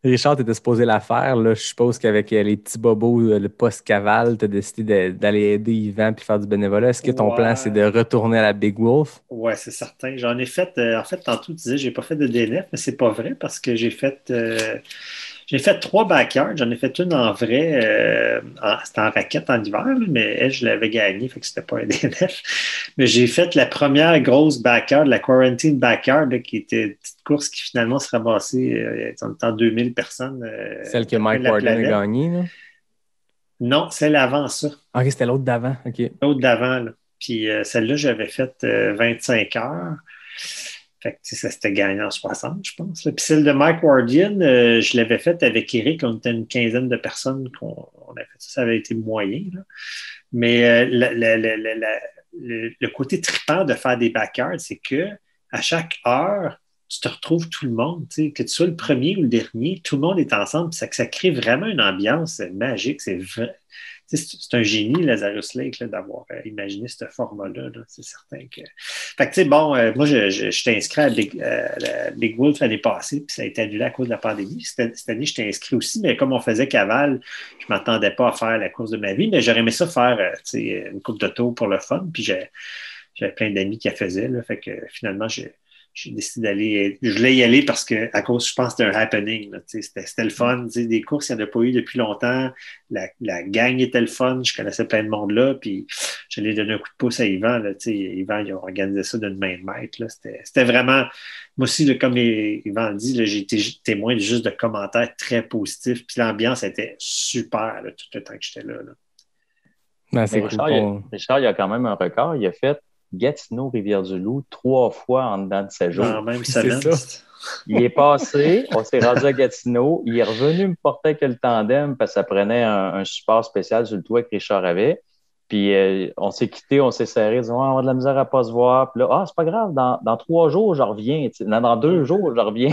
Richard, tu étais supposé la faire. Là. Je suppose qu'avec les petits bobos, le post-cavale, tu as décidé d'aller aider Yvan et faire du bénévolat. Est-ce que ton plan, c'est de retourner à la Big Wolf? Oui, c'est certain. J'en ai fait, en fait, tantôt, tu disais, j'ai pas fait de DNF, mais c'est pas vrai parce que j'ai fait 3 backyards. J'en ai fait une en vrai. C'était en raquette en hiver, là, mais elle, je l'avais gagnée, fait que c'était pas un DNF. Mais j'ai fait la première grosse backyard, la Quarantine Backyard, là, qui était une petite course qui finalement se ramassait en 2000 personnes. Celle que Mike Warden a gagnée, là? Non, celle avant ça. OK, c'était l'autre d'avant. OK. L'autre d'avant, là. Puis celle-là, j'avais fait 25 heures. Fait que ça s'était gagné en 60, je pense. Là. Puis celle de Mike Wardian, je l'avais faite avec Eric. On était une quinzaine de personnes qu'on a fait ça. Ça avait été moyen. Là. Mais le côté trippant de faire des backyards, c'est que à chaque heure, tu te retrouves tout le monde. Que tu sois le premier ou le dernier, tout le monde est ensemble. Ça crée vraiment une ambiance magique. C'est vrai. C'est un génie, Lazarus Lake, là, d'avoir imaginé ce format-là. Là. C'est certain que. Fait que, tu sais, bon, moi, je t'ai inscrit à la Big Wolf l'année passée, puis ça a été annulé à cause de la pandémie. Cette année, je t'ai inscrit aussi, mais comme on faisait cavale, je ne m'attendais pas à faire la course de ma vie, mais j'aurais aimé ça faire une coupe de tour pour le fun, puis j'avais plein d'amis qui la faisaient. Là, fait que finalement, j'ai décidé d'aller. Je voulais y aller parce que, à cause, je pense que c'était un happening. Là, c'était le fun. Des courses, il n'y en a pas eu depuis longtemps. La gang était le fun. Je connaissais plein de monde là. Puis, j'allais donner un coup de pouce à Yvan. Là, Yvan, ils ont organisé ça d'une main de maître. Là. C'était vraiment. Moi aussi, là, comme Yvan le dit, là, j'ai été témoin juste de commentaires très positifs. Puis, l'ambiance était super là, tout le temps que j'étais là. Ben, c'est Richard, il a quand même un record. Il a fait Gatineau, Rivière-du-Loup, 3 fois en dedans de 7 jours. Non, même semaine. Il est passé, on s'est rendu à Gatineau, il est revenu me porter avec le tandem parce que ça prenait un support spécial sur le toit que Richard avait. Puis on s'est quitté, on s'est serré, disant on a de la misère à pas se voir. Puis là, c'est pas grave, dans 3 jours, je reviens. Dans 2 jours, je reviens.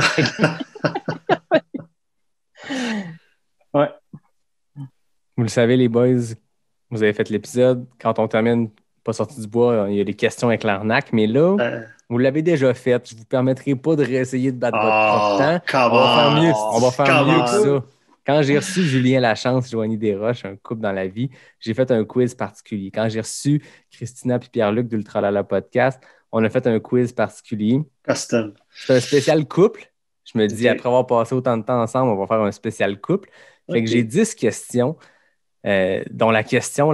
Ouais. Vous le savez, les boys, vous avez fait l'épisode. Quand on termine pas sorti du bois, il y a des questions avec l'arnaque, mais là, vous l'avez déjà fait. Je ne vous permettrai pas de réessayer de battre votre propre temps. On va faire mieux que ça. Quand j'ai reçu Julien Lachance, Joanie Desroches, un couple dans la vie, j'ai fait un quiz particulier. Quand j'ai reçu Christina et Pierre-Luc d'Ultra Lala Podcast, on a fait un quiz particulier. Custom. C'est un spécial couple. Je me dis, après avoir passé autant de temps ensemble, on va faire un spécial couple. Fait que j'ai 10 questions. Dont la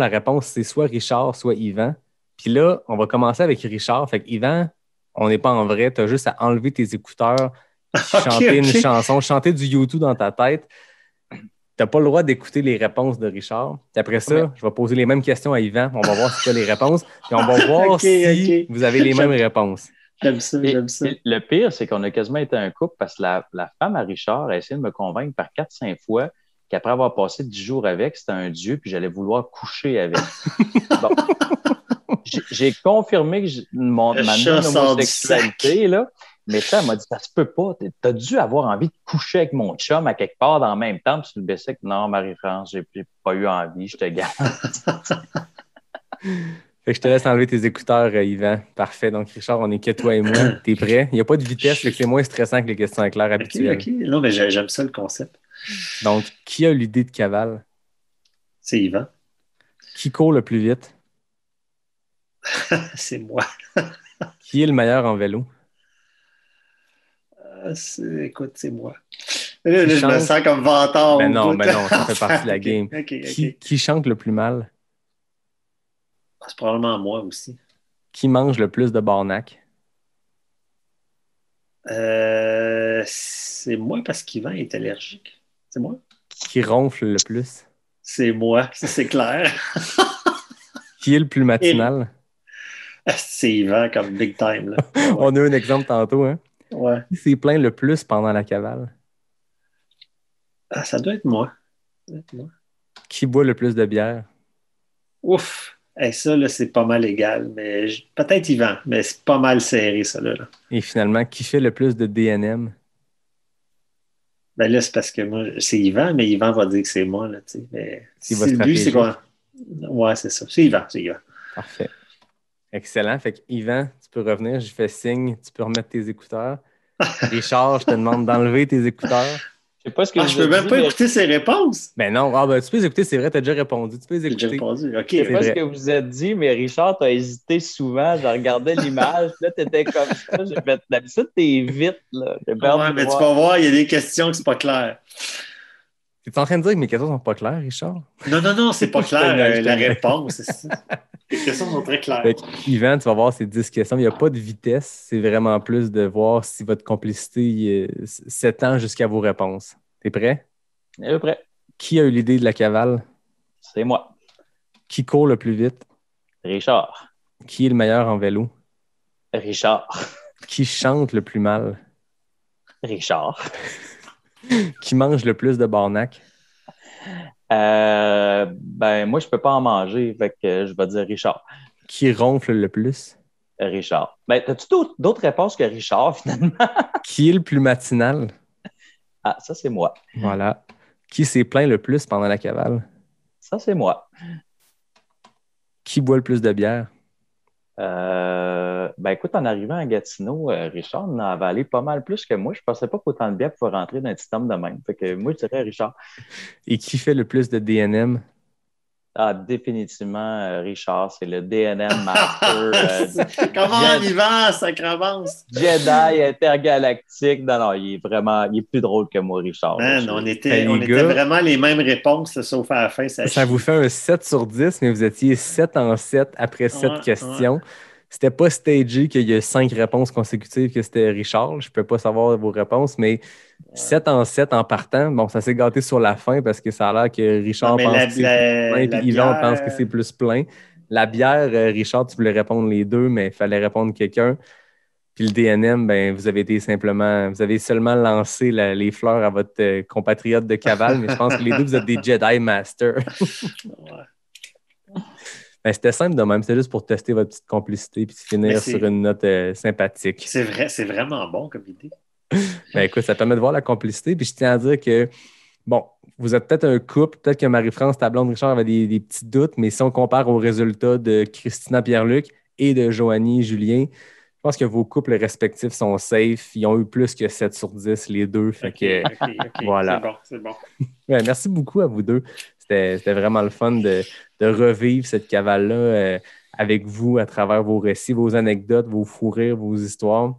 réponse, c'est soit Richard, soit Yvan. Puis là, on va commencer avec Richard. Fait que Yvan, on n'est pas en vrai. Tu as juste à enlever tes écouteurs, chanter une chanson, chanter du YouTube dans ta tête. Tu n'as pas le droit d'écouter les réponses de Richard. Puis après ça, je vais poser les mêmes questions à Yvan. On va voir si tu as les réponses. Puis on va voir si vous avez les mêmes réponses. J'aime ça. Le pire, c'est qu'on a quasiment été un couple parce que la femme à Richard a essayé de me convaincre par 4-5 fois qu'après avoir passé 10 jours avec, c'était un dieu, puis j'allais vouloir coucher avec. Bon. J'ai confirmé que ma non-homosexualité, là, Mais ça, elle m'a dit, ça se peut pas. T'as dû avoir envie de coucher avec mon chum à quelque part dans le même temps. Puis tu le baissais que non, Marie-France, j'ai pas eu envie, je te garde. Fait que je te laisse enlever tes écouteurs, Yvan. Parfait. Donc, Richard, on est que toi et moi. T'es prêt? Il n'y a pas de vitesse, fait que c'est moins stressant que les questions éclairs habituelles. OK. Non, mais j'aime ça, le concept. Donc, qui a l'idée de cavale? C'est Yvan. Qui court le plus vite? C'est moi. Qui est le meilleur en vélo? Écoute, c'est moi. Là, je me sens comme vantard. Ben non, ça fait partie de la game. Okay. Qui chante le plus mal? C'est probablement moi aussi. Qui mange le plus de barnac? C'est moi parce qu'Yvan est allergique. C'est moi? Qui ronfle le plus? C'est moi, ça, c'est clair. Qui est le plus matinal? C'est Yvan comme big time. Là. Ouais. On a eu un exemple tantôt. Hein? Ouais. Qui s'est plaint le plus pendant la cavale? Ça doit être moi. Qui boit le plus de bière? Ouf! Ça, là, c'est pas mal égal. Mais peut-être Yvan, mais c'est pas mal serré, ça. Là. Et finalement, qui fait le plus de DNM? Ben là, c'est parce que moi, c'est Yvan, mais Yvan va dire que c'est moi. Là, mais c'est lui, c'est quoi? Ouais, c'est ça. C'est Yvan. Parfait. Excellent. Fait que Yvan, tu peux revenir. Je fais signe. Tu peux remettre tes écouteurs. Richard, je te demande d'enlever tes écouteurs. Je sais pas ce que je peux même pas écouter ses réponses. Ben non, tu peux les écouter, c'est vrai, tu as déjà répondu. Tu peux les écouter. J'ai déjà répondu. OK. Je sais pas ce que vous êtes dit, mais Richard, tu as hésité souvent. Je regardais l'image, là, tu étais comme ça. J'ai fait, d'habitude, t'es vite, là. Ouais, mais tu vas voir, il y a des questions qui sont pas claires. Tu es en train de dire que mes questions sont pas claires, Richard? Non, c'est pas clair la réponse. Les questions sont très claires. Yvan, tu vas voir ces 10 questions. Il n'y a pas de vitesse. C'est vraiment plus de voir si votre complicité s'étend jusqu'à vos réponses. T'es prêt? Je suis prêt. Qui a eu l'idée de la cavale? C'est moi. Qui court le plus vite? Richard. Qui est le meilleur en vélo? Richard. Qui chante le plus mal? Richard. Qui mange le plus de barnac? Moi, je peux pas en manger, fait que je vais dire Richard. Qui ronfle le plus? Richard. As-tu d'autres réponses que Richard, finalement? Qui est le plus matinal? Ah, ça, c'est moi. Voilà. Qui s'est plaint le plus pendant la cavale? Ça, c'est moi. Qui boit le plus de bière? Écoute, en arrivant à Gatineau, Richard en a avalé pas mal plus que moi. Je pensais pas qu'autant de bière pouvait rentrer dans un petit homme de même. Fait que moi, je dirais Richard. Et qui fait le plus de DNM? Ah, définitivement, Richard, c'est le DNM Master. Comment Yvan, sacramence? Jedi intergalactique. Non, il est plus drôle que moi, Richard. Man, on était vraiment les mêmes réponses, sauf à la fin. Ça vous fait un 7 sur 10, mais vous étiez 7 en 7 après 7 questions. Ouais. C'était pas stagé qu'il y a 5 réponses consécutives que c'était Richard. Je peux pas savoir vos réponses, mais 7 en 7 en partant, bon, ça s'est gâté sur la fin parce que ça a l'air que Richard pense que c'est plein, puis Yvan pense que c'est plus plein. La bière, Richard, tu voulais répondre les deux, mais il fallait répondre quelqu'un. Puis le DNM, vous avez seulement lancé les fleurs à votre compatriote de cavale, mais je pense que les deux, vous êtes des Jedi Masters. C'était simple de même, c'était juste pour tester votre petite complicité puis finir sur une note sympathique. C'est vrai, c'est vraiment bon comme idée. Écoute, ça permet de voir la complicité. Puis je tiens à dire que, bon, vous êtes peut-être un couple, peut-être que Marie-France, ta blonde Richard, avait des petits doutes, mais si on compare aux résultats de Christina Pierre-Luc et de Joanie Julien, je pense que vos couples respectifs sont safe. Ils ont eu plus que 7 sur 10, les deux. Fait que, voilà. C'est bon. Merci beaucoup à vous deux. C'était vraiment le fun de revivre cette cavale-là avec vous à travers vos récits, vos anecdotes, vos fous rires, vos histoires.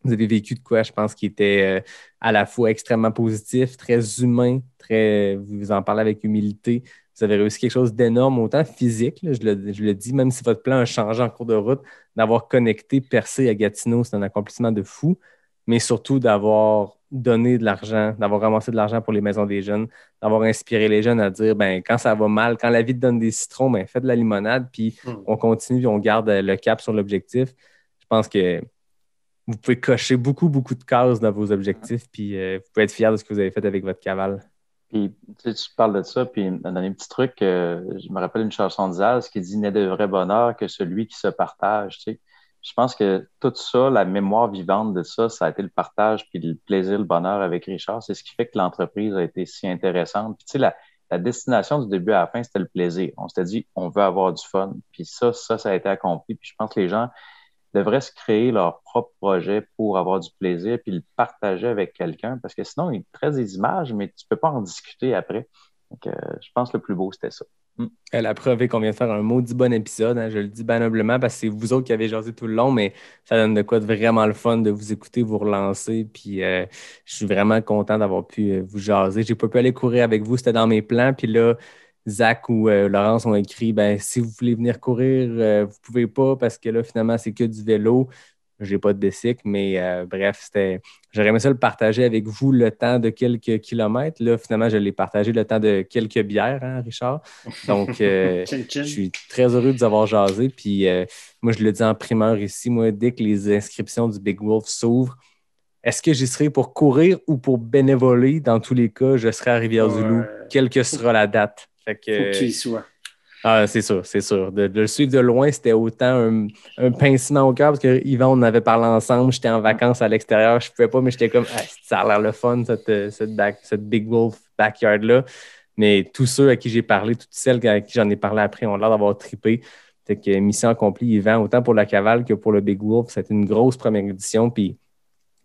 Vous avez vécu de quoi, je pense, qui était à la fois extrêmement positif, très humain, vous en parlez avec humilité. Vous avez réussi quelque chose d'énorme, autant physique, là, je le dis, même si votre plan a changé en cours de route, d'avoir connecté, percé à Gatineau, c'est un accomplissement de fou, mais surtout d'avoir donné de l'argent, d'avoir ramassé de l'argent pour les maisons des jeunes, d'avoir inspiré les jeunes à dire, quand ça va mal, quand la vie te donne des citrons, fais de la limonade, puis on continue, on garde le cap sur l'objectif. Je pense que vous pouvez cocher beaucoup, beaucoup de cases dans vos objectifs, puis vous pouvez être fiers de ce que vous avez fait avec votre cavale. Puis, tu parles de ça, puis dans les petits trucs, je me rappelle une chanson de Zaz qui dit « N'est de vrai bonheur que celui qui se partage », tu sais. Je pense que tout ça, la mémoire vivante de ça, ça a été le partage puis le plaisir, le bonheur avec Richard. C'est ce qui fait que l'entreprise a été si intéressante. Puis tu sais, la destination du début à la fin, c'était le plaisir. On s'était dit, on veut avoir du fun. Puis ça a été accompli. Puis je pense que les gens devraient se créer leur propre projet pour avoir du plaisir puis le partager avec quelqu'un parce que sinon, ils te traitent des images, mais tu peux pas en discuter après. Donc, je pense que le plus beau, c'était ça. La preuve est qu'on vient de faire un maudit bon épisode. Hein, je le dis bien humblement parce que c'est vous autres qui avez jasé tout le long, mais ça donne de quoi de vraiment le fun de vous écouter, vous relancer. Puis je suis vraiment content d'avoir pu vous jaser. J'ai pas pu aller courir avec vous, c'était dans mes plans. Puis là, Zach ou Laurence ont écrit si vous voulez venir courir, vous pouvez pas parce que là, finalement, c'est que du vélo. J'ai pas de bicycle, mais bref, j'aurais aimé ça le partager avec vous le temps de quelques kilomètres. Là, finalement, je l'ai partagé le temps de quelques bières, hein, Richard. Donc, je suis très heureux de vous avoir jasé. Puis, moi, je le dis en primeur ici, moi, dès que les inscriptions du Big Wolf s'ouvrent, est-ce que j'y serai pour courir ou pour bénévoler? Dans tous les cas, je serai à Rivière-du-Loup, quelle que sera la date. Fait que, faut que tu y sois. Ah, c'est sûr, c'est sûr. De le suivre de loin, c'était autant un pincement au cœur parce que Yvan, on avait parlé ensemble, j'étais en vacances à l'extérieur, je ne pouvais pas, mais j'étais comme, ça a l'air le fun, cette Big Wolf backyard-là. Mais tous ceux à qui j'ai parlé, toutes celles à qui j'en ai parlé après ont l'air d'avoir trippé. Fait que mission accomplie, Yvan, autant pour la cavale que pour le Big Wolf, c'était une grosse première édition. Puis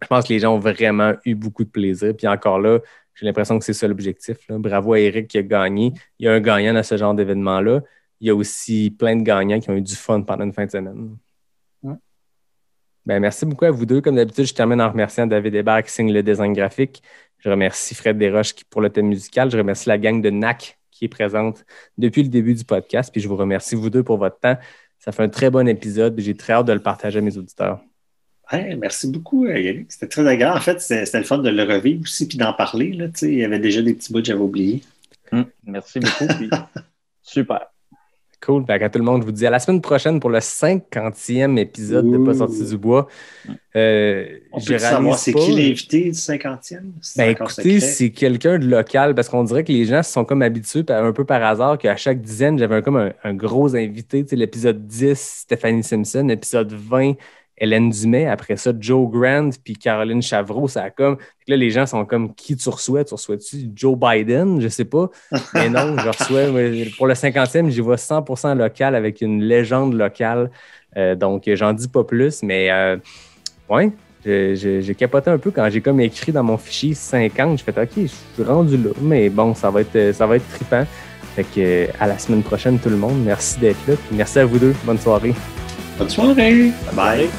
je pense que les gens ont vraiment eu beaucoup de plaisir. Puis encore là, j'ai l'impression que c'est ça l'objectif. Là. Bravo à Eric qui a gagné. Il y a un gagnant dans ce genre d'événement-là. Il y a aussi plein de gagnants qui ont eu du fun pendant une fin de semaine. Merci beaucoup à vous deux. Comme d'habitude, je termine en remerciant David Hébert qui signe le design graphique. Je remercie Fred Desroches pour le thème musical. Je remercie la gang de NAC qui est présente depuis le début du podcast. Puis je vous remercie vous deux pour votre temps. Ça fait un très bon épisode. J'ai très hâte de le partager à mes auditeurs. Ouais, merci beaucoup, Yannick. C'était très agréable. En fait, c'était le fun de le revivre aussi puis d'en parler. Là, il y avait déjà des petits bouts que j'avais oubliés. Merci beaucoup. Puis, super. Cool. À tout le monde, je vous dis à la semaine prochaine pour le 50e épisode de Pas sorti du bois. On peut savoir c'est qui l'invité du 50e? Écoutez, c'est quelqu'un de local parce qu'on dirait que les gens se sont comme habitués un peu par hasard qu'à chaque dizaine, j'avais comme un gros invité. L'épisode 10, Stéphanie Simpson. L'épisode 20, Hélène Dumais. Après ça, Joe Grant puis Caroline Chavreau. Ça a comme... Là, les gens sont comme, qui tu reçois? Tu reçois-tu Joe Biden? Je sais pas. Mais non, je reçois... Pour le 50e, j'y vais 100% local avec une légende locale. Donc, j'en dis pas plus. Mais ouais, j'ai capoté un peu quand j'ai comme écrit dans mon fichier 50. J'ai fait, OK, je suis rendu là. Mais bon, ça va être trippant. Fait que à la semaine prochaine, tout le monde. Merci d'être là. Puis merci à vous deux. Bonne soirée. Bonne soirée. Bye.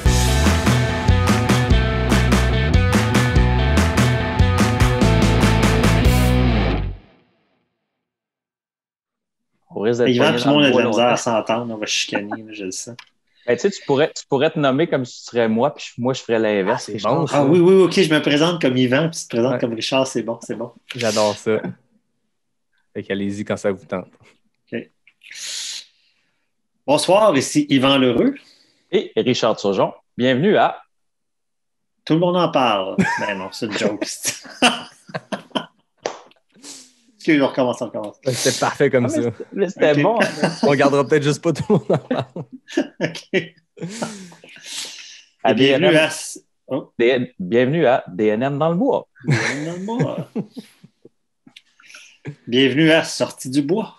Yvan, tout le monde a de la misère à s'entendre. On va chicaner, je le sais. Tu pourrais te nommer comme si tu serais moi, puis moi, je ferais l'inverse. C'est bon. Oui, OK, je me présente comme Yvan, puis tu te présentes comme Richard, c'est bon. J'adore ça. Fait qu'allez-y quand ça vous tente. OK. Bonsoir, ici Yvan Lheureux. Et Richard Turgeon. Bienvenue à... Tout le monde en parle. Ben non, c'est une joke. On recommence. C'était parfait comme ça. Mais c'était bon. On gardera peut-être juste pas tout le monde en parle. OK. Bienvenue à DNM dans le bois. DNM dans le bois. Bienvenue à Sortie du bois.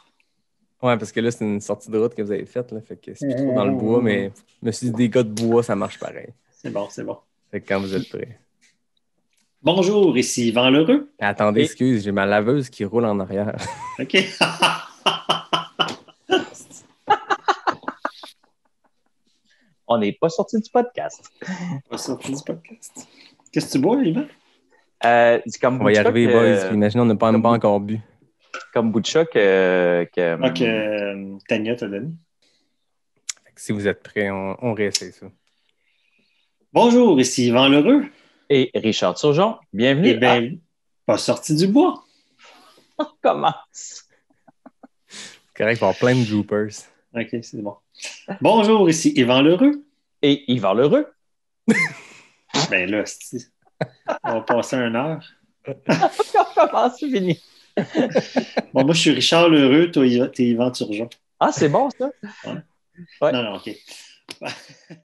Ouais, parce que là, c'est une sortie de route que vous avez faite. Là, fait que c'est plus trop dans le bois, mais je me suis dit, des gars de bois, ça marche pareil. C'est bon. Fait que quand vous êtes prêts. Bonjour, ici Yvan Lheureux. Attendez, excuse, j'ai ma laveuse qui roule en arrière. OK. On n'est pas sorti du podcast. Pas sorti du podcast. Qu'est-ce que tu bois, Yvan? On va y arriver, boys. Imaginez, on n'a pas même pas encore bu. Comme Butcha que Tania t'a donné. Si vous êtes prêts, on réessaye ça. Bonjour, ici Yvan Lheureux. Et Richard Turgeon. Bienvenue Pas sorti du bois. On commence. C'est correct, il va y avoir plein de bloopers. OK, c'est bon. Bonjour, ici Yvan Lheureux. Et Yvan Lheureux. Ben là, on va passer 1 heure. On commence, c'est fini. Bon, moi, je suis Richard Lheureux, toi, t'es Yvan Turgeon. Ah, c'est bon, ça? Ouais. Non, OK.